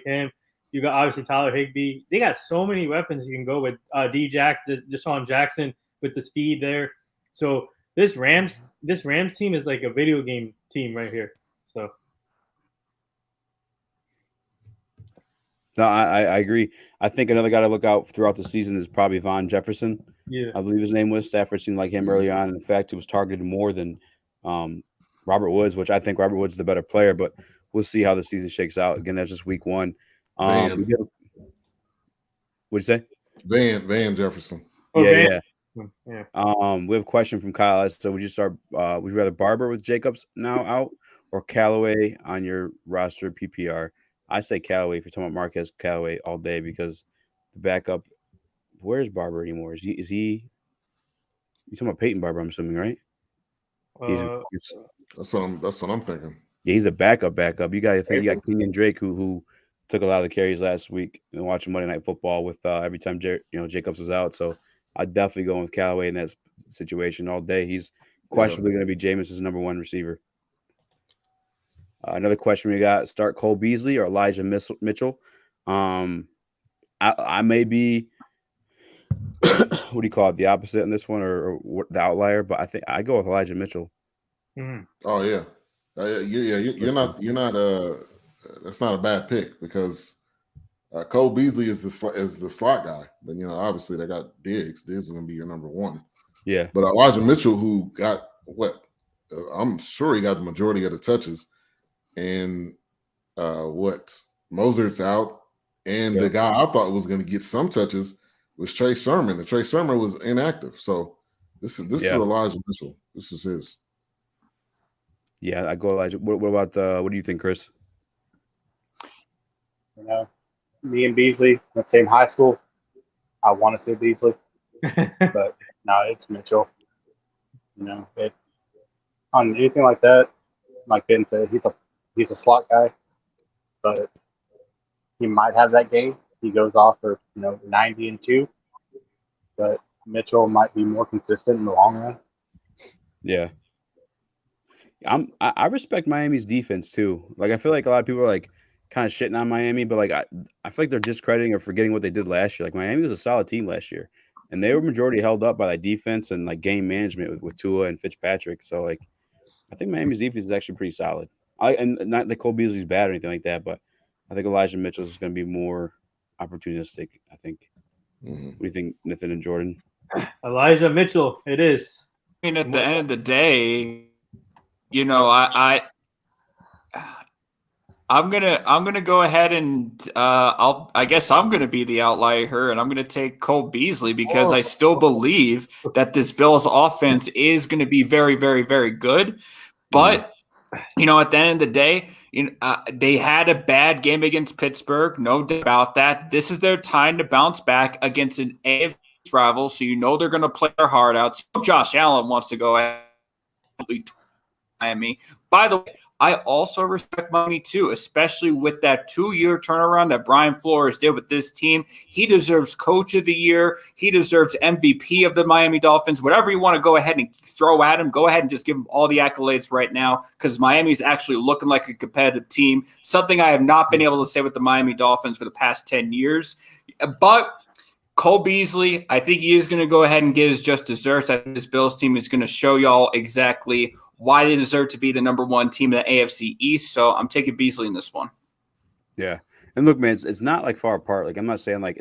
him. You got obviously Tyler Higbee. They got so many weapons you can go with. Deshaun Jackson with the speed there. So this Rams team is like a video game team right here. So. No, I agree. I think another guy to look out throughout the season is probably Von Jefferson. Yeah, I believe his name was. Stafford seemed like him early on. In fact, he was targeted more than Robert Woods, which I think Robert Woods is the better player. But we'll see how the season shakes out. Again, that's just week one. What'd you say? Van Jefferson. Yeah. We have a question from Kyle. So would you rather Barber with Jacobs now out or Callaway on your roster PPR? I say Callaway if you're talking about Marquez Callaway all day because the backup. Where's Barber anymore? Is he? You're talking about Peyton Barber, I'm assuming, right? That's what I'm thinking. Yeah, he's a backup. You got to think you got Kenyon Drake who took a lot of the carries last week and watching Monday Night Football with every time Jacobs was out. So I'd definitely go with Callaway in that situation all day. He's questionably going to be Jameis's number one receiver. Another question we got: start Cole Beasley or Elijah Mitchell? I may be what do you call it? The opposite in this one, or the outlier. But I think I go with Elijah Mitchell. Mm-hmm. Oh yeah. You're not. That's not a bad pick because Cole Beasley is the slot guy. But obviously they got Diggs. Diggs is going to be your number one. Yeah. But Elijah Mitchell, who got what? I'm sure he got the majority of the touches, and Mozart's out, and the guy I thought was going to get some touches was Trey Sermon. And Trey Sermon was inactive, so this is Elijah Mitchell. This is his. Yeah, I go Elijah. What about what do you think, Chris? Me and Beasley, the same high school. I want to say Beasley, but no, it's Mitchell. It's on anything like that. Like Ben said, he's a slot guy, but he might have that game. He goes off for 90 and 2, but Mitchell might be more consistent in the long run. Yeah. I respect Miami's defense too. Like I feel like a lot of people are like kind of shitting on Miami, but like I feel like they're discrediting or forgetting what they did last year. Like Miami was a solid team last year, and they were majority held up by that defense and like game management with Tua and Fitzpatrick. So like I think Miami's defense is actually pretty solid. And not that Cole Beasley's bad or anything like that, but I think Elijah Mitchell is going to be more opportunistic. I think. Mm-hmm. What do you think, Nathan and Jordan? Elijah Mitchell, it is. I mean, at the end of the day, I'm gonna go ahead and I guess I'm gonna be the outlier here, and I'm gonna take Cole Beasley because I still believe that this Bills offense is gonna be very, very, very good. But at the end of the day, they had a bad game against Pittsburgh, no doubt about that. This is their time to bounce back against an AFC rival, so they're gonna play their heart out. So Josh Allen wants to go ahead and Miami. By the way, I also respect Miami too, especially with that 2-year turnaround that Brian Flores did with this team. He deserves Coach of the Year. He deserves MVP of the Miami Dolphins. Whatever you want to go ahead and throw at him, go ahead and just give him all the accolades right now because Miami's actually looking like a competitive team, something I have not been able to say with the Miami Dolphins for the past 10 years. But Cole Beasley, I think he is going to go ahead and get his just desserts. I think this Bills team is going to show y'all exactly why they deserve to be the number one team in the AFC East. So I'm taking Beasley in this one. Yeah. And look, man, it's not like far apart. Like I'm not saying like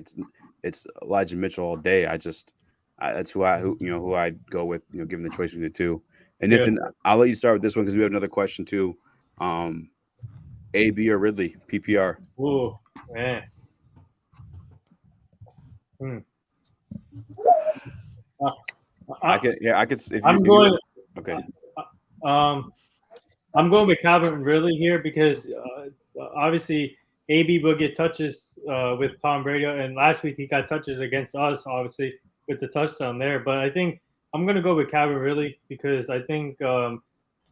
it's Elijah Mitchell all day. That's who I'd go with, given the choice between the two. And Nathan, I'll let you start with this one because we have another question too. AB or Ridley, PPR. Oh, man. I could. If I'm going. Okay. I'm going with Calvin Ridley here because obviously AB will get touches with Tom Brady, and last week he got touches against us, obviously with the touchdown there. But I think I'm going to go with Calvin Ridley because I think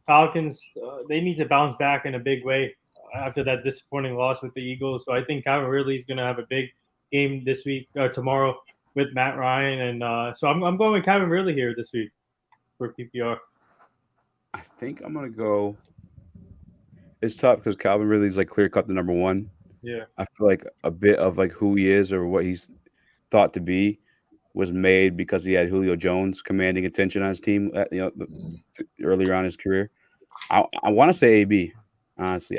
Falcons they need to bounce back in a big way after that disappointing loss with the Eagles. So I think Calvin Ridley is going to have a big game this week tomorrow with Matt Ryan, and so I'm going with Calvin Ridley here this week for PPR. I think I'm gonna go. It's tough because Calvin Ridley's like clear cut the number one. Yeah, I feel like a bit of like who he is or what he's thought to be was made because he had Julio Jones commanding attention on his team earlier on in his career. I want to say AB. Honestly,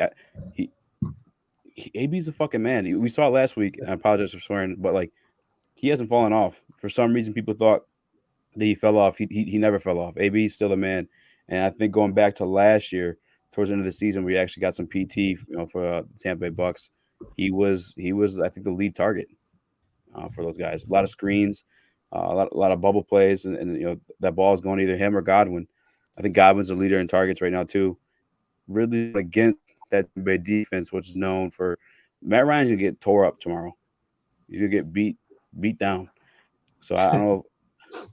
AB's a fucking man. We saw it last week. And I apologize for swearing, but like he hasn't fallen off. For some reason, people thought that he fell off. He never fell off. AB's still a man. And I think going back to last year, towards the end of the season, we actually got some PT, for the Tampa Bay Bucks. He was, I think, the lead target for those guys. A lot of screens, a lot of bubble plays, and that ball is going to either him or Godwin. I think Godwin's the leader in targets right now too. Really against that Tampa Bay defense, which is known for Matt Ryan's gonna get tore up tomorrow. He's gonna get beat down. So I don't know.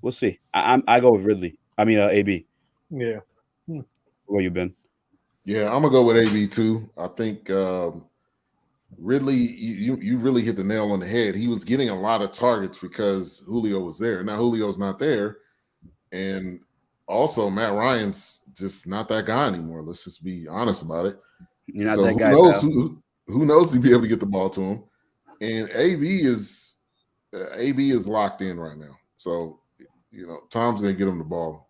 We'll see. I go with Ridley. I mean AB. Yeah. Where you been? Yeah, I'm gonna go with AB too. I think Ridley, you really hit the nail on the head. He was getting a lot of targets because Julio was there. Now Julio's not there, and also Matt Ryan's just not that guy anymore. Let's just be honest about it. You're not that guy. Who knows he'd be able to get the ball to him? And AB is locked in right now. So Tom's gonna get him the ball.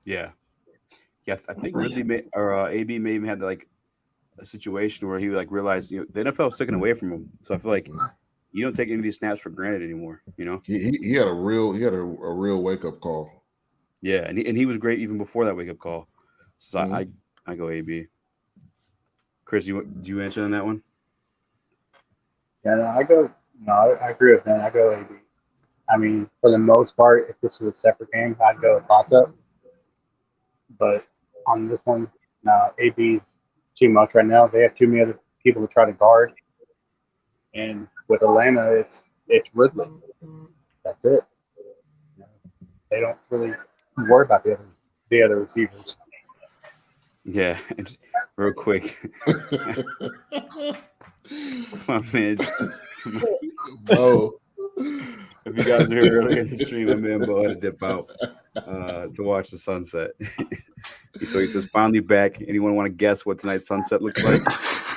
Yeah. Yeah, I think Ridley AB may even had like a situation where he like realized the NFL is taken away from him. So I feel like you don't take any of these snaps for granted anymore. He had a real wake up call. Yeah, and he was great even before that wake up call. So I go AB. Chris, do you answer on that one? Yeah, I agree with him. I go AB. I mean, for the most part, if this was a separate game, I'd go toss up. But on this one, no, AB's too much right now. They have too many other people to try to guard. And with Atlanta, it's Ridley. That's it. They don't really worry about the other receivers. Yeah, real quick. My man, Bo. If you guys are here early in the stream, my man Bo had to dip out to watch the sunset. So he says, finally back. Anyone want to guess what tonight's sunset looks like?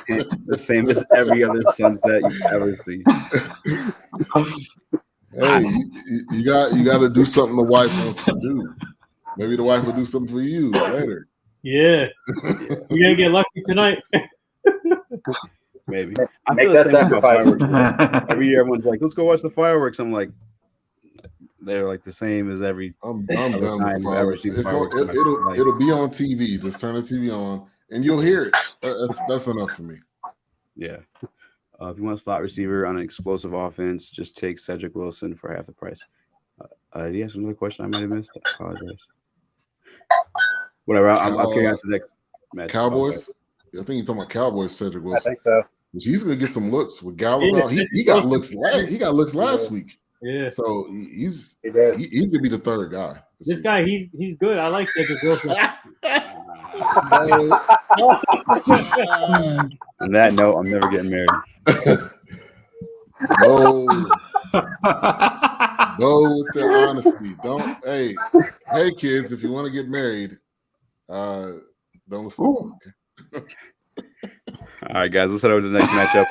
The same as every other sunset you've ever seen. Hey, you got to do something the wife wants to do. Maybe the wife will do something for you later. Yeah. You're gonna get lucky tonight. Maybe. I feel the same about fireworks. Every year everyone's like, let's go watch the fireworks. I'm like, they're like the same as every I'm done with fireworks. It'll be on TV. Just turn the TV on and you'll hear it. That's enough for me. Yeah. If you want a slot receiver on an explosive offense, just take Cedric Wilson for half the price. Did you ask another question I might have missed? I apologize. Whatever. I'll carry on to the next match. Cowboys? I think you're talking about Cowboys, Cedric Wilson. I think so. He's going to get some looks with Gallup. Yeah, he got looks last week. Yeah. So he's going to be the third guy. This guy, he's good. I like Cedric Wilson. On that note, I'm never getting married. Go with the honesty. Hey kids, if you want to get married, don't listen. Okay? All right, guys, let's head over to the next matchup.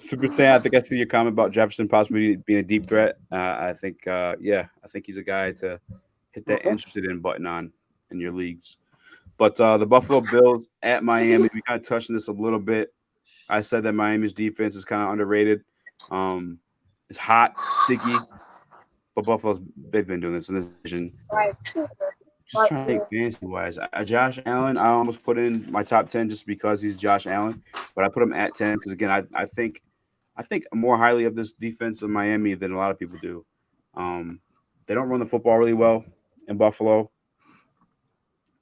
Super Saiyan, I think I see your comment about Jefferson possibly being a deep threat. I think he's a guy to hit that interested in button on in your leagues. But the Buffalo Bills at Miami, we kind of touched on this a little bit. I said that Miami's defense is kind of underrated. It's hot, sticky, but they've been doing this in this division. Just trying to think fantasy-wise. Josh Allen, I almost put in my top 10 just because he's Josh Allen, but I put him at 10 because, again, I think more highly of this defense in Miami than a lot of people do. They don't run the football really well in Buffalo.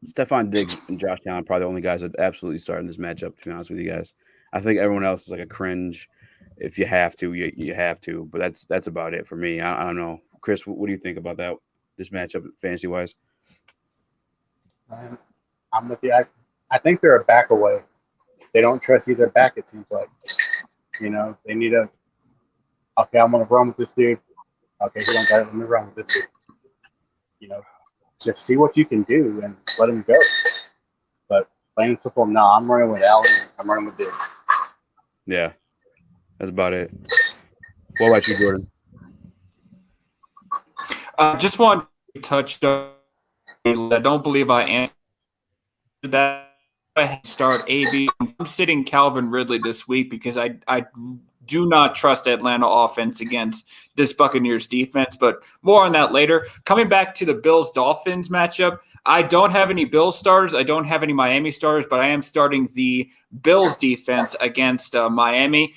Stephon Diggs and Josh Allen are probably the only guys that absolutely start in this matchup, to be honest with you guys. I think everyone else is like a cringe. If you have to, you have to. But that's about it for me. I don't know. Chris, what do you think about this matchup fantasy-wise? I'm with you. I think they're a back away. They don't trust either back, it seems like. They need okay, I'm going to run with this dude. Okay, we don't got it. Let me run with this dude. Just see what you can do and let him go. But plain and simple, no, I'm running with Allen. I'm running with Diggs. Yeah, that's about it. What about you, Jordan? Just want to touch on. I don't believe I answered that. I start AB. I'm sitting Calvin Ridley this week because I do not trust Atlanta offense against this Buccaneers defense, but more on that later. Coming back to the Bills-Dolphins matchup, I don't have any Bills starters. I don't have any Miami starters, but I am starting the Bills defense against Miami.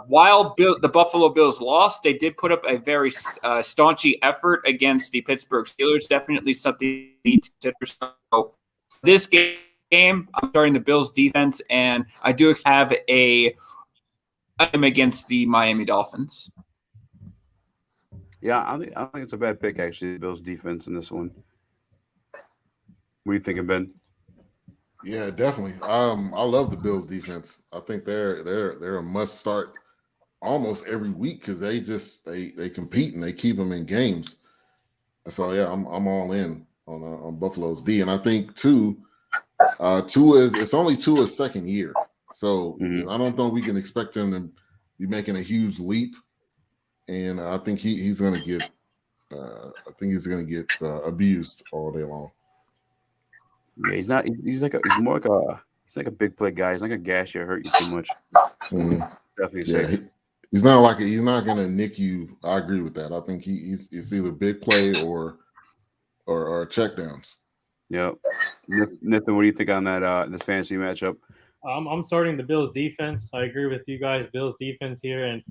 While the Buffalo Bills lost, they did put up a very staunchy effort against the Pittsburgh Steelers. Definitely something you need to consider. So this game, I'm starting the Bills defense, and I do have I'm against the Miami Dolphins. Yeah, I think it's a bad pick, actually, the Bills defense in this one. What are you thinking, Ben? Yeah, definitely. I love the Bills defense. I think they're a must start almost every week because they compete and they keep them in games. So yeah, I'm all in on Buffalo's D, and I think too, it's only Tua's second year. So I don't think we can expect him to be making a huge leap, and I think he's going to get abused all day long. Yeah, he's not. He's more like a. He's like a big play guy. He's not gonna gash you or hurt you too much. Definitely safe. He's not gonna nick you. I agree with that. I think it's either big play or check downs. Yep. Nathan, what do you think on that this fantasy matchup? I'm starting the Bills defense. I agree with you guys. Bills defense here, and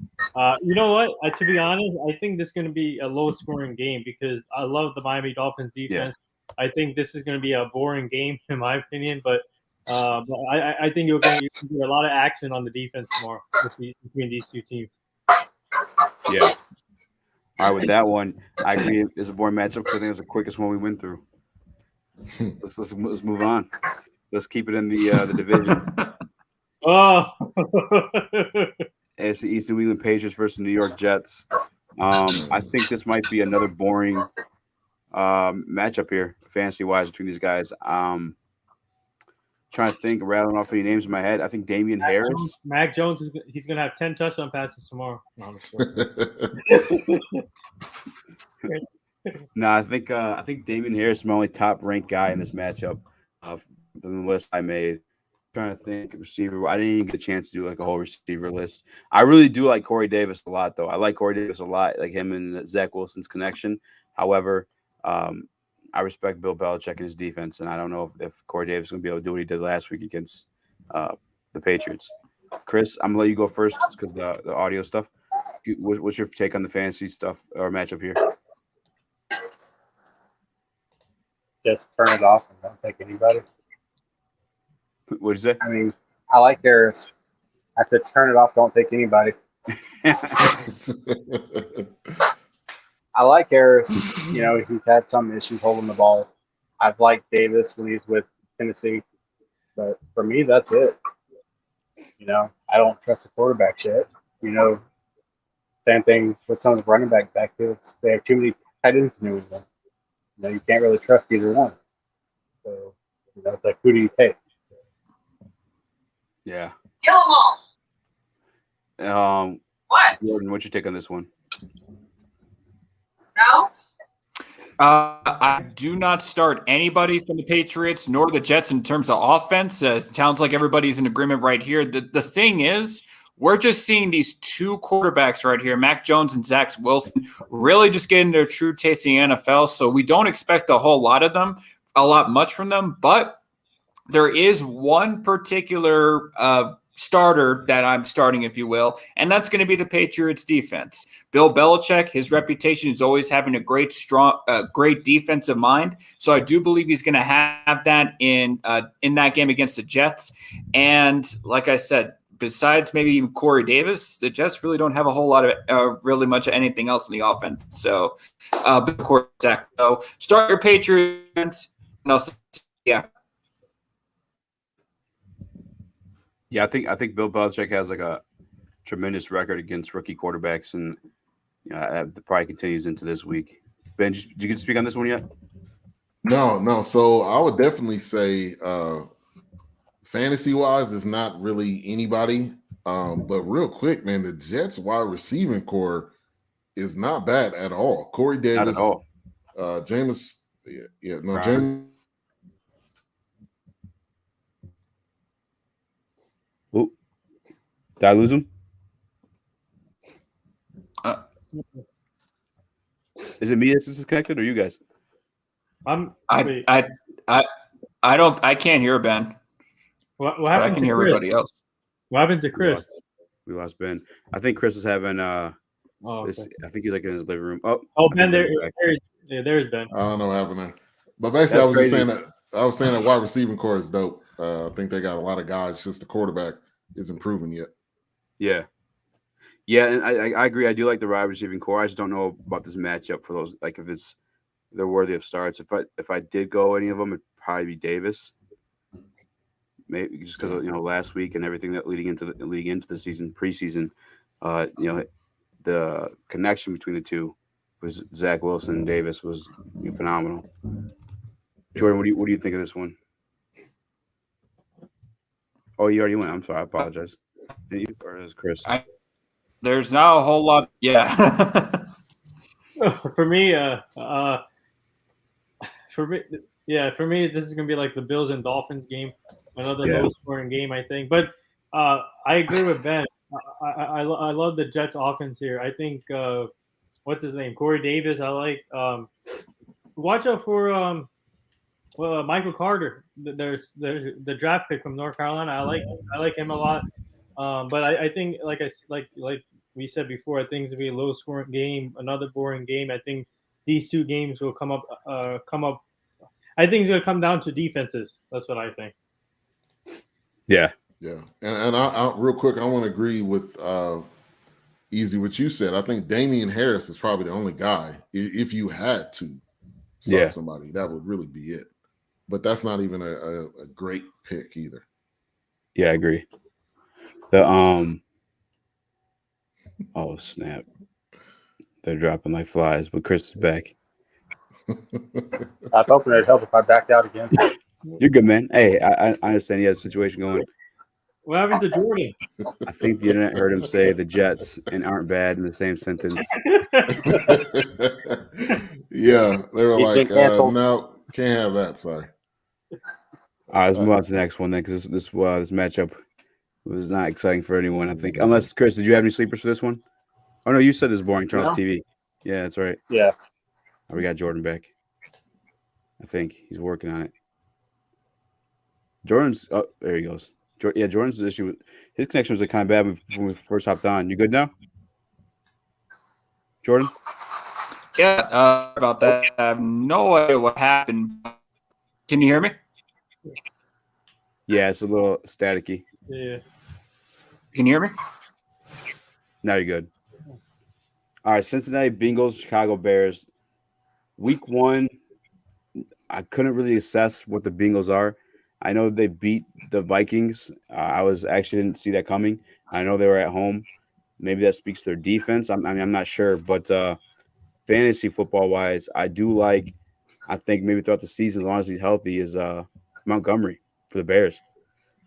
you know what? To be honest, I think this is going to be a low-scoring game because I love the Miami Dolphins defense. Yeah. I think this is going to be a boring game, in my opinion, but I think you'll get a lot of action on the defense tomorrow between these two teams. Yeah. All right, with that one, I agree. It's a boring matchup because I think it's the quickest one we went through. Let's move on. Let's keep it in the division. Oh, it's the East New England Patriots versus New York Jets. I think this might be another boring matchup here, fantasy-wise, between these guys. Trying to think, rattling off any names in my head. I think Damian Harris. Mac Jones, he's going to have 10 touchdown passes tomorrow. No, I think Damian Harris is my only top-ranked guy in this matchup. The list I made. Trying to think receiver. I didn't even get a chance to do like a whole receiver list. I really do like Corey Davis a lot, though. I like Corey Davis a lot, like him and Zach Wilson's connection. However, I respect Bill Belichick and his defense, and I don't know if Corey Davis is going to be able to do what he did last week against the Patriots. Chris, I'm going to let you go first because the audio stuff. What's your take on the fantasy stuff or matchup here? Just turn it off and don't take anybody. What'd you say? I mean, I like Harris. I said turn it off, don't take anybody. I like Harris. You know, he's had some issues holding the ball. I've liked Davis when he's with Tennessee. But for me, that's it. You know, I don't trust the quarterback yet. You know, same thing with some of the running back backfields. They have too many tight ends in New England. You know, you can't really trust either one. So, you know, it's like, who do you take? Yeah. Kill them all. What? Jordan, what's your take on this one? No? I do not start anybody from the Patriots nor the Jets in terms of offense. It sounds like everybody's in agreement right here. The thing is, we're just seeing these two quarterbacks right here, Mac Jones and Zach Wilson, really just getting their true taste in the NFL. So we don't expect a lot much from them. But there is one particular starter that I'm starting, if you will, and that's going to be the Patriots defense. Bill Belichick, his reputation is always having a great defensive mind. So I do believe he's going to have that in that game against the Jets. And like I said, besides maybe even Corey Davis, the Jets really don't have a whole lot of really much of anything else in the offense. So, of course, Zach. So start your Patriots. Yeah. Yeah, I think Bill Belichick has like a tremendous record against rookie quarterbacks, and that probably continues into this week. Ben, did you get to speak on this one yet? No. So I would definitely say fantasy-wise, it's not really anybody. But real quick, man, the Jets wide receiving core is not bad at all. Corey Davis, not at all. Jameis, Right. Jameis. Ooh. Did I lose him? Is it me that's disconnected or you guys? I can't hear Ben. What happened? I can hear everybody else. What happened to Chris? We lost Ben. I think Chris is having okay. I think he's like in his living room. Ben, there's Ben. I don't know what happened there. But basically, I was saying that wide receiving core is dope. I think they got a lot of guys. Just the quarterback isn't proven yet. Yeah, and I agree. I do like the wide receiving core. I just don't know about this matchup for those. Like if they're worthy of starts. If I did go any of them, it'd probably be Davis. Maybe just because of last week and everything that leading into the season, preseason, the connection between the two was Zach Wilson and Davis was phenomenal. Jordan, what do you think of this one? Oh, you already went. I'm sorry. I apologize. Did you, or is Chris? There's not a whole lot. Yeah. For me, Yeah, for me, this is gonna be like the Bills and Dolphins game, another low-scoring game, I think. But I agree with Ben. I love the Jets' offense here. I think what's his name, Corey Davis. I like. Watch out for Michael Carter. There's the draft pick from North Carolina. I like him a lot. But I think like we said before, I think it's gonna be a low-scoring game, another boring game. I think these two games will come up. I think it's going to come down to defenses. That's what I think. Yeah. Yeah. And I real quick, I want to agree with Easy what you said. I think Damian Harris is probably the only guy, if you had to start somebody, that would really be it. But that's not even a great pick either. Yeah, I agree. The oh snap. They're dropping like flies, but Chris is back. I was hoping it'd help if I backed out again. You're good, man. Hey, I understand you have a situation going. What happened to Jordan? I think the internet heard him say the Jets and aren't bad in the same sentence. Yeah, they were He's like, been canceled. no, can't have that. Sorry. All right, let's move on to the next one then, because this matchup was not exciting for anyone, I think. Unless, Chris, did you have any sleepers for this one? Oh, no, you said it's boring. Turn off TV. Yeah, that's right. Yeah. Oh, we got Jordan back. I think he's working on it. Jordan's – oh, there he goes. Yeah, Jordan's issue with – his connection was kind of bad when we first hopped on. You good now? Jordan? Yeah, about that. I have no idea what happened. Can you hear me? Yeah, it's a little staticky. Yeah. Can you hear me? Now you're good. All right, Cincinnati Bengals, Chicago Bears. Week 1, I couldn't really assess what the Bengals are. I know they beat the Vikings. I didn't see that coming. I know they were at home. Maybe that speaks to their defense. I'm not sure. But fantasy football-wise, I think maybe throughout the season, as long as he's healthy, is Montgomery for the Bears.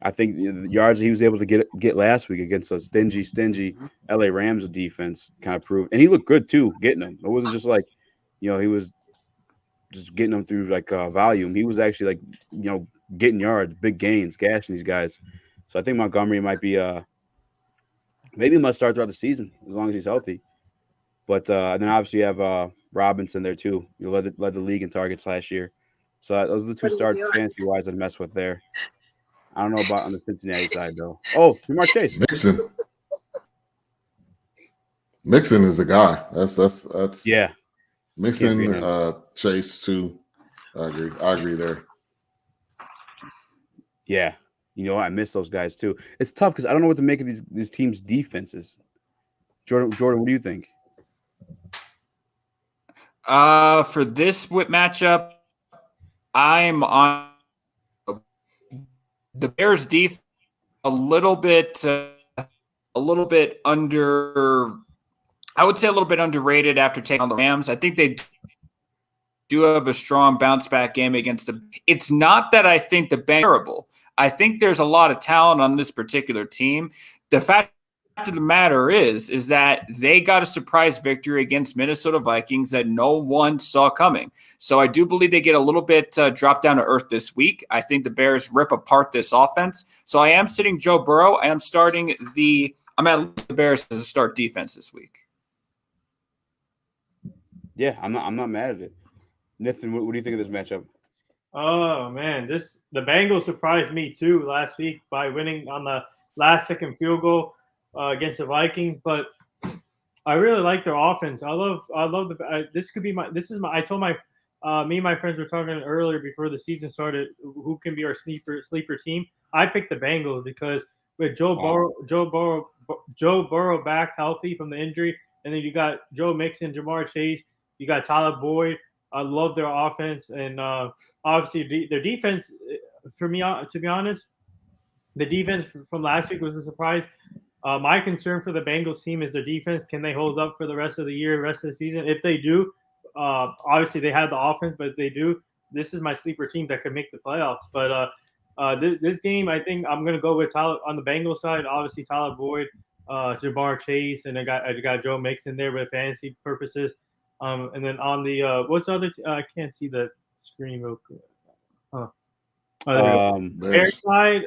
I think the yards he was able to get last week against a stingy LA Rams defense kind of proved. And he looked good, too, getting them. It wasn't just like, he was just getting them through, like, volume. He was actually, like, getting yards, big gains, gashing these guys. So I think Montgomery might be maybe must start throughout the season as long as he's healthy. But then obviously you have Robinson there, too. You led the league in targets last year. So those are the two stars fantasy-wise I'd mess with there. I don't know about on the Cincinnati side, though. Oh, Jamar Chase. Mixon is the guy. That's yeah. Mixon, Chase too. I agree there. Yeah, I miss those guys too. It's tough because I don't know what to make of these teams' defenses. Jordan, what do you think? For this whip matchup, I'm on the Bears defense a little bit under. I would say a little bit underrated after taking on the Rams. I think they do have a strong bounce back game against them. It's not that I think the Bengals are terrible. I think there's a lot of talent on this particular team. The fact of the matter is that they got a surprise victory against Minnesota Vikings that no one saw coming. So I do believe they get a little bit dropped down to earth this week. I think the Bears rip apart this offense. So I am sitting Joe Burrow. I'm at the Bears as a start defense this week. Yeah, I'm not mad at it. Nathan, what do you think of this matchup? Oh man, the Bengals surprised me too last week by winning on the last second field goal against the Vikings. But I really like their offense. I love this could be I told me and my friends were talking earlier before the season started who can be our sleeper team. I picked the Bengals because with Joe Burrow back healthy from the injury, and then you got Joe Mixon, Jamar Chase, you got Tyler Boyd. I love their offense, and obviously their defense. For me, to be honest, the defense from last week was a surprise. My concern for the Bengals team is their defense. Can they hold up for the rest of the year, rest of the season? If they do, obviously they have the offense, but if they do, this is my sleeper team that could make the playoffs. But this game, I think I'm going to go with Tyler on the Bengals side. Obviously, Tyler Boyd, Jamar Chase, and I got Joe Mixon there for fantasy purposes. And then on the what's other? I can't see the screen real quick. Bears side,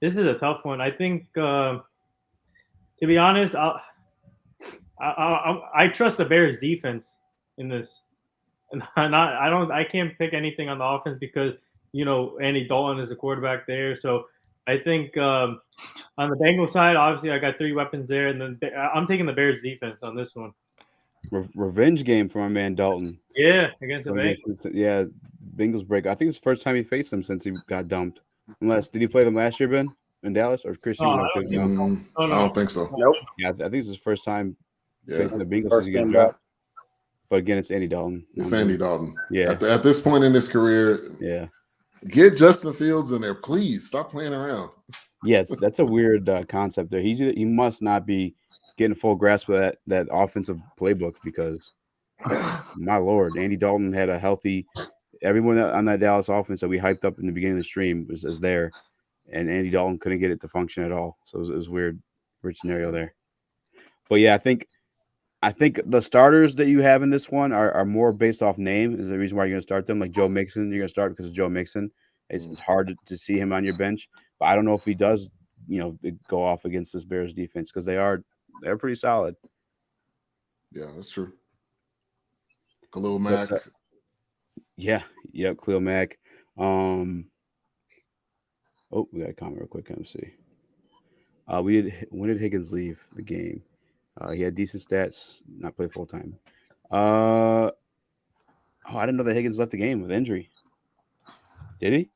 this is a tough one. I think, to be honest, I trust the Bears defense in this, and I can't pick anything on the offense because Andy Dalton is the quarterback there. So I think on the Bengals side, obviously I got 3 weapons there, and then I'm taking the Bears defense on this one. Revenge game for my man Dalton. Yeah, against the Bengals. Yeah, Bengals break. I think it's the first time he faced them since he got dumped. Did he play them last year, Ben, in Dallas, or Christian? I don't think so. Nope. Yeah, I think it's his first time Yeah. facing the Bengals First since he got game dropped. back. But again, it's Andy Dalton. It's Andy Dalton. Yeah. At this point in his career, Yeah. get Justin Fields in there, please. Stop playing around. Yeah, that's a weird concept there. He must not be getting full grasp of that offensive playbook because, my Lord, Andy Dalton had a healthy – everyone on that Dallas offense that we hyped up in the beginning of the stream was there, and Andy Dalton couldn't get it to function at all. So it was a weird scenario there. But, yeah, I think the starters that you have in this one are more based off name is the reason why you're going to start them. Like Joe Mixon, you're going to start because of Joe Mixon. It's hard to see him on your bench. But I don't know if he does, go off against this Bears defense because they're pretty solid. Yeah, that's true. Khalil Mack. Yep, Khalil Mack. We got a comment real quick. Let me see. When did Higgins leave the game? He had decent stats, not play full time. I didn't know that Higgins left the game with injury. Did he?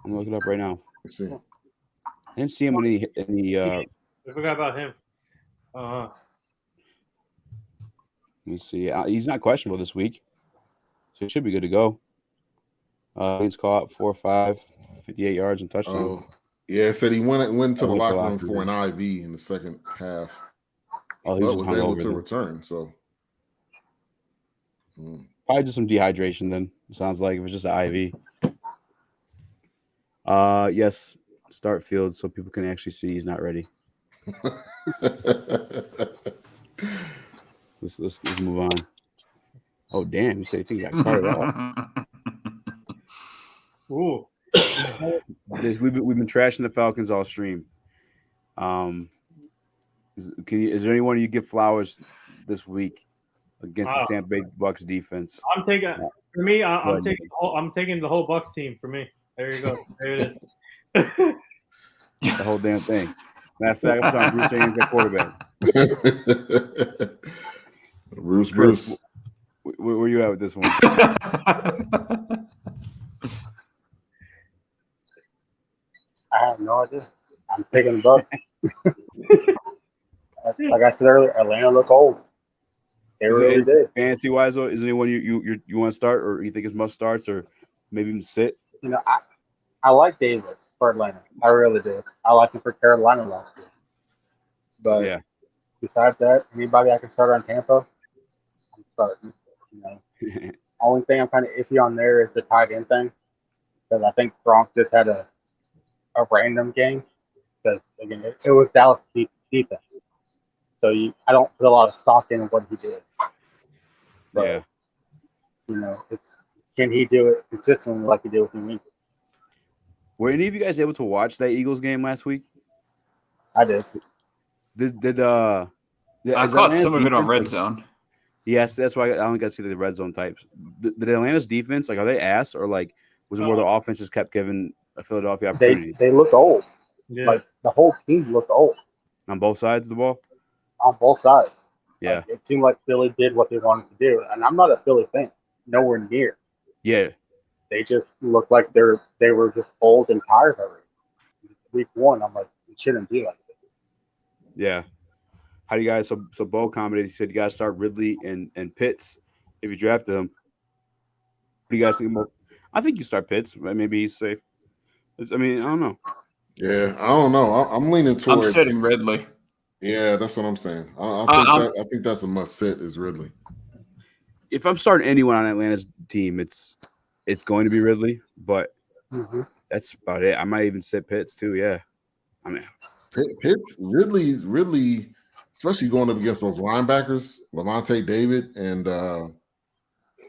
I'm looking it up right now. Let's see. I didn't see him in any. I forgot about him. Let me see. He's not questionable this week, so he should be good to go. He's caught 4-5, 58 yards and touchdown. Oh, yeah, it said he went to the locker room for an IV in the second half. Oh, he was able to return. So probably just some dehydration. Then it sounds like it was just an IV. Yes, start Fields so people can actually see he's not ready. Let's move on. Oh damn! You say you think he got carted off? Ooh. We've been trashing the Falcons all stream. Is there anyone you give flowers this week against the Tampa Bay Bucks defense? I'm taking the whole Bucks team for me. There you go. There it is. The whole damn thing. Matter of fact, I'm sorry, Bruce Arians at quarterback. Bruce. Where you at with this one? I have no idea. I'm taking the Bucks. Like I said earlier, Atlanta look old. They really did. Fantasy wise, though, is anyone you want to start, or you think it's must starts, or maybe even sit? I like Davis for Atlanta. I really did. I like him for Carolina last year. But yeah. Besides that, anybody I can start on Tampa, I'm starting. Only thing I'm kind of iffy on there is the tight end thing, because I think Gronk just had a random game. Because again, it was Dallas defense, so I don't put a lot of stock in what he did. But, can he do it consistently like he did with me? Were any of you guys able to watch that Eagles game last week? I did. I caught some of it on Red Zone. Yes, that's why I only got to see the Red Zone types. Did Atlanta's defense, are they ass, or was it more the offense just kept giving Philadelphia opportunities? They looked old. Yeah. Like the whole team looked old. On both sides of the ball? On both sides. Yeah. It seemed like Philly did what they wanted to do. And I'm not a Philly fan. Nowhere near. Yeah. They just looked like they were just old and tired already. Week 1, I'm like, it shouldn't be like this. Yeah. How do you guys? So Bo commented. He said you guys start Ridley and Pitts if you drafted him. What do you guys think about? I think you start Pitts. Maybe he's safe. I don't know. Yeah, I don't know. I'm leaning towards. I'm sitting Ridley. Yeah, that's what I'm saying. I think that's a must sit is Ridley. If I'm starting anyone on Atlanta's team, it's going to be Ridley, but that's about it. I might even sit Pitts too. Yeah, Pitts, Ridley, especially going up against those linebackers, Lavonte David and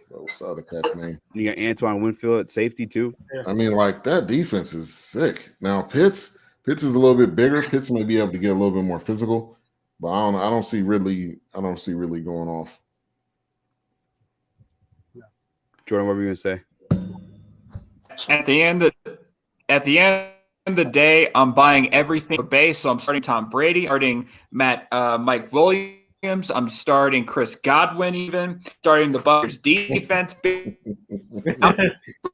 What's the other cat's name? You got Antoine Winfield at safety too. I mean, like that defense is sick. Now Pitts is a little bit bigger. Pitts may be able to get a little bit more physical, but I don't see Ridley going off. Jordan, what were you gonna say? At the end of the day, I'm buying everything for base. So I'm starting Tom Brady, starting Mike Williams. I'm starting Chris Godwin, even starting the Buccaneers defense.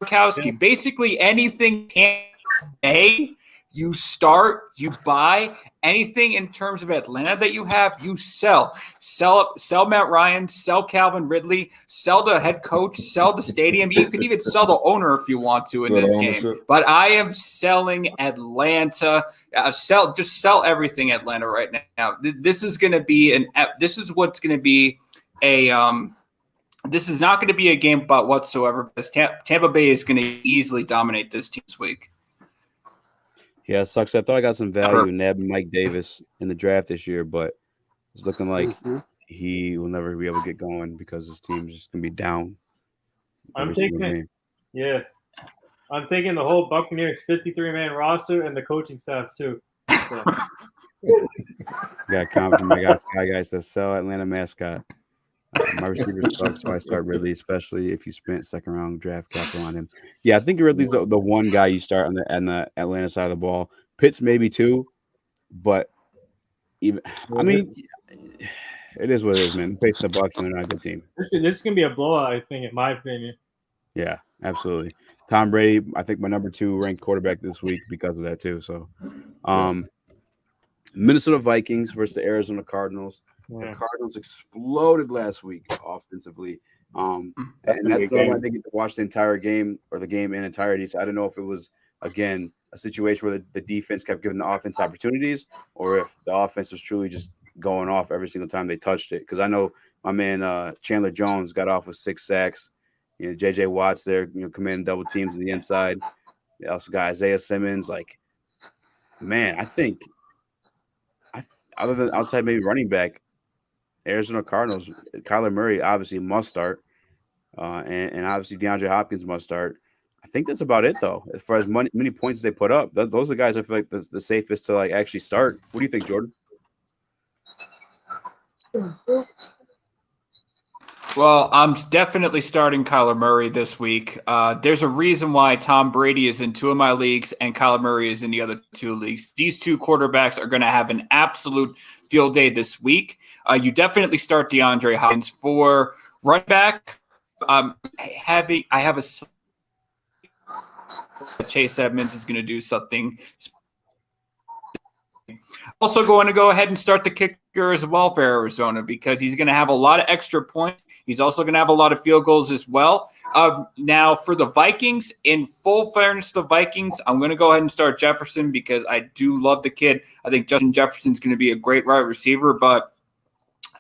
Gronkowski. Basically anything can pay. You start, you buy anything in terms of Atlanta that you have, you sell Matt Ryan, sell Calvin Ridley, sell the head coach, sell the stadium. You can even sell the owner if you want to in this game. But I am selling Atlanta. Just sell everything Atlanta right now. This is going to be this is not going to be a game but whatsoever because Tampa Bay is going to easily dominate this team this week. Yeah, it sucks. I thought I got some value in nabbing Mike Davis in the draft this year, but it's looking like he will never be able to get going because his team's just going to be down. I'm taking the whole Buccaneers 53-man roster and the coaching staff too. So. Got confident. I got guys that sell Atlanta mascot. My receivers suck, so I start Ridley, especially if you spent second-round draft capital on him. Yeah, I think Ridley's the one guy you start on the Atlanta side of the ball. Pitts maybe too, but it is what it is, man. Facing the Bucs and they're not a good team. This is gonna be a blowout, I think, in my opinion. Yeah, absolutely. Tom Brady, I think my number 2 ranked quarterback this week because of that too. So, Minnesota Vikings versus the Arizona Cardinals. Yeah. The Cardinals exploded last week offensively. And that's the one I didn't get to watch the entire game or the game in entirety. So I don't know if it was, again, a situation where the defense kept giving the offense opportunities or if the offense was truly just going off every single time they touched it. Because I know my man Chandler Jones got off with 6 sacks. You know, J.J. Watt's there, commanding double teams on the inside. They also got Isaiah Simmons. Like, man, I think other than outside maybe running back, Arizona Cardinals, Kyler Murray obviously must start, and obviously DeAndre Hopkins must start. I think that's about it, though. As far as many points they put up, those are the guys I feel like the safest to actually start. What do you think, Jordan? Well, I'm definitely starting Kyler Murray this week. There's a reason why Tom Brady is in 2 of my leagues and Kyler Murray is in the other 2 leagues. These 2 quarterbacks are going to have an absolute field day this week. You definitely start DeAndre Hopkins. For running back. I have a Chase Edmonds is going to do something. Also going to go ahead and start the kicker as well for Arizona because he's going to have a lot of extra points. He's also going to have a lot of field goals as well. Now for the Vikings, in full fairness to the Vikings, I'm going to go ahead and start Jefferson because I do love the kid. I think Justin Jefferson's going to be a great wide receiver. But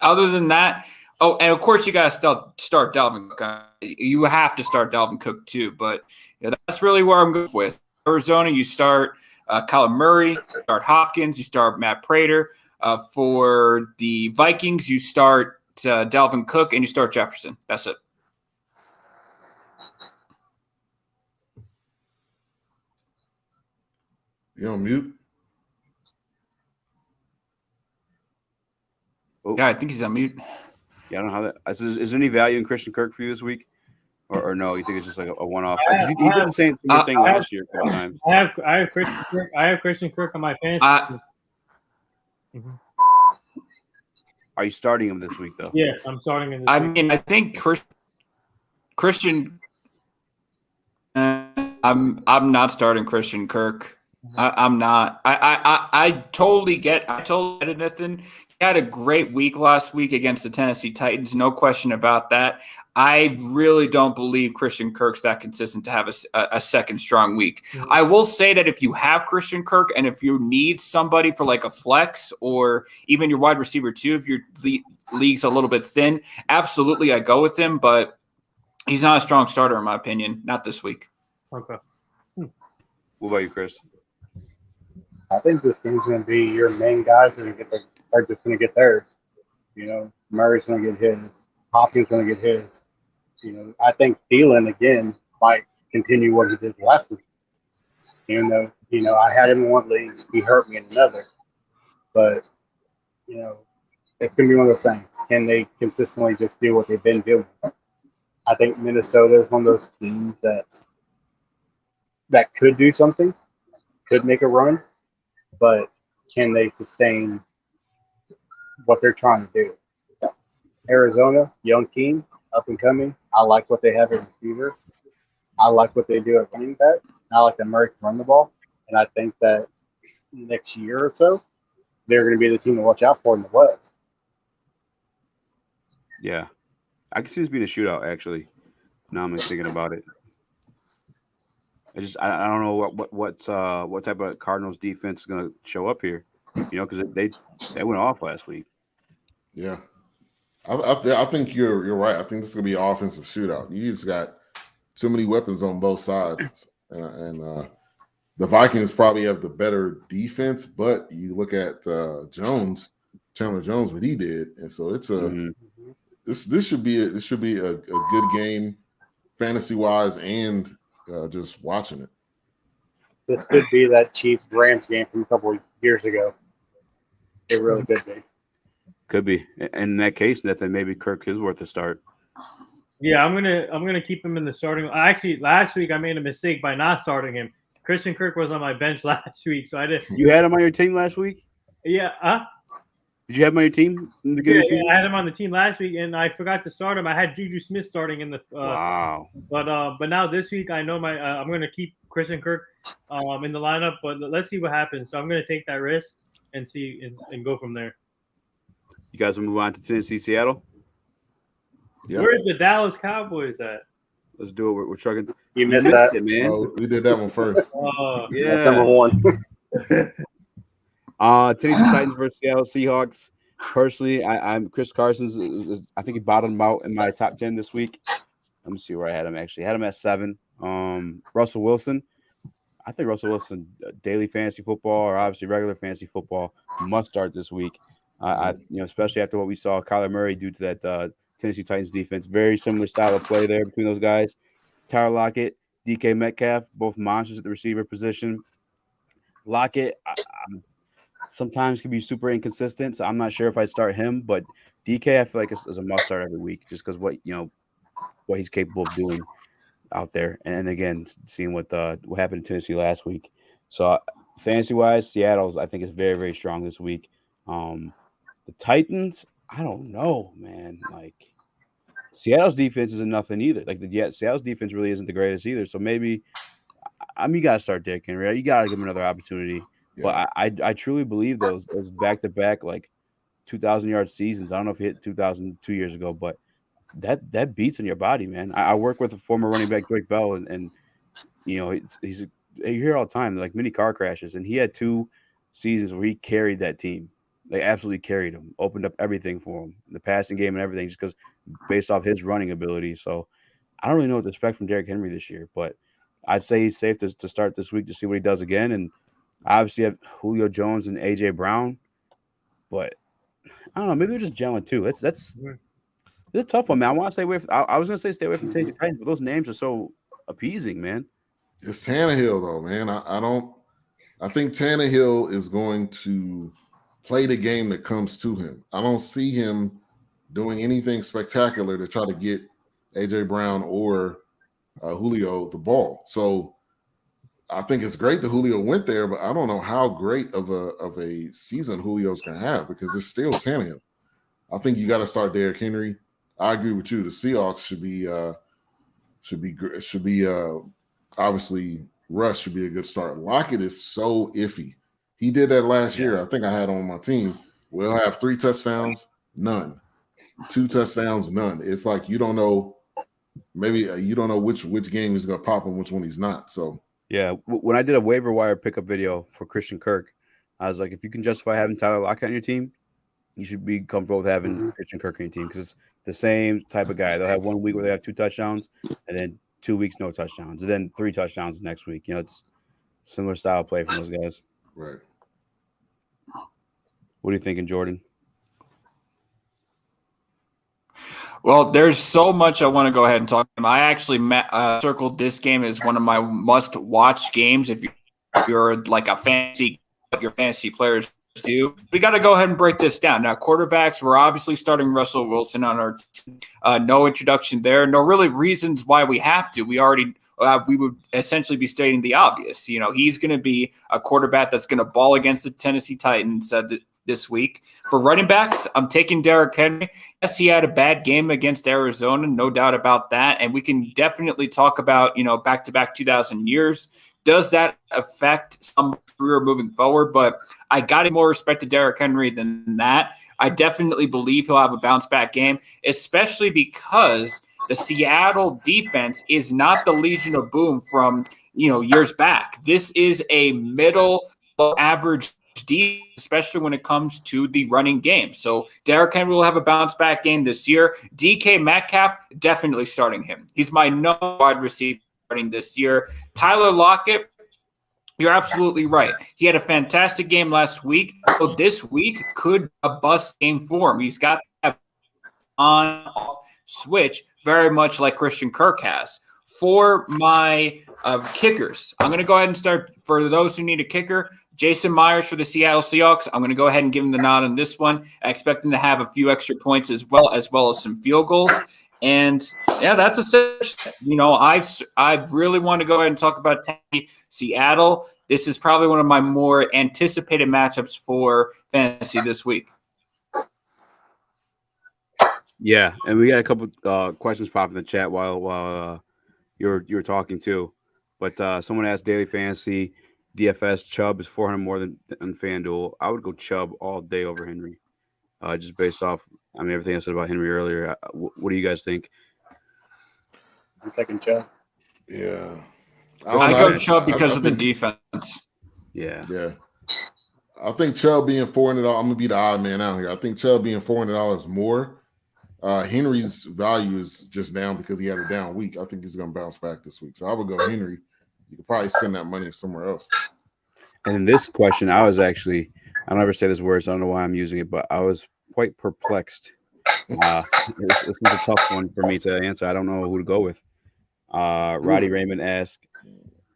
other than that, and of course you got to start Dalvin Cook. You have to start Dalvin Cook too. But that's really where I'm going with. Arizona, you start Kyler Murray, you start Hopkins, you start Matt Prater. For the Vikings, you start Dalvin Cook, and you start Jefferson. That's it. You on mute? Oh. Yeah, I think he's on mute. Yeah, I don't know how that is there any value in Christian Kirk for you this week? Or no, you think it's just like a one-off? He did the same thing last year a couple times. I have Christian Kirk. I have Christian Kirk on my fantasy. Are you starting him this week though? Yeah, I'm starting him. I mean, I think Christian. I'm not starting Christian Kirk. I'm not. I totally get it, Nathan. He had a great week last week against the Tennessee Titans. No question about that. I really don't believe Christian Kirk's that consistent to have a second strong week. Mm-hmm. I will say that if you have Christian Kirk and if you need somebody for like a flex or even your wide receiver too, if your league's a little bit thin, absolutely I go with him, but he's not a strong starter in my opinion. Not this week. Okay. What about you, Chris? I think this game's going to be your main guys are just going to get theirs. Murray's going to get his. Hopkins going to get his. I think Thielen again might continue what he did last week. Even though, I had him in one league, he hurt me in another. But, it's going to be one of those things. Can they consistently just do what they've been doing? I think Minnesota is one of those teams that could do something, could make a run, but can they sustain what they're trying to do? Arizona, young team, up and coming. I like what they have at receiver. I like what they do at running back. I like that Murray can run the ball. And I think that next year or so, they're going to be the team to watch out for in the West. Yeah. I can see this being a shootout, actually. Now I'm thinking about it. I don't know what type of Cardinals defense is going to show up here, because they went off last week. Yeah, I think you're right. I think this is going to be an offensive shootout. You just got too many weapons on both sides, and the Vikings probably have the better defense. But you look at Chandler Jones, what he did, and so it's this should be a good game, fantasy wise, and just watching it. This could be that Chiefs-Rams game from a couple of years ago. It really could be. Could be. In that case, Nathan, maybe Kirk is worth a start. Yeah, I'm gonna keep him in the starting. Actually, last week I made a mistake by not starting him. Christian Kirk was on my bench last week, so I didn't. You had him on your team last week? Yeah. Did you have him on your team in the beginning of the season? I had him on the team last week, and I forgot to start him. I had Juju Smith starting in the. Wow. But now this week I know I'm going to keep Christian Kirk in the lineup, but let's see what happens. So I'm going to take that risk and see and go from there. You guys will move on to Tennessee, Seattle. Yeah. Where's the Dallas Cowboys at? Let's do it. We're trucking. You missed that, man. Oh, we did that one first. Yeah. That's number one. Tennessee Titans versus Seattle Seahawks. Personally, I'm Chris Carson's. I think he bottomed out in my top 10 this week. Let me see where I had him. Actually, I had him at 7. Russell Wilson. I think Russell Wilson, daily fantasy football or obviously regular fantasy football, must start this week. Especially after what we saw Kyler Murray do to that Tennessee Titans defense. Very similar style of play there between those guys. Tyler Lockett, DK Metcalf, both monsters at the receiver position. Lockett sometimes can be super inconsistent, so I'm not sure if I'd start him. But DK, I feel like is a must start every week, just because what he's capable of doing out there. And again, seeing what happened in Tennessee last week. So fantasy wise, Seattle's I think is very, very strong this week. The Titans, I don't know, man. Like Seattle's defense isn't nothing either. Seattle's defense really isn't the greatest either. So maybe, you got to start Derrick Henry. Right? You got to give him another opportunity. Yeah. But I truly believe those back-to-back 2,000-yard seasons. I don't know if he hit 2,000 2 years ago, but that beats in your body, man. I work with a former running back, Drake Bell, and you hear all the time like mini car crashes, and he had 2 seasons where he carried that team. They absolutely carried him, opened up everything for him, the passing game and everything, just because based off his running ability. So I don't really know what to expect from Derrick Henry this year, but I'd say he's safe to start this week to see what he does again. And obviously have Julio Jones and A.J. Brown, but I don't know. Maybe they're just gelling too. That's a tough one, man. I want to stay away. I was going to say stay away from Tennessee Titans, but those names are so appeasing, man. It's Tannehill, though, man. I think Tannehill is going to play the game that comes to him. I don't see him doing anything spectacular to try to get A.J. Brown or Julio the ball. So I think it's great that Julio went there, but I don't know how great of a season Julio's going to have because it's still Tannehill. I think you got to start Derrick Henry. I agree with you. The Seahawks should be obviously Russ should be a good start. Lockett is so iffy. He did that last year. I think I had on my team. We'll have 3 touchdowns, none. 2 touchdowns, none. It's like you don't know. Maybe you don't know which game he's going to pop and which one he's not. So yeah, when I did a waiver wire pickup video for Christian Kirk, I was like, if you can justify having Tyler Lockett on your team, you should be comfortable with having Christian Kirk on your team because it's the same type of guy. They'll have 1 week where they have 2 touchdowns, and then 2 weeks no touchdowns, and then 3 touchdowns next week. It's similar style of play from those guys. Right. What are you thinking, Jordan? Well, there's so much I want to go ahead and talk about. I actually circled this game as one of my must-watch games. If you're like a fantasy, what your fantasy players do, we got to go ahead and break this down. Now, quarterbacks, we're obviously starting Russell Wilson on our team. No introduction there. No really reasons why we have to. We already we would essentially be stating the obvious. You know, he's going to be a quarterback that's going to ball against the Tennessee Titans this week. For running backs, I'm taking Derrick Henry. Yes, he had a bad game against Arizona, no doubt about that. And we can definitely talk about, you know, back-to-back 2,000 years. Does that affect some career moving forward? But I got more respect to Derrick Henry than that. I definitely believe he'll have a bounce-back game, especially because the Seattle defense is not the Legion of Boom from, you know, years back. This is a middle average deep, especially when it comes to the running game. So Derrick Henry will have a bounce back game this year. DK Metcalf, definitely starting him. He's my no wide receiver starting this year. Tyler Lockett, you're absolutely right. He had a fantastic game last week. So this week could be a bust game for him. He's got that on-off switch, very much like Christian Kirk has. For my kickers, I'm going to go ahead and start. For those who need a kicker, Jason Myers for the Seattle Seahawks. I'm going to go ahead and give him the nod on this one. I expect him to have a few extra points as well as some field goals. And yeah, that's a, you know, I really want to go ahead and talk about Seattle. This is probably one of my more anticipated matchups for fantasy this week. Yeah, and we got a couple questions pop in the chat while you were talking too. But someone asked Daily Fantasy DFS Chubb is 400 more than FanDuel. I would go Chubb all day over Henry, just based off. I mean, everything I said about Henry earlier. What do you guys think? I'm taking Chubb. Yeah, I go Chubb because of the defense. Yeah. I think Chubb being $400. I'm gonna be the odd man out here. I think Chubb being $400 more. Henry's value is just down because he had a down week. I think he's gonna bounce back this week. So I would go Henry. You could probably spend that money somewhere else. And in this question, I was actually, I don't ever say this word, so I don't know why I'm using it, but I was quite perplexed. This was a tough one for me to answer. I don't know who to go with. Roddy Raymond asked,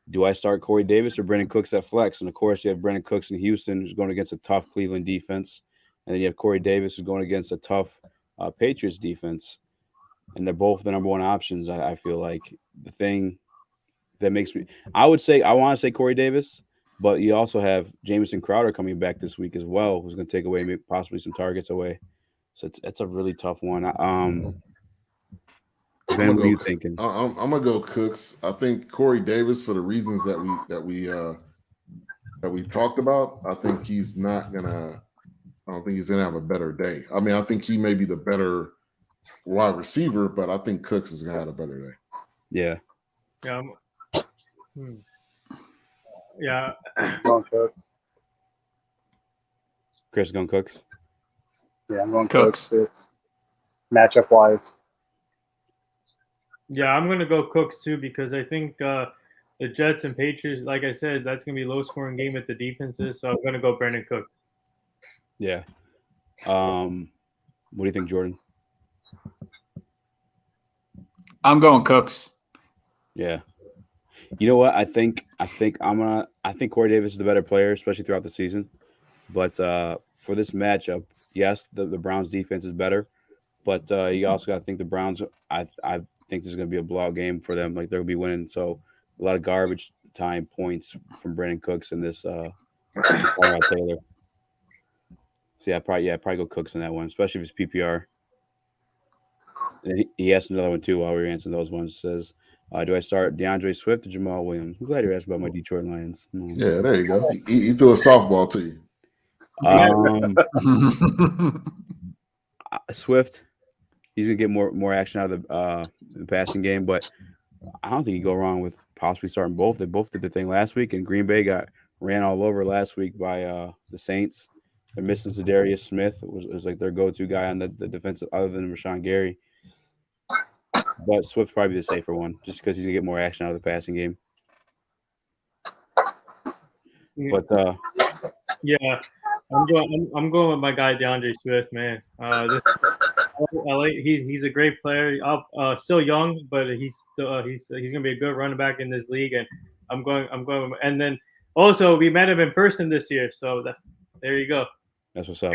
do I start Corey Davis or Brandon Cooks at flex? And of course, you have Brandon Cooks in Houston, who's going against a tough Cleveland defense. And then you have Corey Davis, who's going against a tough Patriots defense. And they're both the number one options, I feel like. The thing that makes me – I want to say Corey Davis, but you also have Jamison Crowder coming back this week as well, who's going to take away maybe possibly some targets away. So it's a really tough one. Ben, what are you thinking? I'm gonna go Cooks. I think Corey Davis, for the reasons that we talked about, I think he's not gonna. I don't think he's gonna have a better day. I mean, I think he may be the better wide receiver, but I think Cooks is gonna have a better day. Yeah. Yeah. Going Cooks. Chris is going Cooks. Yeah, I'm going Cooks. It's matchup wise. Yeah, I'm going to go Cooks too because I think the Jets and Patriots, like I said, that's going to be a low-scoring game at the defenses, so I'm going to go Brandon Cook. Yeah. What do you think, Jordan? I'm going Cooks. Yeah. You know what? I think Corey Davis is the better player, especially throughout the season. But for this matchup, yes, the Browns defense is better. But you also got to think the Browns. I think this is going to be a blowout game for them. Like they're going to be winning. So a lot of garbage time points from Brandon Cooks in this Taylor. So I'd probably go Cooks in that one, especially if it's PPR. And he asked another one too while we were answering those ones. It says, do I start DeAndre Swift or Jamal Williams? I'm glad you asked about my Detroit Lions. Yeah, there you go. He threw a softball to you. Swift. He's gonna get more action out of the passing game, but I don't think you go wrong with possibly starting both. They both did the thing last week, and Green Bay got ran all over last week by the Saints. They're missing Zadarius Smith. It was like their go-to guy on the defensive, other than Rashawn Gary. But Swift's probably the safer one, just because he's gonna get more action out of the passing game. But yeah. I'm going with my guy DeAndre Swift, man. He's a great player. Still young, but he's gonna be a good running back in this league. And I'm going. And then also we met him in person this year. So there you go. That's what's up,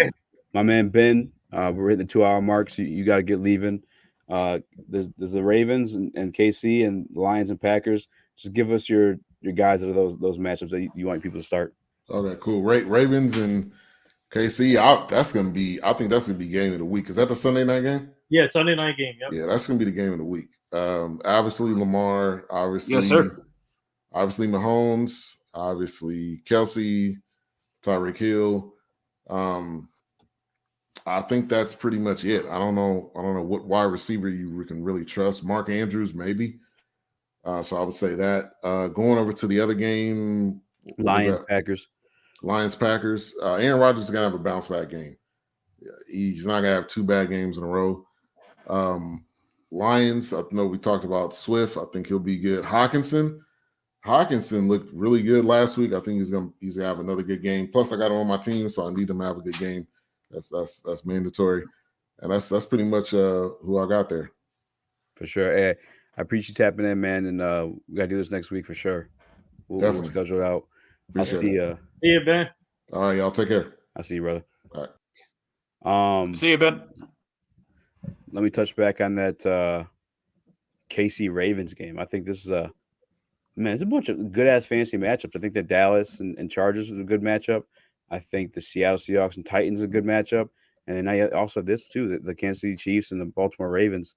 my man Ben. We're hitting the 2-hour mark, so you got to get leaving. There's the Ravens and KC and Lions and Packers. Just give us your guys out of those matchups that you want people to start. Okay, cool. Ravens and KC. I think that's gonna be game of the week. Is that the Sunday night game? Yeah, Sunday night game. Yep. Yeah, that's gonna be the game of the week. Obviously Lamar. Obviously, yes, sir. Obviously Mahomes. Obviously Kelsey, Tyreek Hill. I think that's pretty much it. I don't know what wide receiver you can really trust. Mark Andrews, maybe. So I would say that. Going over to the other game, Lions, Packers. Aaron Rodgers is gonna have a bounce back game. He's not gonna have 2 bad games in a row. Lions, I know we talked about Swift. I think he'll be good. Hawkinson looked really good last week. I think he's gonna have another good game. Plus, I got him on my team, so I need him to have a good game. That's mandatory, and that's pretty much who I got there. For sure. Hey, I appreciate you tapping in, man, and we gotta do this next week for sure. We'll schedule it out. See you, Ben. All right, y'all take care. I'll see you, brother. All right. See you, Ben. Let me touch back on that KC Ravens game. I think this is it's a bunch of good ass fantasy matchups. I think that Dallas and Chargers is a good matchup. I think the Seattle Seahawks and Titans is a good matchup. And then I also this too, the Kansas City Chiefs and the Baltimore Ravens.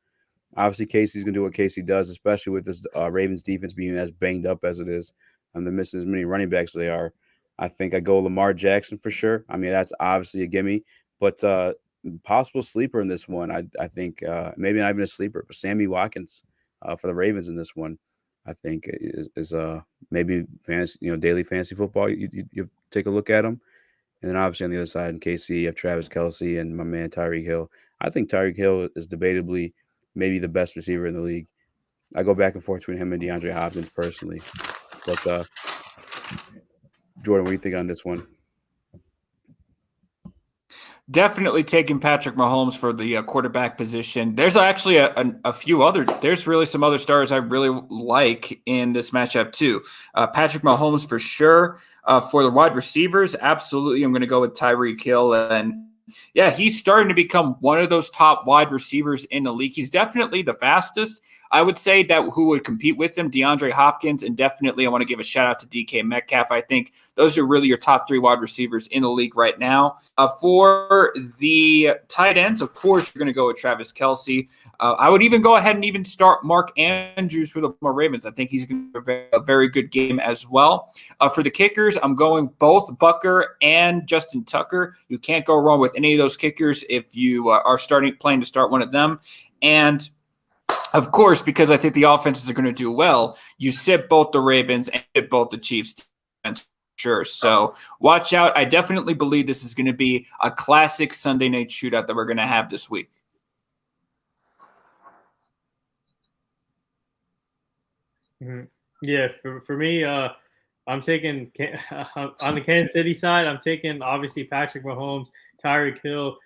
Obviously, Casey's going to do what Casey does, especially with this Ravens defense being as banged up as it is. And they're missing as many running backs as they are. I think I go Lamar Jackson for sure. I mean, that's obviously a gimme. But possible sleeper in this one, I think maybe not even a sleeper, but Sammy Watkins for the Ravens in this one, I think is maybe fantasy, daily fantasy football. You take a look at him. And then obviously on the other side in KC, you have Travis Kelce and my man Tyreek Hill. I think Tyreek Hill is debatably maybe the best receiver in the league. I go back and forth between him and DeAndre Hopkins personally. But Jordan, what do you think on this one? Definitely taking Patrick Mahomes for the quarterback position. There's actually a few other. There's really some other stars I really like in this matchup too. Patrick Mahomes for sure. For the wide receivers, absolutely, I'm going to go with Tyreek Hill. And yeah, he's starting to become one of those top wide receivers in the league. He's definitely the fastest. I would say that who would compete with him, DeAndre Hopkins, and definitely I want to give a shout out to DK Metcalf. I think those are really your top 3 wide receivers in the league right now. For the tight ends, of course, you're going to go with Travis Kelce. I would even go ahead and even start Mark Andrews for the Ravens. I think he's going to have a very good game as well. For the kickers, I'm going both Bucker and Justin Tucker. You can't go wrong with any of those kickers if you are planning to start one of them. And of course, because I think the offenses are going to do well, you sit both the Ravens and sit both the Chiefs. Sure. So watch out. I definitely believe this is going to be a classic Sunday night shootout that we're going to have this week. Mm-hmm. Yeah, for me, I'm taking on the Kansas City side. I'm taking obviously Patrick Mahomes, Tyreek Hill,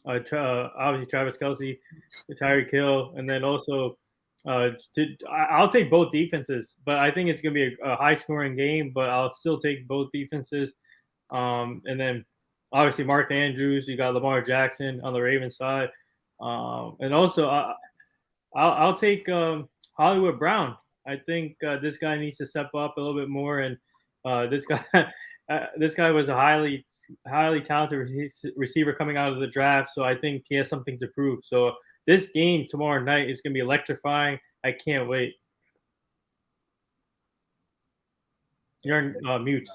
obviously Travis Kelce, Tyreek Hill, and then also I'll take both defenses, but I think it's going to be a high-scoring game. But I'll still take both defenses, and then obviously Mark Andrews. You got Lamar Jackson on the Ravens side, and also I'll take Hollywood Brown. I think this guy needs to step up a little bit more, and this guy was a highly talented receiver coming out of the draft, so I think he has something to prove. So this game tomorrow night is going to be electrifying. I can't wait. You're on mute.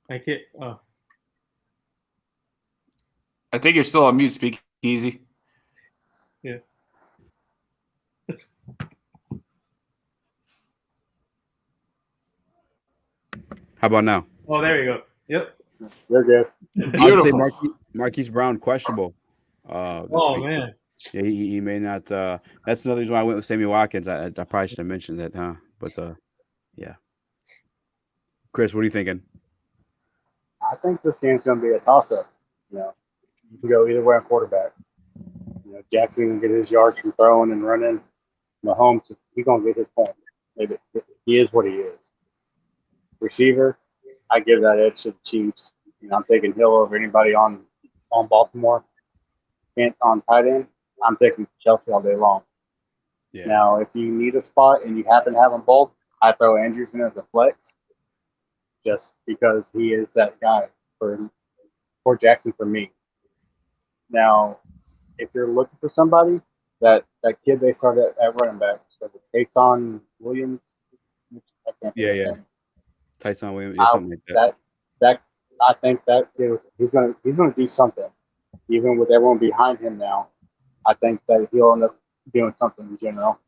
I can't. I think you're still on mute, speak easy. Yeah. How about now? Oh, there you go. Yep. You're good. Beautiful. I'd say Marquise Brown questionable. Oh week. Man. Yeah, he may not. That's another reason why I went with Sammy Watkins. I probably should have mentioned that, huh? But yeah. Chris, what are you thinking? I think this game's going to be a toss-up. You can go either way on quarterback. Jackson can get his yards from throwing and running. Mahomes, he's going to get his points. He is what he is. Receiver, I give that edge to the Chiefs. I'm taking Hill over anybody on Baltimore. And on tight end, I'm taking Chelsea all day long. Yeah. Now, if you need a spot and you happen to have them both, I throw Andrews in as a flex just because he is that guy for Jackson for me. Now, if you're looking for somebody, that kid they started at running back, so Tyson Williams. Tyson Williams, something like that. I think that he's gonna do something, even with everyone behind him now. I think that he'll end up doing something in general.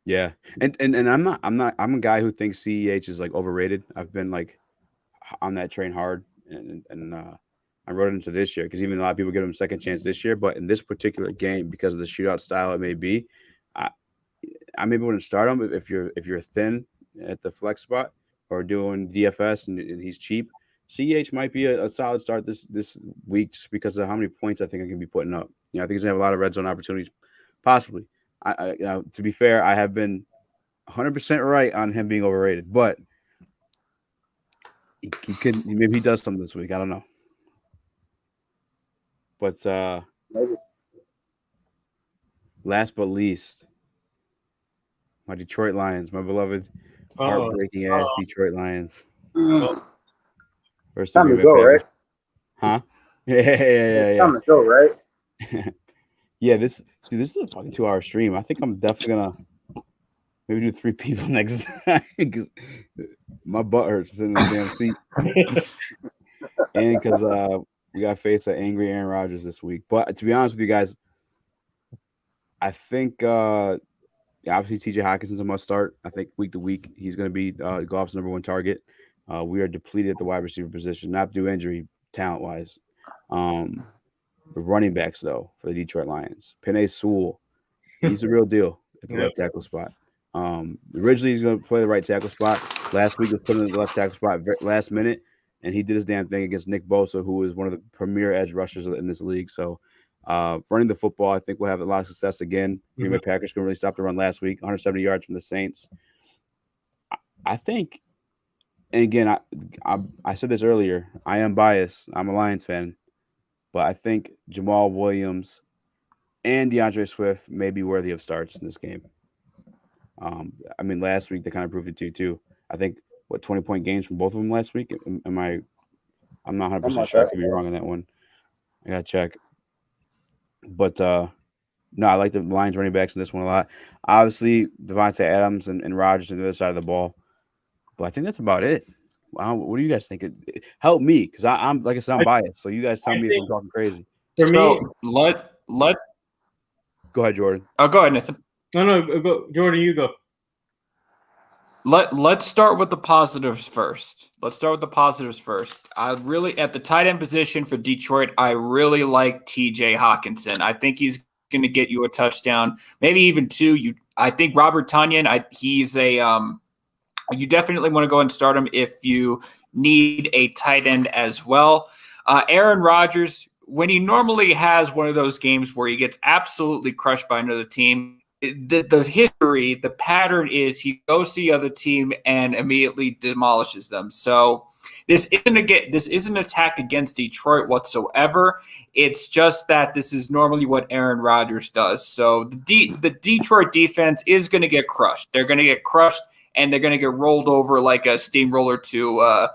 Yeah, and I'm a guy who thinks CEH is like overrated. I've been like on that train hard, and I wrote it into this year because even a lot of people give him a second chance this year, but in this particular game, because of the shootout style it may be, I maybe wouldn't start him if you're thin at the flex spot or doing DFS and he's cheap. CEH might be a solid start this week just because of how many points I think I can be putting up. I think he's gonna have a lot of red zone opportunities, possibly. To be fair, I have been 100% right on him being overrated, but maybe he does something this week. I don't know. But last but least, my Detroit Lions, my beloved heartbreaking ass Detroit Lions. First time to go, right? Huh? Yeah. Time to go, right? Yeah, this is a fucking 2-hour stream. I think I'm definitely gonna maybe do 3 people next time because my butt hurts sitting in the damn seat, and because we got to face an angry Aaron Rodgers this week. But to be honest with you guys, I think obviously T.J. Hawkinson's a must start. I think week to week he's going to be Goff's number 1 target. We are depleted at the wide receiver position, not due injury talent wise. The running backs though for the Detroit Lions, Penei Sewell, he's a real deal at the left tackle spot. Originally he's going to play the right tackle spot. Last week he was put in the left tackle spot last minute. And he did his damn thing against Nick Bosa, who is one of the premier edge rushers in this league. So running the football, I think we'll have a lot of success again. Green Bay Packers couldn't really stop the run last week, 170 yards from the Saints. I think, and again, I said this earlier, I am biased. I'm a Lions fan. But I think Jamal Williams and DeAndre Swift may be worthy of starts in this game. Last week they kind of proved it too. I think 20-point games from both of them last week. I'm not 100% sure. I could be wrong on that one. I gotta check. But no, I like the Lions running backs in this one a lot. Obviously, Javonte Adams and Rodgers on the other side of the ball. But I think that's about it. Wow, what do you guys think? Help me, because I'm like I said, I'm biased. So you guys tell me if I'm talking crazy. For me, let go ahead, Jordan. Oh, go ahead, Nathan. No, go, Jordan. You go. Let's start with the positives first. I really, at the tight end position for Detroit, I really like TJ Hawkinson. I think he's going to get you a touchdown, maybe even 2. I think Robert Tonyan, he's a you definitely want to go and start him if you need a tight end as well. Aaron Rodgers, when he normally has one of those games where he gets absolutely crushed by another team, the history, the pattern is he goes to the other team and immediately demolishes them. So this isn't an attack against Detroit whatsoever. It's just that this is normally what Aaron Rodgers does. So the Detroit defense is going to get crushed. They're going to get crushed, and they're going to get rolled over like a steamroller to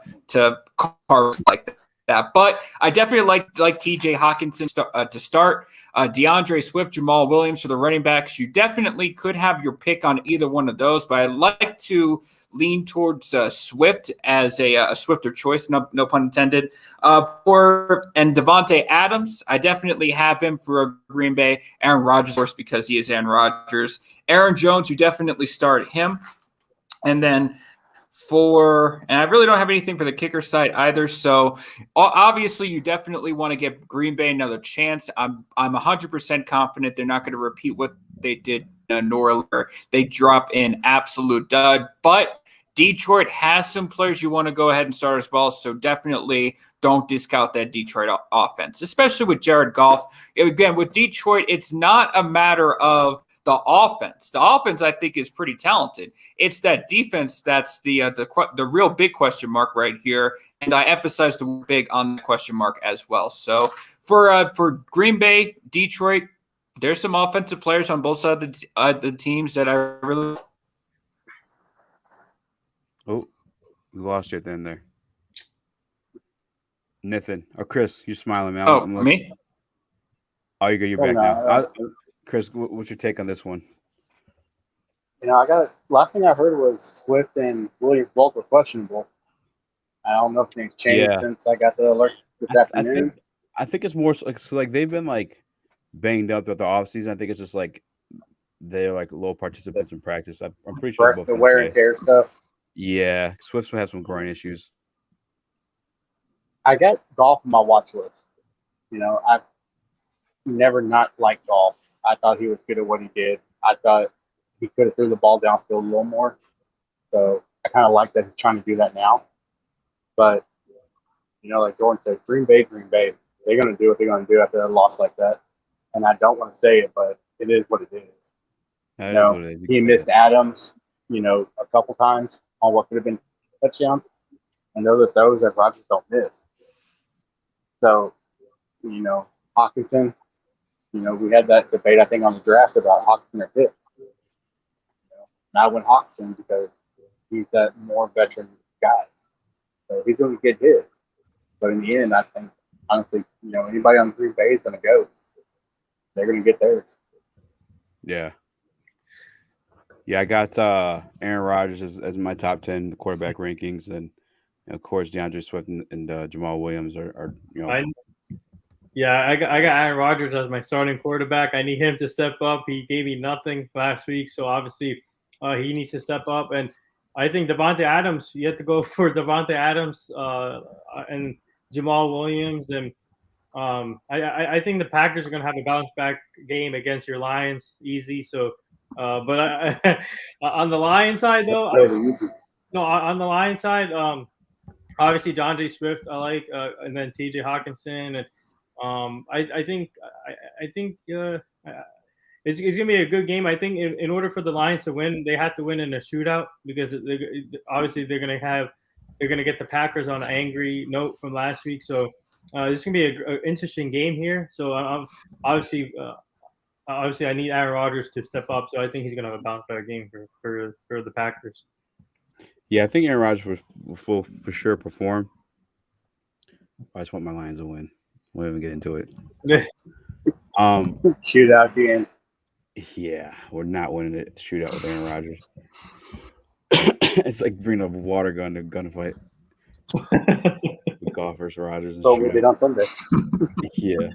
cars like that. But I definitely like TJ Hawkinson to start. DeAndre Swift, Jamal Williams for the running backs. You definitely could have your pick on either one of those, but I like to lean towards Swift as a Swifter choice, no pun intended. And Davante Adams, I definitely have him for Green Bay. Aaron Rodgers, of course, because he is Aaron Rodgers. Aaron Jones, you definitely start him. And then and I really don't have anything for the kicker side either. So obviously you definitely want to give Green Bay another chance. I'm 100% confident they're not going to repeat what they did in New Orleans. They drop in absolute dud, but Detroit has some players you want to go ahead and start as well, so definitely don't discount that Detroit offense, especially with Jared Goff. Again, with Detroit, it's not a matter of the offense. The offense, I think, is pretty talented. It's that defense that's the real big question mark right here, and I emphasize the big on the question mark as well. So for Green Bay, Detroit, there's some offensive players on both sides of the teams that I really. Oh, we lost you at the end there. Nathan or Chris, you're smiling, man. Me? Oh, you're back now. Chris, what's your take on this one? Last thing I heard was Swift and Williams both were questionable. I don't know if things changed since I got the alert this afternoon. I think it's more like they've been like banged up throughout the offseason. I think it's just like they're like low participants in practice. I'm pretty sure both the wear and tear stuff. Yeah, Swift's will have some groin issues. I got Golf on my watch list. I've never not liked Golf. I thought he was good at what he did. I thought he could have threw the ball downfield a little more. So I kind of like that he's trying to do that now. But, like Jordan said, Green Bay, they're going to do what they're going to do after a loss like that. And I don't want to say it, but it is what it is. That is what it is. He missed Adams, a couple times on what could have been touchdowns. And those are throws that Rodgers don't miss. So, Hawkinson, we had that debate, I think, on the draft about Hawkinson or Pitts. And I went Hawkinson because he's that more veteran guy. So he's going to get his. But in the end, I think, honestly, anybody on Green Bay is going to go. They're going to get theirs. Yeah. Yeah, I got Aaron Rodgers as my top 10 quarterback rankings. And, of course, DeAndre Swift and Jamal Williams are I got Aaron Rodgers as my starting quarterback. I need him to step up. He gave me nothing last week, so obviously he needs to step up. And I think Davante Adams, you have to go for Davante Adams and Jamal Williams. And I think the Packers are going to have a bounce back game against your Lions, easy. So, but on the Lions side, though, on the Lions side, obviously DeAndre Swift I like, and then T.J. Hawkinson, and I think it's going to be a good game. I think in order for the Lions to win, they have to win in a shootout because obviously they're going to get the Packers on an angry note from last week. So this is going to be an interesting game here. So obviously I need Aaron Rodgers to step up. So I think he's going to have a bounce back game for the Packers. Yeah, I think Aaron Rodgers will for sure perform. I just want my Lions to win. We'll even get into it. Shootout game. Yeah, we're not winning it. Shootout with Aaron Rodgers. It's like bringing a water gun to a gunfight. Golf versus Rodgers. So we did on Sunday. Yeah.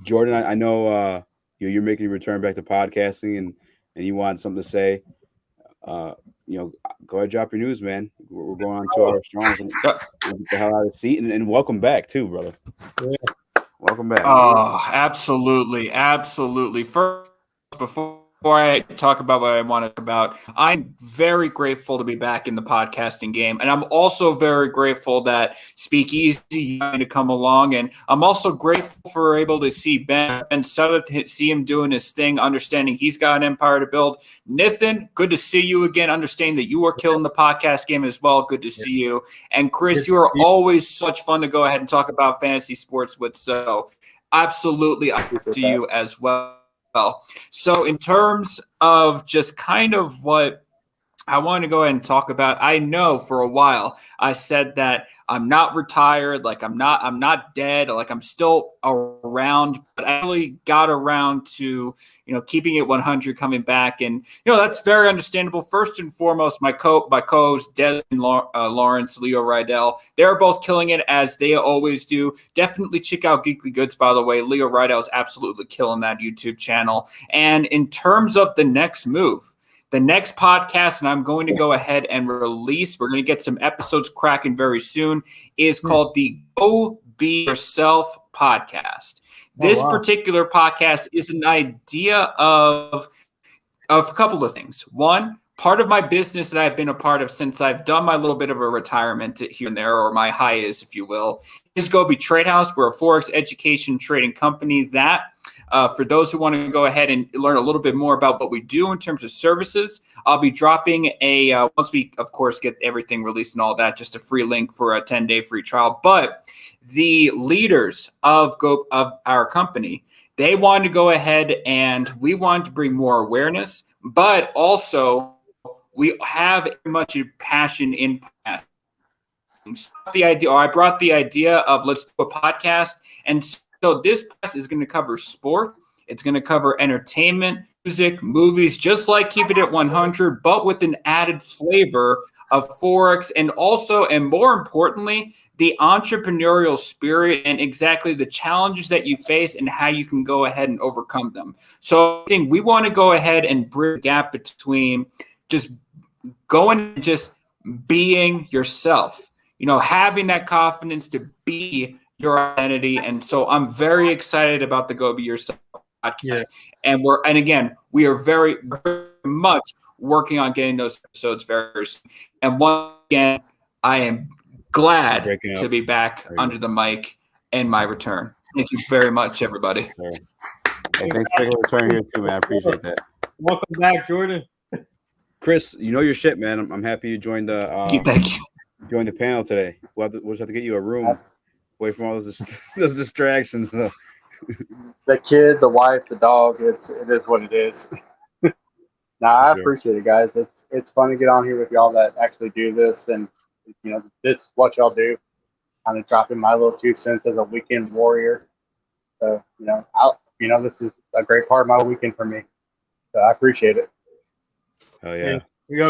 Jordan, I know you're making a return back to podcasting and you want something to say. Go ahead, drop your news, man. We're going on 2 hours strong. Get the hell out of the seat and welcome back too, brother. Yeah. Welcome back. Oh, absolutely. First, before I talk about what I want to talk about, I'm very grateful to be back in the podcasting game. And I'm also very grateful that Speakeasy to come along. And I'm also grateful for able to see Ben Sutter, see him doing his thing, understanding he's got an empire to build. Nathan, good to see you again, understanding that you are killing the podcast game as well. Good to see you. And Chris, you are always such fun to go ahead and talk about fantasy sports with. So absolutely up to you as well. So in terms of just kind of what I want to go ahead and talk about, I know for a while I said that I'm not retired, like I'm not dead, like I'm still around, but I really got around to, keeping it 100, coming back. And, that's very understandable. First and foremost, my co-host, Des and Lawrence, Leo Rydell, they're both killing it as they always do. Definitely check out Geekly Goods, by the way. Leo Rydell is absolutely killing that YouTube channel. And in terms of the next move, the next podcast, and I'm going to go ahead and release, we're going to get some episodes cracking very soon, is called the Go Be Yourself podcast. This particular podcast is an idea of a couple of things. One, part of my business that I've been a part of since I've done my little bit of a retirement here and there, or my hiatus, if you will, is Goby Trade House. We're a Forex education trading company that for those who want to go ahead and learn a little bit more about what we do in terms of services, I'll be dropping once we, of course, get everything released and all that, just a free link for a 10-day free trial. But the leaders of our company, they wanted to go ahead and we wanted to bring more awareness, but also we have much passion in passion. I brought the idea of let's do a podcast. And so this podcast is going to cover sport. It's going to cover entertainment, music, movies, just like Keep It at 100, but with an added flavor of Forex and also, and more importantly, the entrepreneurial spirit and exactly the challenges that you face and how you can go ahead and overcome them. So I think we want to go ahead and bridge the gap between just going and just being yourself, having that confidence to be your identity. And so I'm very excited about the Go Be Yourself podcast. Yeah. And we are very, very much working on getting those episodes very soon. And once again, I am glad to be back under the mic and my return. Thank you very much, everybody. Hey, thanks for the return here too, man. I appreciate that. Welcome back, Jordan. Chris, you know your shit, man. I'm happy you joined the joined the panel today. We'll just have to get you a room away from all those distractions. So. The kid, the wife, the dog. It is what it is. I appreciate it, guys. It's fun to get on here with y'all that actually do this, and this is what y'all do. Kind of dropping my little 2 cents as a weekend warrior. So this is a great part of my weekend for me. So I appreciate it. Oh yeah.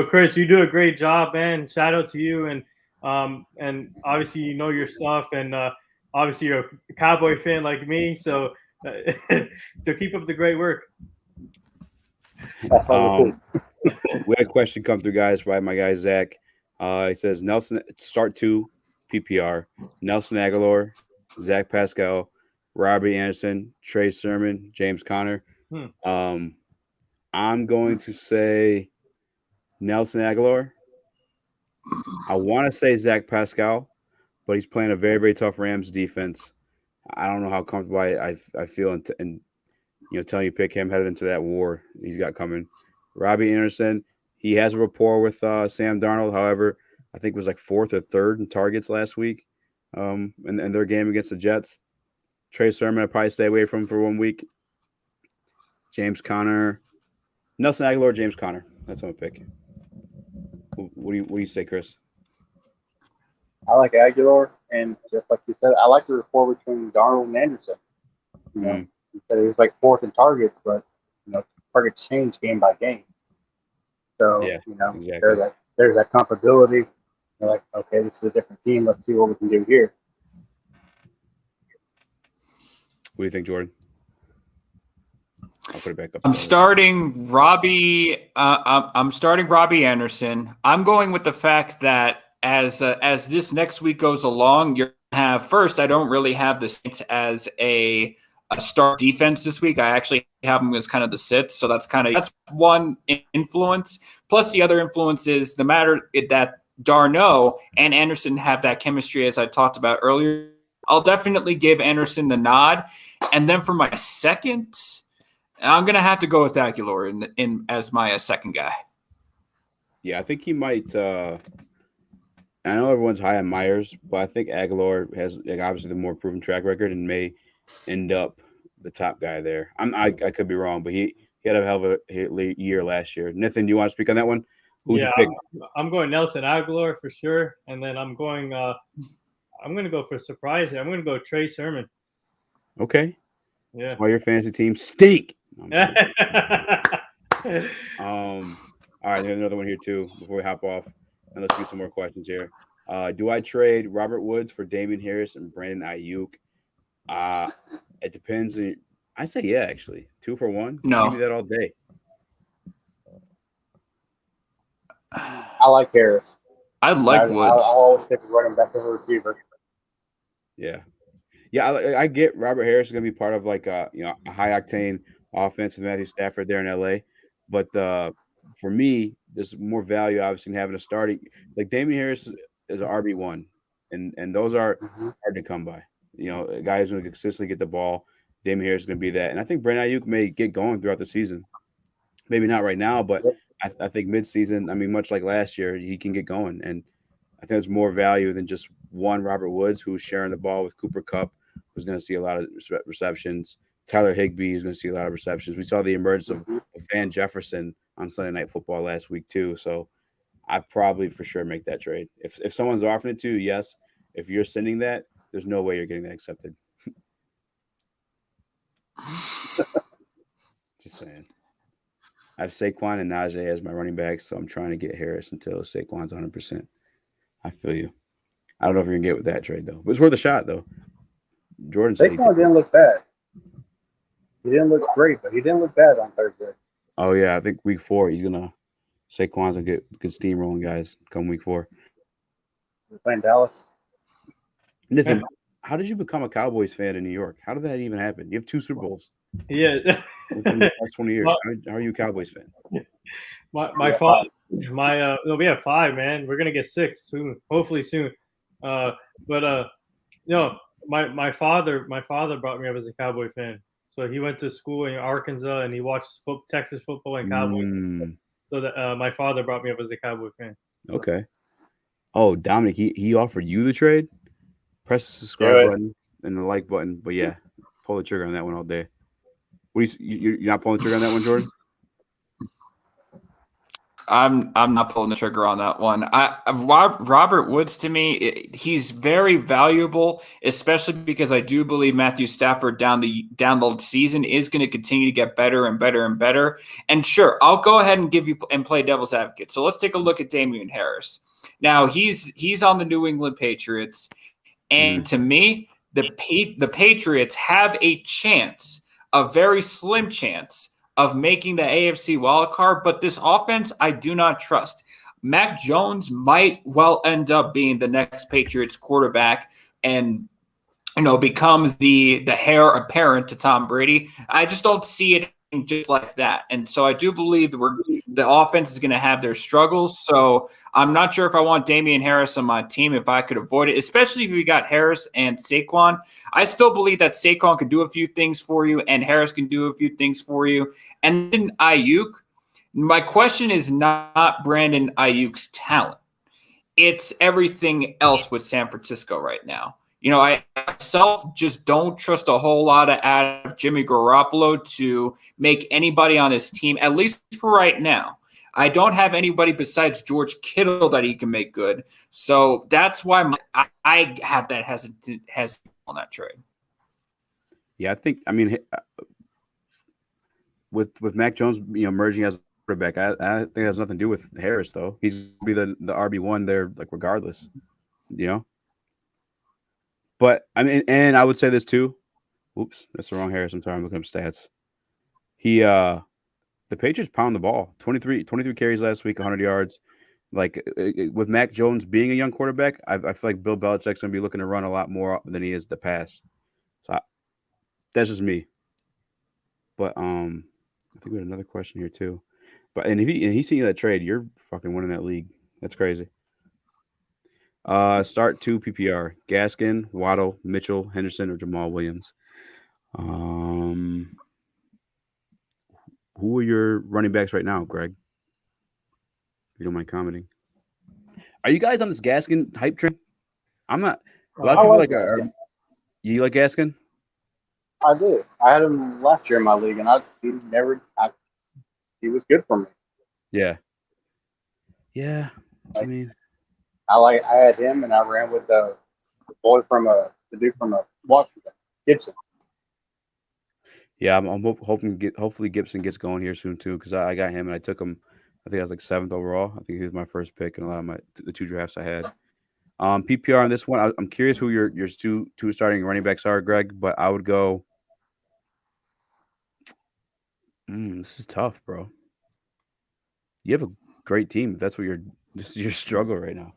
Chris. You do a great job, man. Shout out to you, and obviously your stuff, and obviously you're a Cowboy fan like me, so keep up the great work. We had a question come through, guys, by my guy Zach. He says Nelson start 2 PPR, Nelson Aguilar, Zach Pascal, Robbie Anderson, Trey Sermon, James Conner. I'm going to say Nelson Aguilar. I want to say Zach Pascal, but he's playing a very, very tough Rams defense. I don't know how comfortable I feel and telling you pick him headed into that war he's got coming. Robbie Anderson, he has a rapport with Sam Darnold. However, I think it was like 4th or 3rd in targets last week in their game against the Jets. Trey Sermon, I'd probably stay away from for 1 week. James Conner, Nelson Aguilar, James Conner. That's what I'm picking. What do you say, Chris? I like Aguilar, and just like you said, I like the rapport between Darnold and Anderson. You said he was like 4th in targets, but targets change game by game. So exactly. there's that comfortability. You're like, okay, this is a different team. Let's see what we can do here. What do you think, Jordan? I'll put it back up. I'm starting Robbie Anderson. I'm going with the fact that as this next week goes along, you're gonna have first. I don't really have the Saints as a start defense this week. I actually have them as kind of the sits, so that's one influence. Plus, the other influence is the matter that Darno and Anderson have that chemistry, as I talked about earlier. I'll definitely give Anderson the nod, and then for my second, I'm gonna have to go with Aguilar in as my second guy. Yeah, I think he might. I know everyone's high on Myers, but I think Aguilar has obviously the more proven track record and may end up the top guy there. I could be wrong, but he had a hell of a year last year. Nathan, do you want to speak on that one? Who'd you pick? I'm going Nelson Aguilar for sure, and then I'm going to go for a surprise here. I'm going to go Trey Sermon. Okay. Yeah. That's why your fantasy team stink. All right, there's another one here too before we hop off, and let's get some more questions here. Do I trade Robert Woods for Damian Harris and Brandon Ayuk? It depends. I say yeah, actually. 2 for 1. No. Give me that all day. I like Harris. I like Woods. I'll always stick with running back over receiver. Yeah. I get Robert Harris is going to be part of like a high octane offense with Matthew Stafford there in LA, but for me, there's more value obviously in having a starting like Damian Harris is an RB1, and those are hard to come by. You know, a guy who's going to consistently get the ball. Damian Harris is going to be that, and I think Brandon Ayuk may get going throughout the season. Maybe not right now, but I think midseason. I mean, much like last year, he can get going, and I think there's more value than just one Robert Woods who's sharing the ball with Cooper Kupp, who's going to see a lot of receptions. Tyler Higbee is going to see a lot of receptions. We saw the emergence of Van Jefferson on Sunday Night Football last week too. So I probably for sure make that trade. If someone's offering it to you, yes. If you're sending that, there's no way you're getting that accepted. Just saying. I have Saquon and Najee as my running backs, so I'm trying to get Harris until Saquon's 100%. I feel you. I don't know if you're going to get with that trade, though. But it's worth a shot, though. Jordan said Saquon didn't look bad. He didn't look great, but he didn't look bad on Thursday. Oh, yeah. I think week 4, he's going to – Saquon's going to get steamrolling, guys, come week 4. We're playing Dallas. Nathan, how did you become a Cowboys fan in New York? How did that even happen? You have 2 Super Bowls. Yeah. Within the last 20 years. How are you a Cowboys fan? My father, we have 5, man. We're gonna get 6 soon, hopefully soon. My father brought me up as a Cowboy fan. So he went to school in Arkansas and he watched Texas football and Cowboys. So that my father brought me up as a Cowboy fan. Okay. Oh, Dominic, he offered you the trade? Press the subscribe button and the like button. But yeah, pull the trigger on that one all day. What you're not pulling the trigger on that one, Jordan? I'm not pulling the trigger on that one. Robert Woods, to me, he's very valuable, especially because I do believe Matthew Stafford down the season is going to continue to get better and better and better. And sure, I'll go ahead and give you and play devil's advocate. So let's take a look at Damian Harris. Now he's on the New England Patriots, and to me, the Patriots have a chance, a very slim chance, of making the AFC wildcard, but this offense I do not trust. Mac Jones might well end up being the next Patriots quarterback and becomes the heir apparent to Tom Brady. I just don't see it just like that. And so I do believe that the offense is going to have their struggles. So I'm not sure if I want Damian Harris on my team if I could avoid it, especially if we got Harris and Saquon. I still believe that Saquon can do a few things for you and Harris can do a few things for you. And then Ayuk, my question is not Brandon Ayuk's talent. It's everything else with San Francisco right now. I myself just don't trust a whole lot out of Jimmy Garoppolo to make anybody on his team, at least for right now. I don't have anybody besides George Kittle that he can make good. So that's why I have that hesitant on that trade. Yeah, with Mac Jones, emerging as a quarterback, I think it has nothing to do with Harris, though. He's going to be the RB1 there, like, regardless, But and I would say this too. Oops, that's the wrong Harris. I'm sorry, I'm looking up stats. The Patriots pound the ball. 23 carries last week, 100 yards. Like with Mac Jones being a young quarterback, I feel like Bill Belichick's going to be looking to run a lot more than he is to pass. So that's just me. But I think we had another question here too. But and he's seeing that trade, you're fucking winning that league. That's crazy. Start 2 PPR: Gaskin, Waddle, Mitchell, Henderson, or Jamal Williams. Who are your running backs right now, Greg? If you don't mind commenting. Are you guys on this Gaskin hype train? I'm not. A lot of people you like Gaskin? I do. I had him last year in my league, and he was good for me. Yeah. Yeah. I mean, I had him, and I ran with the dude from Washington, Gibson. Yeah, I'm hopefully Gibson gets going here soon too, because I got him and I took him. I think I was like 7th overall. I think he was my first pick in a lot of the 2 drafts I had. PPR on this one, I'm curious who your 2 starting running backs are, Greg. But I would go. This is tough, bro. You have a great team. That's what this is your struggle right now.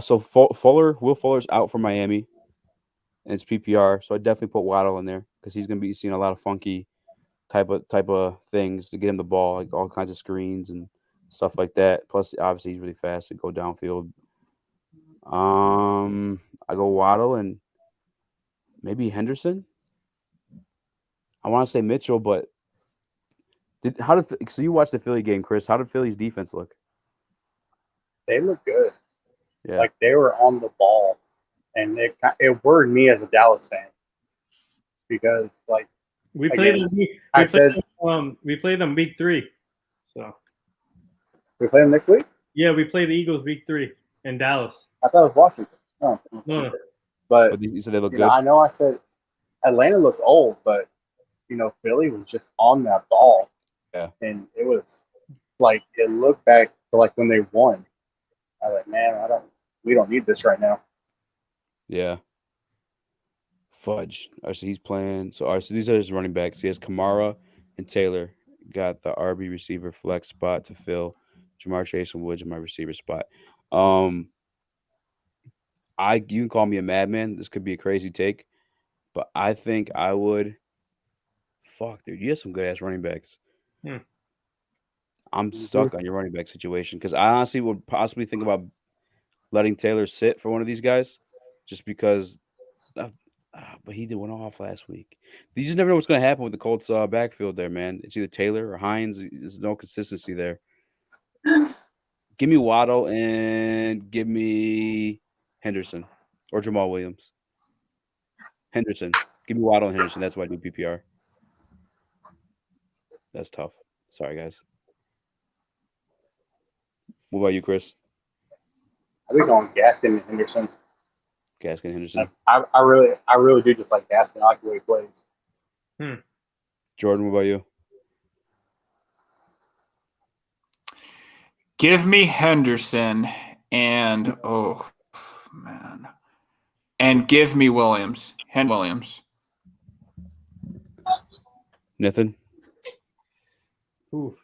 So Will Fuller's out for Miami, and it's PPR. So I definitely put Waddle in there because he's going to be seeing a lot of funky type of things to get him the ball, like all kinds of screens and stuff like that. Plus, obviously, he's really fast to go downfield. I go Waddle and maybe Henderson. I want to say Mitchell, but so you watched the Philly game, Chris? How did Philly's defense look? They look good. Yeah, Like they were on the ball, and it worried me as a Dallas fan because like we played again, them. We played them week 3. So we play them next week. yeah, we play the Eagles week 3 in Dallas. I thought it was Washington. Oh, No. but you said they look you good. know, I know I said Atlanta looked old, but you know Philly was just on that ball. Yeah, and it was like it looked back to like when they won. I was like, man, we don't need this right now. yeah. Fudge. All right, so he's playing. So, all right, so these are his running backs. He has Kamara and Taylor. Got the RB receiver flex spot to fill. Jamar Chase and Woods in my receiver spot. You can call me a madman. This could be a crazy take, but I think I would. Fuck, dude, you have some good ass running backs. I'm stuck on your running back situation because I honestly would possibly think about letting Taylor sit for one of these guys, just because. But he did one off last week. You just never know what's going to happen with the Colts backfield there, man. It's either Taylor or Hines. There's no consistency there. Give me Waddle and give me Henderson or Jamal Williams. Henderson. Give me Waddle and Henderson. That's why I do PPR. That's tough. Sorry, guys. What about you, Chris? I've been going Gaskin and Henderson. Gaskin Henderson. I really do just like Gaskin. I like the way he plays. Jordan, what about you? Give me Henderson and and give me Williams. Williams. Nathan? I'm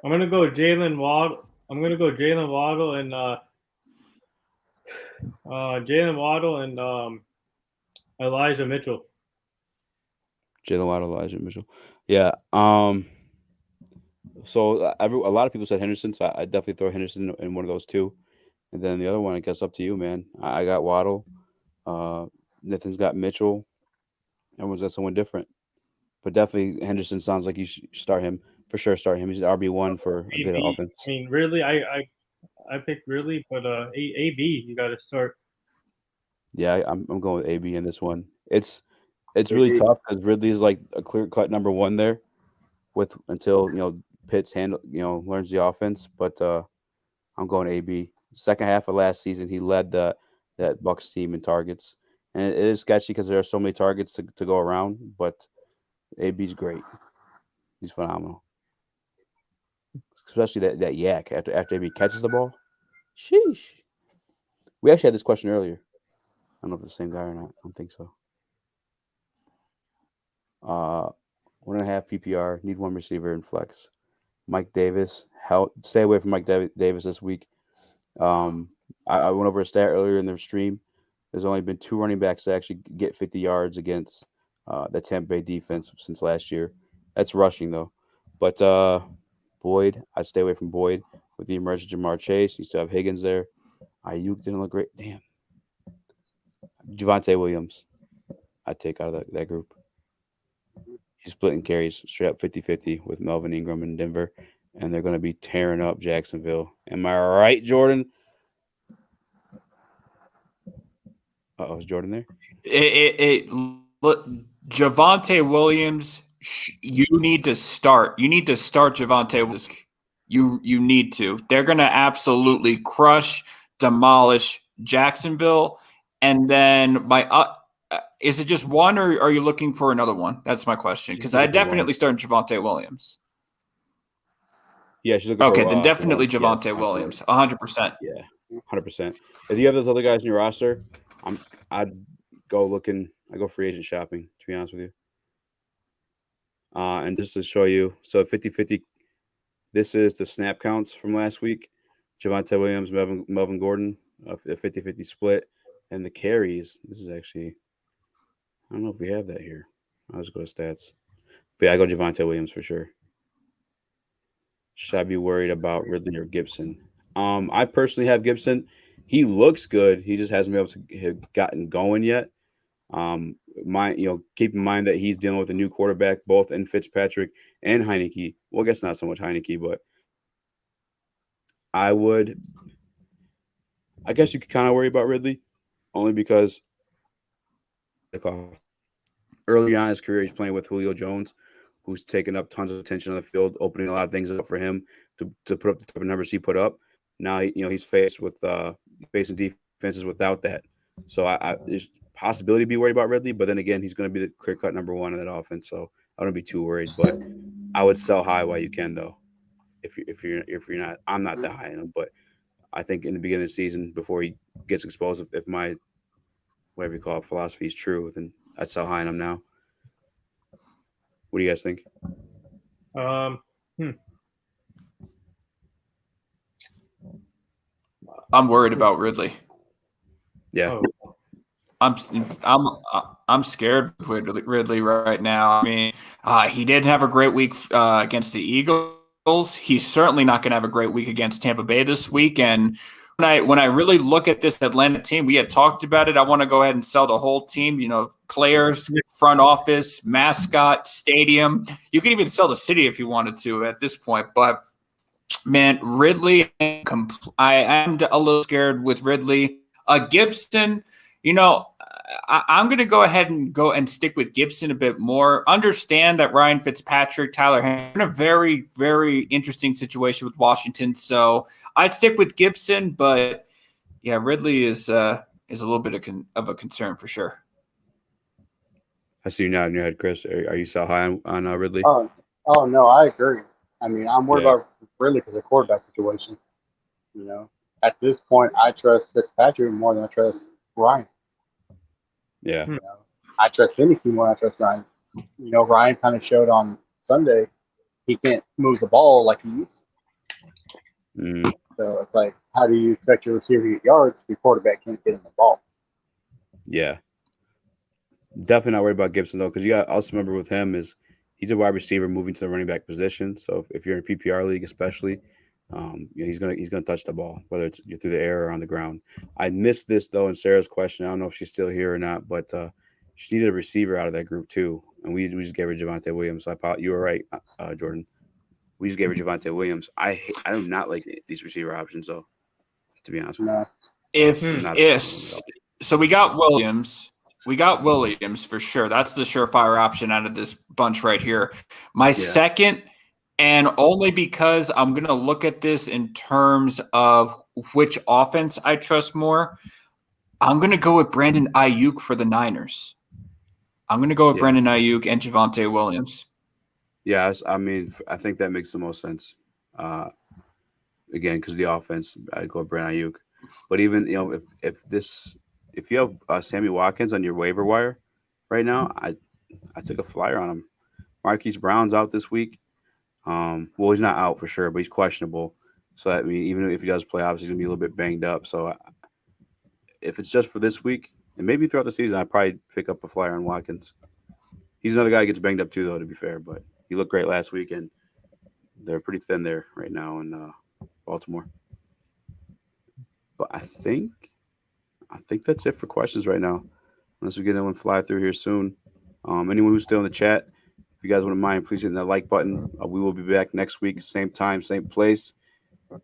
gonna go Jalen Waddle. I'm gonna go Jalen Waddle and Elijah Mitchell. Jalen Waddle, Elijah Mitchell. Yeah. So a lot of people said Henderson, so I definitely throw Henderson in one of those two. And then the other one, I guess, up to you, man. I got Waddle. Nathan's got Mitchell. Everyone's got someone different. But definitely Henderson sounds like you should start him. For sure, start him. He's RB1 for a good offense. I mean, really, I picked Ridley, but AB, you got to start. Yeah, I'm going with AB in this one. It's really tough because Ridley is like a clear-cut number one there until Pitts learns the offense. But I'm going AB. Second half of last season, he led that Bucs team in targets, and it is sketchy because there are so many targets to go around. But AB's great. He's phenomenal, especially that yak after AB catches the ball. Sheesh. We actually had this question earlier. I don't know if it's the same guy or not. I don't think so. 1.5 PPR. Need one receiver in flex. Mike Davis. Stay away from Mike Davis this week. I went over a stat earlier in the stream. There's only been 2 running backs that actually get 50 yards against the Tampa Bay defense since last year. That's rushing, though. But Boyd, I'd stay away from Boyd. With the emergence of Jamar Chase, you still have Higgins there. Ayuk didn't look great. Damn. Javonte Williams, I'd take out of that group. He's splitting carries straight up 50-50 with Melvin Ingram in Denver, and they're going to be tearing up Jacksonville. Am I right, Jordan? Is Jordan there? Look, Javonte Williams, you need to start. You need to start Javonte Williams. You need to. They're going to absolutely crush, demolish Jacksonville. And then is it just one, or are you looking for another one? That's my question. Because I definitely start Javonte Williams. Yeah, she's looking okay, for then definitely one. Javonte Williams, 100%. Yeah, 100%. If you have those other guys in your roster, I'd go free agent shopping, to be honest with you. And just to show you, so 50-50, this is the snap counts from last week. Javonte Williams, Melvin Gordon, a 50-50 split. And the carries, this is actually, I don't know if we have that here. I'll just go to stats. But yeah, I go Javonte Williams for sure. Should I be worried about Ridley or Gibson? I personally have Gibson. He looks good. He just hasn't been able to have gotten going yet. Keep in mind that he's dealing with a new quarterback, both in Fitzpatrick and Heineke. Well, I guess not so much Heineke, but I guess you could kind of worry about Ridley, only because early on in his career, he's playing with Julio Jones, who's taken up tons of attention on the field, opening a lot of things up for him to put up the type of numbers he put up. Now, he's facing defenses without that. So there's possibility to be worried about Ridley, but then again, he's going to be the clear-cut number one in that offense. So I wouldn't be too worried, but I would sell high while you can, though. If you're not, I'm not that high in him, but I think in the beginning of the season, before he gets exposed, if my whatever you call it philosophy is true, then I'd sell high in him now. What do you guys think? I'm worried about Ridley. Yeah. I'm scared with Ridley right now. I mean, he didn't have a great week against the Eagles. He's certainly not going to have a great week against Tampa Bay this week. And when I really look at this Atlanta team, we had talked about it. I want to go ahead and sell the whole team. Players, front office, mascot, stadium. You can even sell the city if you wanted to at this point. But man, Ridley, I am a little scared with Ridley. Gibson, I'm going to go ahead and stick with Gibson a bit more. Understand that Ryan Fitzpatrick, Tyler Henry, in a very, very interesting situation with Washington. So I'd stick with Gibson, but yeah, Ridley is a little bit of a concern for sure. I see you nodding your head, Chris. Are you so high on Ridley? Oh no, I agree. I mean, I'm worried about Ridley because of the quarterback situation. At this point, I trust Fitzpatrick more than I trust Ryan. Yeah. I trust Hennessy more than I trust Ryan. Ryan kind of showed on Sunday he can't move the ball like he used to. So it's like, how do you expect your receiver to get yards if your quarterback can't get in the ball? Yeah. Definitely not worried about Gibson, though, because you got to also remember with him is he's a wide receiver moving to the running back position. So if you're in a PPR league especially, he's gonna touch the ball, whether it's through the air or on the ground. I missed this though in Sarah's question. I don't know if she's still here or not, but she needed a receiver out of that group too, and we just gave her Javonte Williams. So you were right, Jordan. We just gave her Javonte Williams. I do not like these receiver options though, to be honest with you. So we got Williams. We got Williams for sure. That's the surefire option out of this bunch right here. My second. And only because I'm going to look at this in terms of which offense I trust more, I'm going to go with Brandon Ayuk for the Niners. I'm going to go with Brandon Ayuk and Javonte Williams. Yes, I mean, I think that makes the most sense. Again, because the offense, I'd go with Brandon Ayuk. But even, if you have Sammy Watkins on your waiver wire right now, I took a flyer on him. Marquise Brown's out this week. Well, he's not out for sure, but he's questionable. So, I mean, even if he does play, obviously he's going to be a little bit banged up. So, if it's just for this week, and maybe throughout the season, I'd probably pick up a flyer on Watkins. He's another guy who gets banged up too, though, to be fair. But he looked great last week, and they're pretty thin there right now in Baltimore. But I think that's it for questions right now, unless we get anyone fly through here soon. Anyone who's still in the chat, if you guys wouldn't mind, please hit that like button. We will be back next week, same time, same place.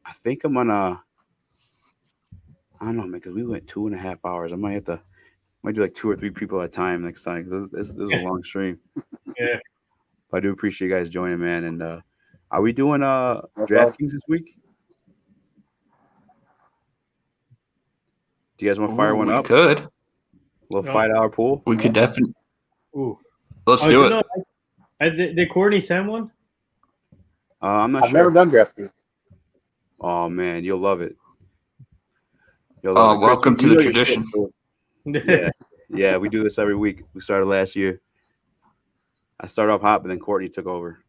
I think I'm on I don't know, man, because we went 2.5 hours. I might do like 2 or 3 people at a time next time, because this is a long stream. Yeah. But I do appreciate you guys joining, man. And are we doing DraftKings this week? Do you guys want to fire one up? We could. A little $5 pool? We could definitely. Ooh. Let's do it. Did Courtney send one? I'm not sure. I've never done DraftKings. Oh, man, you'll love it. Welcome to the tradition. Yeah, we do this every week. We started last year. I started off hot, but then Courtney took over.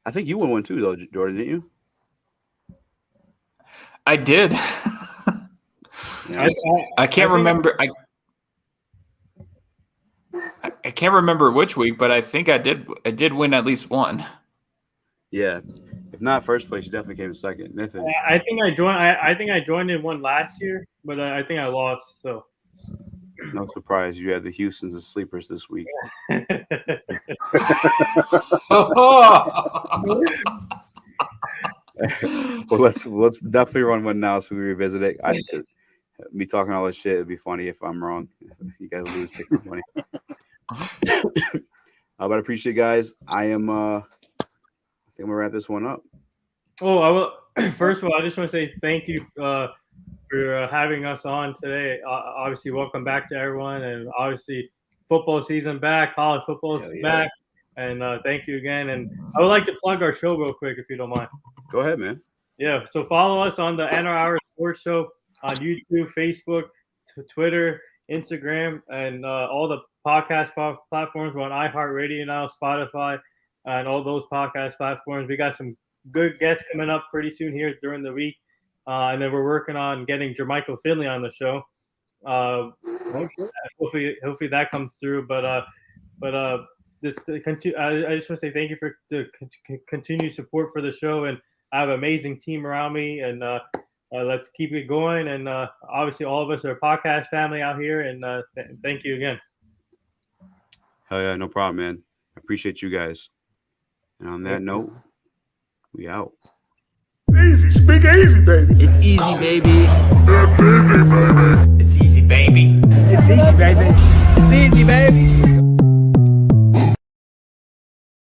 I think you won one too, though, Jordan, didn't you? I did. Yeah. I can't remember. I can't remember which week, but I think I did win at least one. Yeah. If not first place, you definitely came in second. Nathan. I think I joined. I think I joined in one last year, but I think I lost. So no surprise, you had the Houstons as sleepers this week. Well, let's definitely run one now so we revisit it. Me talking all this shit, it'd be funny if I'm wrong. You guys lose, take my money. But I appreciate you guys. I think I'm gonna wrap this one up. Oh, I will. First of all, I just want to say thank you for having us on today. Obviously, welcome back to everyone, and obviously, football season back, college football is back, and thank you again. And I would like to plug our show real quick, if you don't mind. Go ahead, man. Yeah, so follow us on the NR Hour Sports Show on YouTube, Facebook, Twitter, Instagram, and all the podcast platforms. We're on iHeartRadio now, Spotify, and all those podcast platforms. We got some good guests coming up pretty soon here during the week. And then we're working on getting Jermichael Finley on the show. Hopefully that comes through. But this I just want to say thank you for the continued support for the show, and I have an amazing team around me, and let's keep it going. And obviously, all of us are a podcast family out here, and thank you again. Hell yeah, no problem, man. I appreciate you guys. And on that note, we out. Easy, speak easy, baby. It's easy, baby. It's easy, baby. It's easy, baby. It's easy, baby. It's easy, baby.